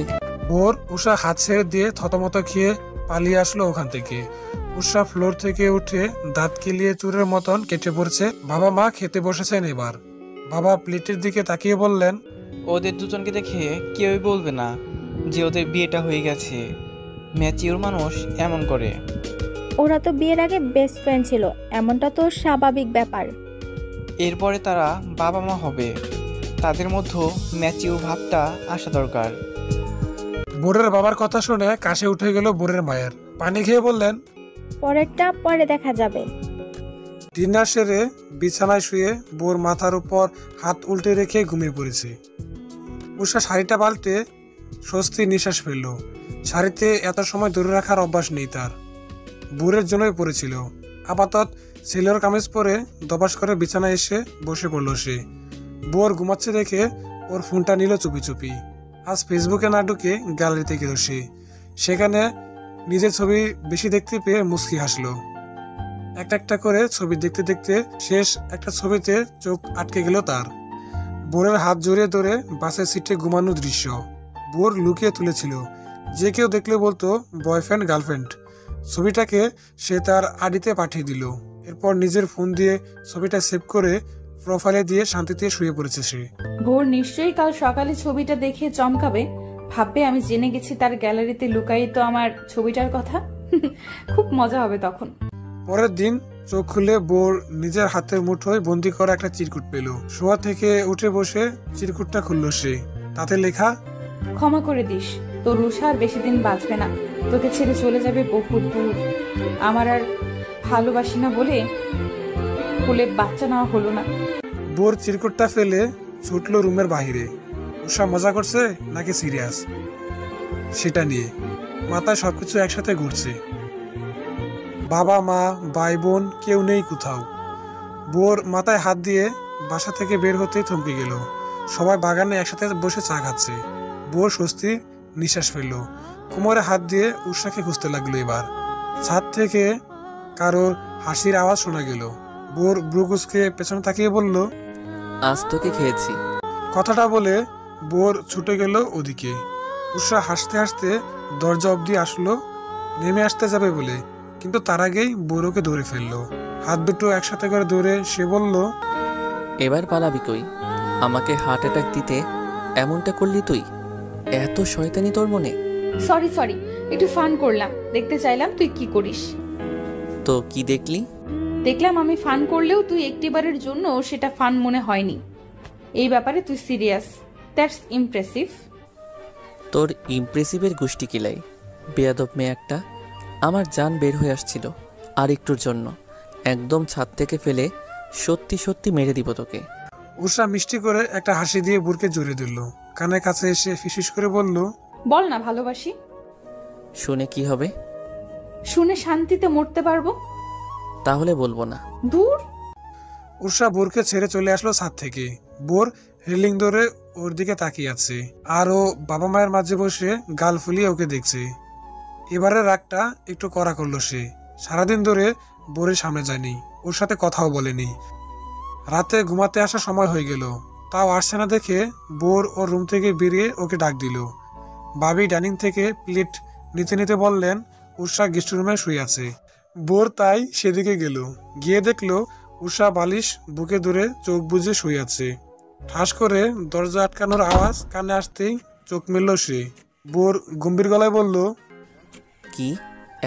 বোর উষা হাত ছেড়ে দিয়ে থতমত খেয়ে পালিয়ে আসলো ওখান থেকে। উষা ফ্লোর থেকে উঠে দাঁত কেলিয়ে চুরের মতন কেটে পড়ছে। বাবা মা খেতে বসেছেন এবার। বাবা প্লেটের দিকে তাকিয়ে বললেন, ওদের দুজনকে দেখে কেউই বলবে না যে ওদের বিয়েটা হয়ে গেছে। ম্যাচিওর মানুষ এমন করে। ওরা তো বিয়ের আগে বেস্ট ফ্রেন্ড ছিল, এমনটা তো স্বাভাবিক ব্যাপার। এরপরে তারা বাবা মা হবে, তাদের মধ্যে ম্যাচিওর ভাবটা আসা দরকার। বোরের বাবার কথা শুনে কাশে উঠে গেল বোরের মায়ের। পানি খেয়ে বললেন, পরেরটা পরে দেখা যাবে। ডিনার সেরে বিছানায় শুয়ে বোর মাথার উপর হাত উল্টে রেখে ঘুমিয়ে পড়েছে। উষা শাড়িটা পাল্টে স্বস্তির নিঃশ্বাস ফেলল। শাড়িতে এত সময় ধরে রাখার অভ্যাস নেই তার, বোরের জন্যই পড়েছিল। আপাতত সিলর কামিজ পরে দবাস করে বিছানায় এসে বসে পড়ল সে। বোর ঘুমাচ্ছে দেখে ওর ফোনটা নিল চুপি চুপি। আজ ফেসবুকে না ঢুকে গ্যালারিতে গেল সে। সেখানে নিজের ছবি বেশি দেখতে পেয়ে মুচকি হাসলো। একটা একটা করে ছবি দেখতে দেখতে শেষ একটা ছবিতে চোখ আটকে গেল তার। বোরের হাত জড়িয়ে ধরে বাসের সিটে ঘুমানোর দৃশ্য বোর লুকিয়ে তুলেছিল। যে কেউ দেখলে বলতো বয়ফ্রেন্ড গার্লফ্রেন্ড। ছবিটাকে সে তার আইডিতে পাঠিয়ে দিল। এরপর নিজের ফোন দিয়ে ছবিটা সেভ করে প্রোফাইলে দিয়ে শান্তিতে শুয়ে পড়েছে সে। ভোর নিশ্চয়ই কাল সকালে ছবিটা দেখে চমকাবে, ভাববে আমি জেনে গেছি তার গ্যালারিতে লুকায়িত আমার ছবিটার কথা। খুব মজা হবে তখন। পরের দিন চোখ খুলে বোর নিজের হাতের মুঠোয় বন্দি করা একটা চিরকুট পেল। শোয়া থেকে উঠে বসে চিরকুটটা খুলল সে। তাতে লেখা, ক্ষমা করে দিস, তোর রুষা আর বেশি দিন বাঁচবে না, তোকে ছেড়ে চলে যাবে বহু দূর। আমার আর ভালোবাসি না বলে কোলে বাচ্চা নেওয়া হলো না। বোর চিরকুটটা ফেলে ছুটলো রুমের বাহিরে। উষা মজা করছে নাকি সিরিয়াস সেটা নিয়ে মাথায় সবকিছু একসাথে ঘুরছে। বাবা মা ভাই বোন কেউ নেই কোথাও। বোর মাথায় হাত দিয়ে বাসা থেকে বের হতেই থমকে গেল। সবাই বাগানে একসাথে বসে চা খাচ্ছে। বোর স্বস্তি নিঃশ্বাস ফেলল। কোমরে হাত দিয়ে উষাকে খুঁজতে লাগলো। এবার ছাদ থেকে কারোর হাসির আওয়াজ শোনা গেল। বোর ব্রুকুসকে পেছনে তাকিয়ে বলল, আজ তোকে খেয়েছি। কথাটা বলে বোর ছুটে গেল ওদিকে। উষা হাসতে হাসতে দরজা অবধি আসলো নেমে আসতে যাবে বলে, কিন্তু তার আগেই বোর ওকে ধরে ফেললো। হাত দুটো একসাথে করে ধরে সে বলল, এবার পালাবি কই? আমাকে হার্ট অ্যাটাক দিতে এমনটা করলি তুই? এত শয়তানি তোর মনে? সরি সরি, একটু ফান করলাম, দেখতে চাইলাম তুই কি করিস। তো কি দেখলি? দেখলাম আমি ফান করলেও তুই একটিবারের জন্য সেটা ফান মনে হয়নি। এই ব্যাপারে তুই সিরিয়াস, দ্যাটস ইমপ্রেসিভ। তোর ইমপ্রেসিভের গোষ্ঠী কিলাই, বেয়াদব মেয়ে একটা। আমার জান বের হয়ে আসছিল আর একটুর জন্য একদম ছাদ থেকে ফেলে সত্যি সত্যি মেরে দিব তোকে। উষা মিষ্টি করে একটা হাসি দিয়ে বোরকে জড়িয়ে দিল। কানের কাছে এসে ফিসফিস করে বলল, বল না ভালোবাসি। শুনে কি হবে? শুনে শান্তিতে মরতে পারবো। তাহলে বলবো না। দূর। উষা বোরকে ছেড়ে চলে আসলো ছাদ থেকে। বোর রেলিং ধরে ওর দিকে তাকিয়ে আছে আর ও বাবা মায়ের মাঝে বসে গাল ফুলিয়ে ওকে দেখছে। এবারে রাগটা একটু কড়া করলো সে। সারাদিন ধরে বোরের সামনে যায়নি, ওর সাথে কথাও বলেনি। রাতে ঘুমাতে আসার সময় হয়ে গেল, তাও আসছে না দেখে বোর ওর রুম থেকে বেরিয়ে ওকে ডাক দিল। ভাবি ডাইনিং থেকে প্লেট নিতে নিতে বললেন উষা গেস্ট রুমে শুয়ে আছে। বোর তাই সেদিকে গেল। গিয়ে দেখলো উষা বালিশ বুকে ধরে চোখ বুজে শুয়ে আছে। ঠাস করে দরজা আটকানোর আওয়াজ কানে আসতেই চোখ মেলল সে। বোর গম্ভীর গলায় বলল, কি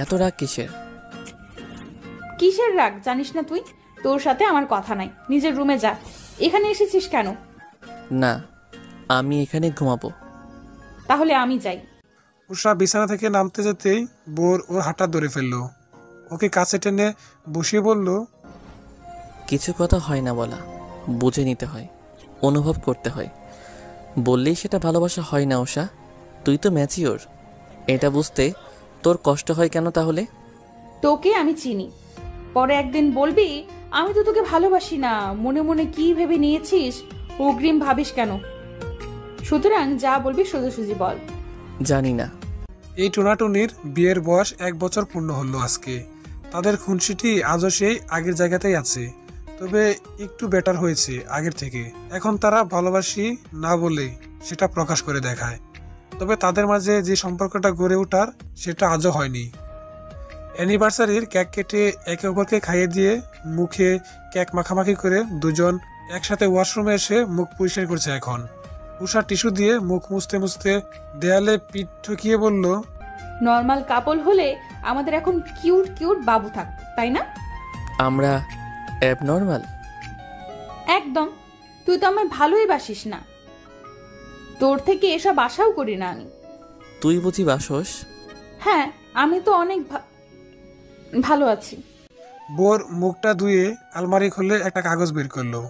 এত রাগ কিসের? কিসের রাগ জানিস না তুই? তোর সাথে আমার কথা নাই, নিজের রুমে যা। এখানে এসেছিস কেন? না, আমি এখানে ঘুমাবো। তাহলে আমি যাই। উষা বিছানা থেকে নামতে যেতেই বোর ওর হাঁটা ধরে ফেললো। ওকে কাছে টেনে বসিয়ে বলল, কিছু কথা হয় না বলা, বুঝে নিতে হয়, অনুভব করতে হয়। বললেই সেটা ভালোবাসা হয় না উষা। তুই তো ম্যাচিওর, এটা বুঝতে তোর কষ্ট হয় কেন তাহলে? তোকে আমি চিনি, পরে একদিন বলবি আমি তো তোকে ভালোবাসি না, মনে মনে কি ভেবে নিয়েছিস, অগ্রিম ভাবিস কেন? সুতরাং যা বলবি সোজাসুজি বল। জানি না। এই টোনাটুনির বিয়ের বয়স 1 বছর পূর্ণ হলো আজকে। তাদের খুনসিটি আজও সেই আগের জায়গাতেই আছে, তবে একটু বেটার হয়েছে আগের থেকে। এখন তারা ভালোবাসি না বলে সেটা প্রকাশ করে দেখায়, তবে তাদের মাঝে যে সম্পর্কটা গড়ে ওঠার সেটা আজও হয়নি। অ্যানিভার্সারির কেক কেটে একে অপরকে খাইয়ে দিয়ে মুখে কেক মাখামাখি করে দুজন একসাথে ওয়াশরুমে এসে মুখ পরিষ্কার করছে এখন। উষা টিস্যু দিয়ে মুখ মুছতে মুছতে দেয়ালে পিঠ ঠকিয়ে বলল, নর্মাল কাপল হলে আমাদের এখন কিউট কিউট বাবু থাকতো, তাই না? আমরা অ্যাবনর্মাল? একদম। তুই তো আমায় ভালোই বাসিস না, তোর থেকে এসব আশাও করি না আমি। তুই বুঝি বাসস? হ্যাঁ, আমি তো অনেক ভালো আছি। বোর মুখটা ধুয়ে আলমারি খুলে একটা কাগজ বের করলো।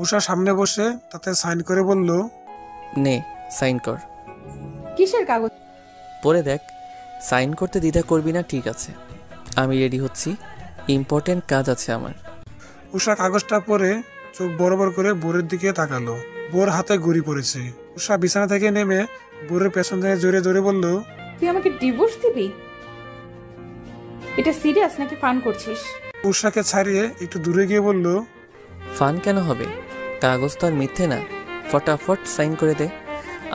উষা সামনে বসে তাতে সাইন করে বলল, নে সাইন কর। কিসের কাগজ? পরে দেখ, সাইন করতে দ্বিধা করবি না, ঠিক আছে? আমি রেডি হচ্ছি, ইম্পর্টেন্ট কাজ আছে আমার। উষা কাগজটা পড়ে চোখ বড় বড় করে বোরের দিকে তাকালো। বোর হাতে ঘুড়ি পড়েছে। উষা বিছানা থেকে নেমে বোরের পেছন থেকে জোরে জোরে বলল, তুই আমাকে ডিভোর্স দিবি? এটা সিরিয়াস নাকি ফান করছিস? উষাকে ছাড়িয়ে একটু দূরে গিয়ে বলল, ফান কেন হবে? কাগজ তো আর মিথ্যে না, ফটাফট সাইন করে দে।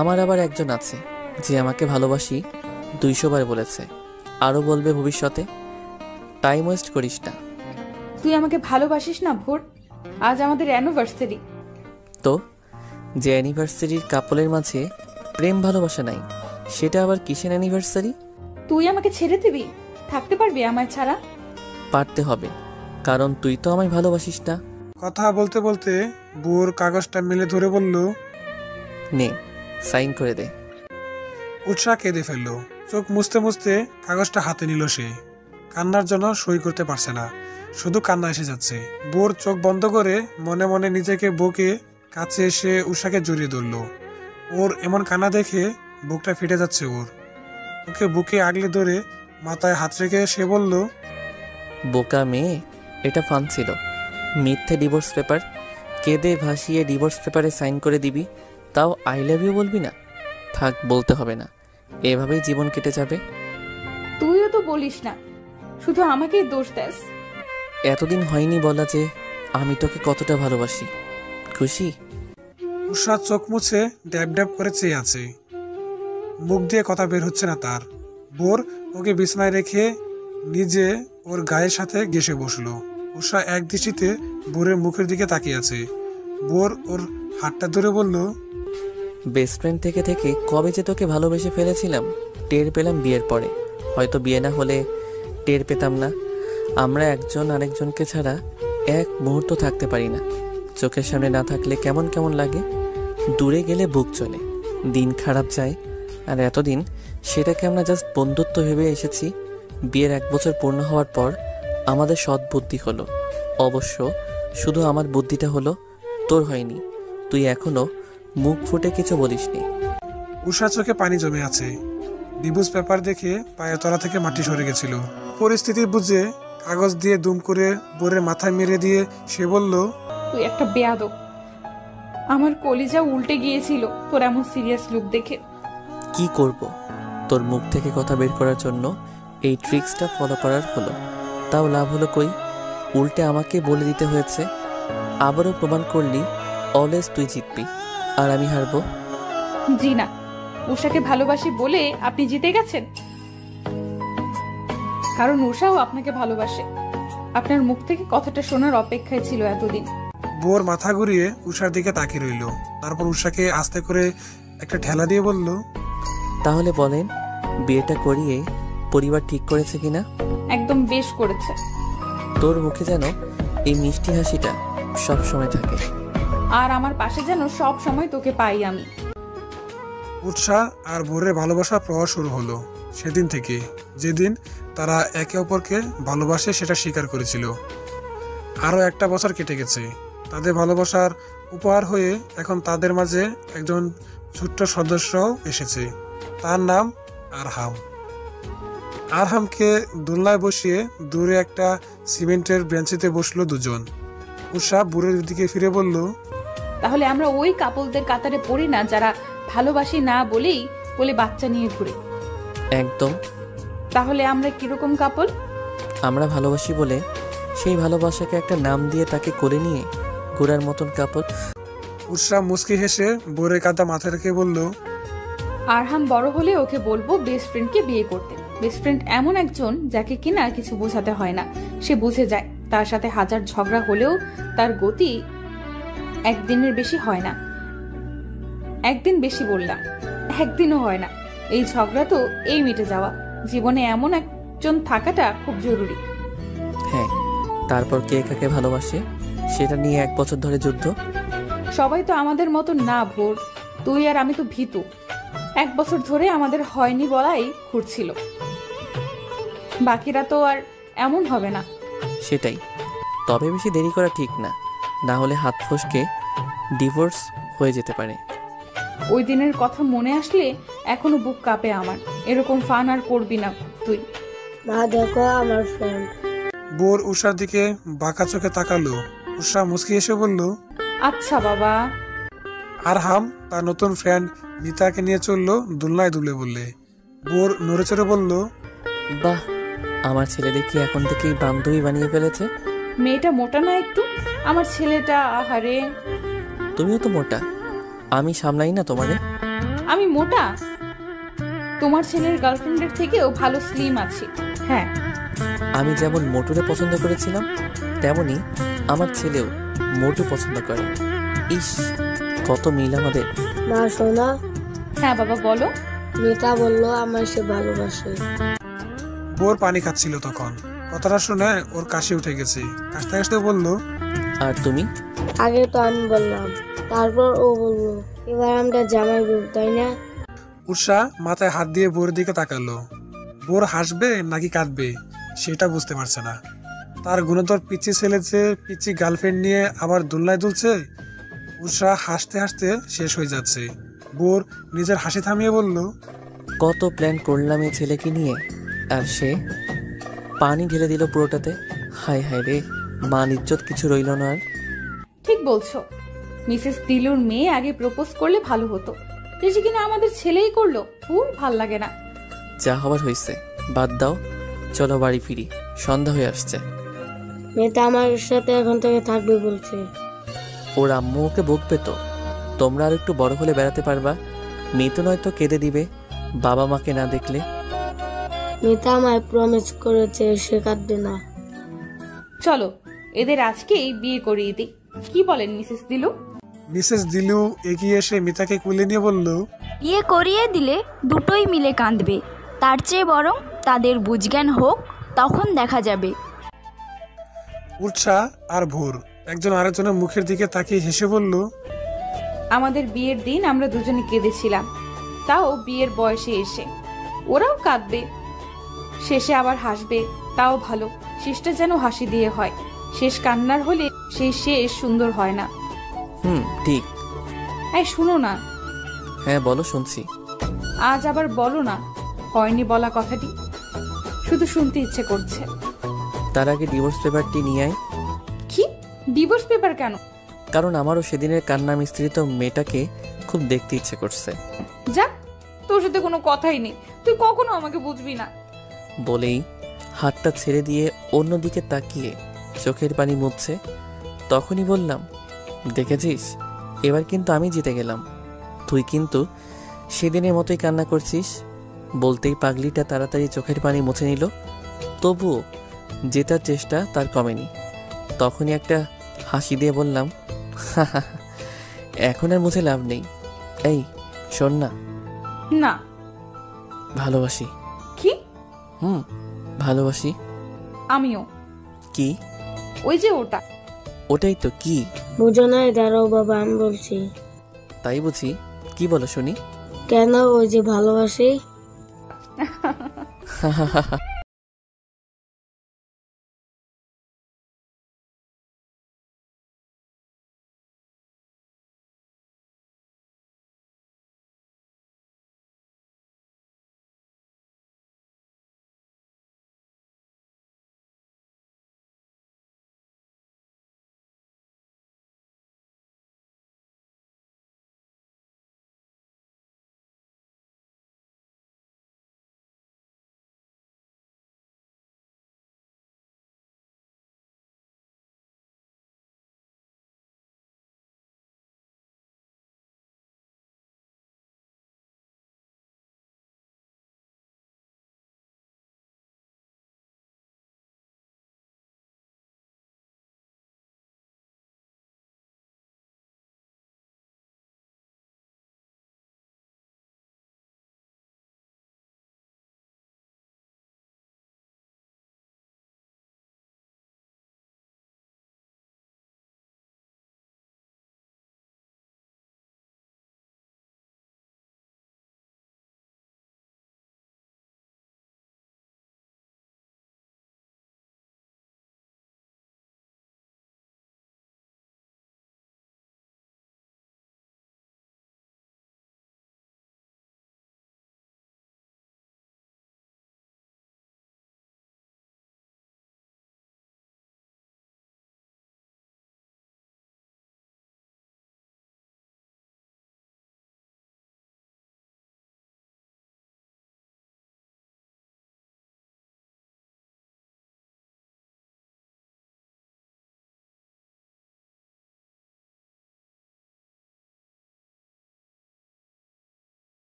আমার আবার একজন আছে যে আমাকে ভালোবাসি 200 বার বলেছে, আরও বলবে ভবিষ্যতে। টাইম ওয়েস্ট করিস না। তুই আমাকে ভালোবাসিস না ভোর? আজ আমাদের অ্যানিভার্সারি। তো যে অ্যানিভার্সারির কাপলের মাঝে প্রেম ভালোবাসা নাই, সেটা আবার কিসের অ্যানিভার্সারি? তুই আমাকে ছেড়ে দিবি? থাকতে পারবি আমায় ছাড়া? পারতে হবে, কারণ তুই তো আমায় ভালোবাসিস না। কথা বলতে বলতে বোর কাগজটা মেলে ধরে বলল, নে সাইন করে দে। উৎসাহ কেঁদে ফেলল। চোখ মুছতে মুছতে কাগজটা হাতে নিল সে। কান্নার জন্য সই করতে পারছে না, শুধু কান্না এসে যাচ্ছে। বোর চোখ বন্ধ করে মনে মনে নিজেকে বুকে কাছে এসে উষাকে জড়িয়ে ধরল। ওর এমন কান্না দেখে বুকটা ফেটে যাচ্ছে ওর। ওকে বুকে আগলে ধরে মাথায় হাত রেখে সে বলল, বোকা মেয়ে, এটা ফান ছিল। মিথ্যে ডিভোর্স পেপার কেঁদে ভাসিয়ে ডিভোর্স পেপারে সাইন করে দিবি, তাও আই লাভ ইউ বলবি না? থাক, বলতে হবে না, এভাবেই জীবন কেটে যাবে। তুইও তো বলিস না, শুধু আমাকেই দোষ দেস। এতদিন হয়নি বলা যে আমি তোকে কতটা ভালোবাসি। খুশি? উষা চোখ মুছে ড্যাব ড্যাব করে চেয়ে আছে। মুখ দিয়ে কথা বের হচ্ছে না তার। বোর ওকে বিছানায় রেখে নিজে ওর গায়ের সাথে ঘেঁষে বসলো। উষা এক দৃষ্টিতে বোরের মুখের দিকে তাকিয়ে আছে। বোর ওর হাতটা ধরে বলল, বেস্ট ফ্রেন্ড থেকে থেকে কবে যে তোকে ভালোবেসে ফেলেছিলাম, টের পেলাম বিয়ের পরে। হয়তো বিয়ে না হলে টের পেতাম না। আমরা একজন আরেকজনকে ছাড়া এক মুহূর্ত থাকতে পারি না। চোখের সামনে না থাকলে কেমন কেমন লাগে, দূরে গেলে বুক চলে, দিন খারাপ যায়। আর এতদিন সেটাকে আমরা জাস্ট বন্ধুত্ব ভেবে এসেছি। বিয়ের 1 বছর পূর্ণ হওয়ার পর আমাদের সৎ বুদ্ধি হলো। অবশ্য শুধু আমার বুদ্ধিটা হলো, তোর হয়নি। তুই এখনো মুখ ফুটে কিছু বলিসনি। উষা চোখে পানি জমে আছে। ডিভোর্স পেপার দেখে পায়ের তলা থেকে মাটি সরে গেছিল। পরিস্থিতি বুঝে কাগজ দিয়ে দুম করে বোরের মাথায় মেরে দিয়ে সে বলল, তুই একটা বেয়াদব। আমার কলিজা উল্টে গিয়েছিল তোর এমন সিরিয়াস লুক দেখে। কি করব? তোর মুখ থেকে কথা বের করার জন্য এই ট্রিক্সটা ফলো করার হলো, তাও লাভ হলো কই? উল্টে আমাকে বলে দিতে হয়েছে। আবারও প্রমাণ করলি অলওয়েজ তুই জিতবি আর আমি হারবো। জি না, উষাকে ভালোবাসি বলে আপনি জিতে গেছেন? কারণ উষাও আপনাকে ভালোবাসে। আপনার মুখ থেকে কথাটা শোনার অপেক্ষায় ছিল এতদিন। বোর মাথা ঘুরিয়ে উষার দিকে তাকিয়ে রইল। তারপর উষাকে আস্তে করে একটা ঠেলা দিয়ে বলল, তাহলে বলেন, বিয়েটা করিয়ে পরিবার ঠিক করেছে কিনা? একদম বেশ করেছে। তোর মুখে যেন এই মিষ্টি হাসিটা সব সময় থাকে, আর আমার পাশে যেন সব সময় তোকে পাই আমি। উৎসাহ আর বোরের ভালোবাসা প্রবাহ শুরু হলো সেদিন থেকে, যেদিন তারা একে অপরকে ভালোবাসে সেটা স্বীকার করেছিল। আরও 1টা বছর কেটে গেছে। তাদের ভালোবাসার উপহার হয়ে এখন তাদের মাঝে একজন ছোট্ট সদস্যও এসেছে। তার নাম আরহাম। আরহামকে দোলনায় বসিয়ে দূরে একটা সিমেন্টের বেঞ্চিতে বসলো দুজন। উষা বুড়ের দিকে ফিরে বলল, তাহলে আমরা ওই কাপলদের কাতারে পড়ি না যারা ভালোবাসি না বলে বাচ্চা নিয়ে ঘুরে? একদম। তাহলে আমরা কিরকম কাপল? আমরা ভালোবাসি বলে সেই ভালোবাসাকে একটা নাম দিয়ে তাকে কোলে নিয়ে ঘোরার মতন কাপল। উষা মুচকি হেসে বোরের কাঁধে মাথা রেখে বলল, আরহাম বড় হলে ওকে বলবো বেস্ট ফ্রেন্ডকে বিয়ে করতে। বেস্ট ফ্রেন্ড এমন একজন যাকে কিনা কিছু বোঝাতে হয় না, সে বুঝে যায়। তার সাথে হাজার ঝগড়া হলেও তার গতি একদিনের বেশি হয় না। একদিন বেশি বললাম, একদিনও হয় না। এই ঝগড়া তো এই মিটে যাওয়া। জীবনে এমন একজন থাকাটা খুব জরুরি। হ্যাঁ, তারপর কে কাকে ভালোবাসে সেটা নিয়ে 1 বছর ধরে যুদ্ধ। সবাই তো আমাদের মতো না ভোর, তুই আর আমি তো ভীতু। 1 বছর ধরে আমাদের হয়নি বলাই ঘুরছিল, বাকিরা তো আর এমন হবে না। সেটাই, তবে বেশি দেরি করা ঠিক না, না হলে হাত ফসকে ডিভোর্স হয়ে যেতে পারে। ওই দিনের কথা মনে আসলে এখনো বুক কাঁপে আমার। এরকম ফান আর করবি না তুই। মা দেখো আমার ফ্রেন্ড। বোর উষার দিকে বাঁকা চোখে তাকালো। উষা মুচকি এসে বলল, আচ্ছা বাবা। আরহাম তার নতুন ফ্রেন্ড মিতাকে নিয়ে চললো দোলনায় দুলে বললে। বোর নড়ে চড়ে বলল, বাহ, আমার ছেলে দেখি এখন থেকেই বান্ধবী বানিয়ে ফেলেছে। মেয়েটা মোটা না একটু? আমার ছেলেটা আহারে। তুমিও তো মোটা, আমি সামলাই না তোমারে। আমি মোটা? তোমার ছেলের গার্লফ্রেন্ডের থেকেও ভালো স্লিম আছি। হ্যাঁ, আমি যেমন মোটুরে পছন্দ করেছিলাম তেমনি আমার ছেলেও মোটু পছন্দ করে। ইস, কত মিল আমাদের। মা সোনা। হ্যাঁ বাবা বলো। মিতা বললো আমায় সে ভালোবাসে। বোর পানি খাচ্ছিল তখন। কথাটা শুনে ওর কাশি উঠে গেছে। কাশতে কাশতে বলল, আর তুমি? আগে তো আমি বললাম, তারপর ও বললো। এবার আমরা জামাই বউ, তাই না? উষা মাথায় হাত দিয়ে বোর দিকে তাকালো। বোর হাসবে নাকি কাঁদবে সেটা বুঝতে পারছে না। তার গুণধর পিচ্ছি ছেলে যে পিচ্ছি গার্লফ্রেন্ড নিয়ে আবার দোলনায় দুলছে। উষা হাসতে হাসতে শেষ হয়ে যাচ্ছে। বোর নিজের হাসি থামিয়ে বলল, কত প্ল্যান করলাম এই ছেলেকে নিয়ে, আর সে পানি ঢেলে দিল পুরোটাতে। হায় হায় রে, মান ইজ্জত কিছু রইল না আর। ঠিক বলছো। মিসেস দিলুর মেয়ে আগে প্রপোজ করলে ভালো হতো, যে কিনা আমাদের ছেলেই করলো। ফুল ভাল লাগে না। যা হবার হয়েছে, বাদ দাও, চলো বাড়ি ফিরি, সন্ধ্যা হয়ে আসছে। মেয়েটা আমার সাথে এখন থেকে থাকবে বলছে। ওর আম্মু ওকে বকবে তো। তোমরা আর একটু বড় হলে বেড়াতে পারবা। মেয়ে তো নয়তো কেঁদে দিবে বাবা মাকে না দেখলে। মেয়েটা আমায় প্রমিস করেছে সে কাঁদবে না। চলো এদের আজকেই বিয়ে করিয়ে দিই, কি বলেন মিসেস দিলু? মিসেস দিলু এগিয়ে এসে মিতাকে কোলে নিয়ে বলল, বিয়ে করিয়ে দিলে দুটোই মিলে কাঁদবে, তার চেয়ে বরং তাদের বুঝজ্ঞান হোক, তখন দেখা যাবে। উৎসাহ আর ভোর একজন আরেকজনের মুখের দিকে তাকিয়ে হেসে বলল, আমাদের বিয়ের দিন আমরা দুজনে কেঁদেছিলাম, তাও বিয়ের বয়সে এসে। ওরাও কাঁদবে, শেষে আবার হাসবে, তাও ভালো। শেষটা যেন হাসি দিয়ে হয়। শেষ কান্নার হলে সেই শেষ সুন্দর হয় না। ঠিক। এই শুনো না। হ্যাঁ বলো, শুনছি। আজ আবার বলো না হয়নি বলা কথাটি, শুধু শুনতে ইচ্ছে করছে। তার আগে ডিভোর্স পেপারটি নিয়ে আয়। কি ডিভোর্স পেপার কেন? কারণ আমারও সেদিনের কান্না মিস্ত্রিত মেয়েটাকে খুব দেখতে ইচ্ছে করছে। যা, তোর সাথে কোনো কথাই নেই, তুই কখনো আমাকে বুঝবি না। বলেই হাতটা ছেড়ে দিয়ে অন্যদিকে তাকিয়ে চোখের পানি মুছছে। তখনই বললাম, দেখেছিস, এবার কিন্তু আমি জিতে গেলাম। তুই কিন্তু সেদিনের মতোই কান্না করছিস। বলতেই পাগলিটা তাড়াতাড়ি চোখের পানি মুছে নিল। তবুও জেতার চেষ্টা তার কমেনি। তখনই একটা হাসি দিয়ে বললাম, এখন আর মুছে লাভ নেই। এই শোন না। না। ভালোবাসি। কি? ভালোবাসি। আমিও। কি? ওই যে ওটা। ওটাই তো। কি বুঝো না? দাঁড়াও বাবা, আমি বলছি। তাই বুঝি? কি বলো শুনি। কেন? ওই যে ভালোবাসি।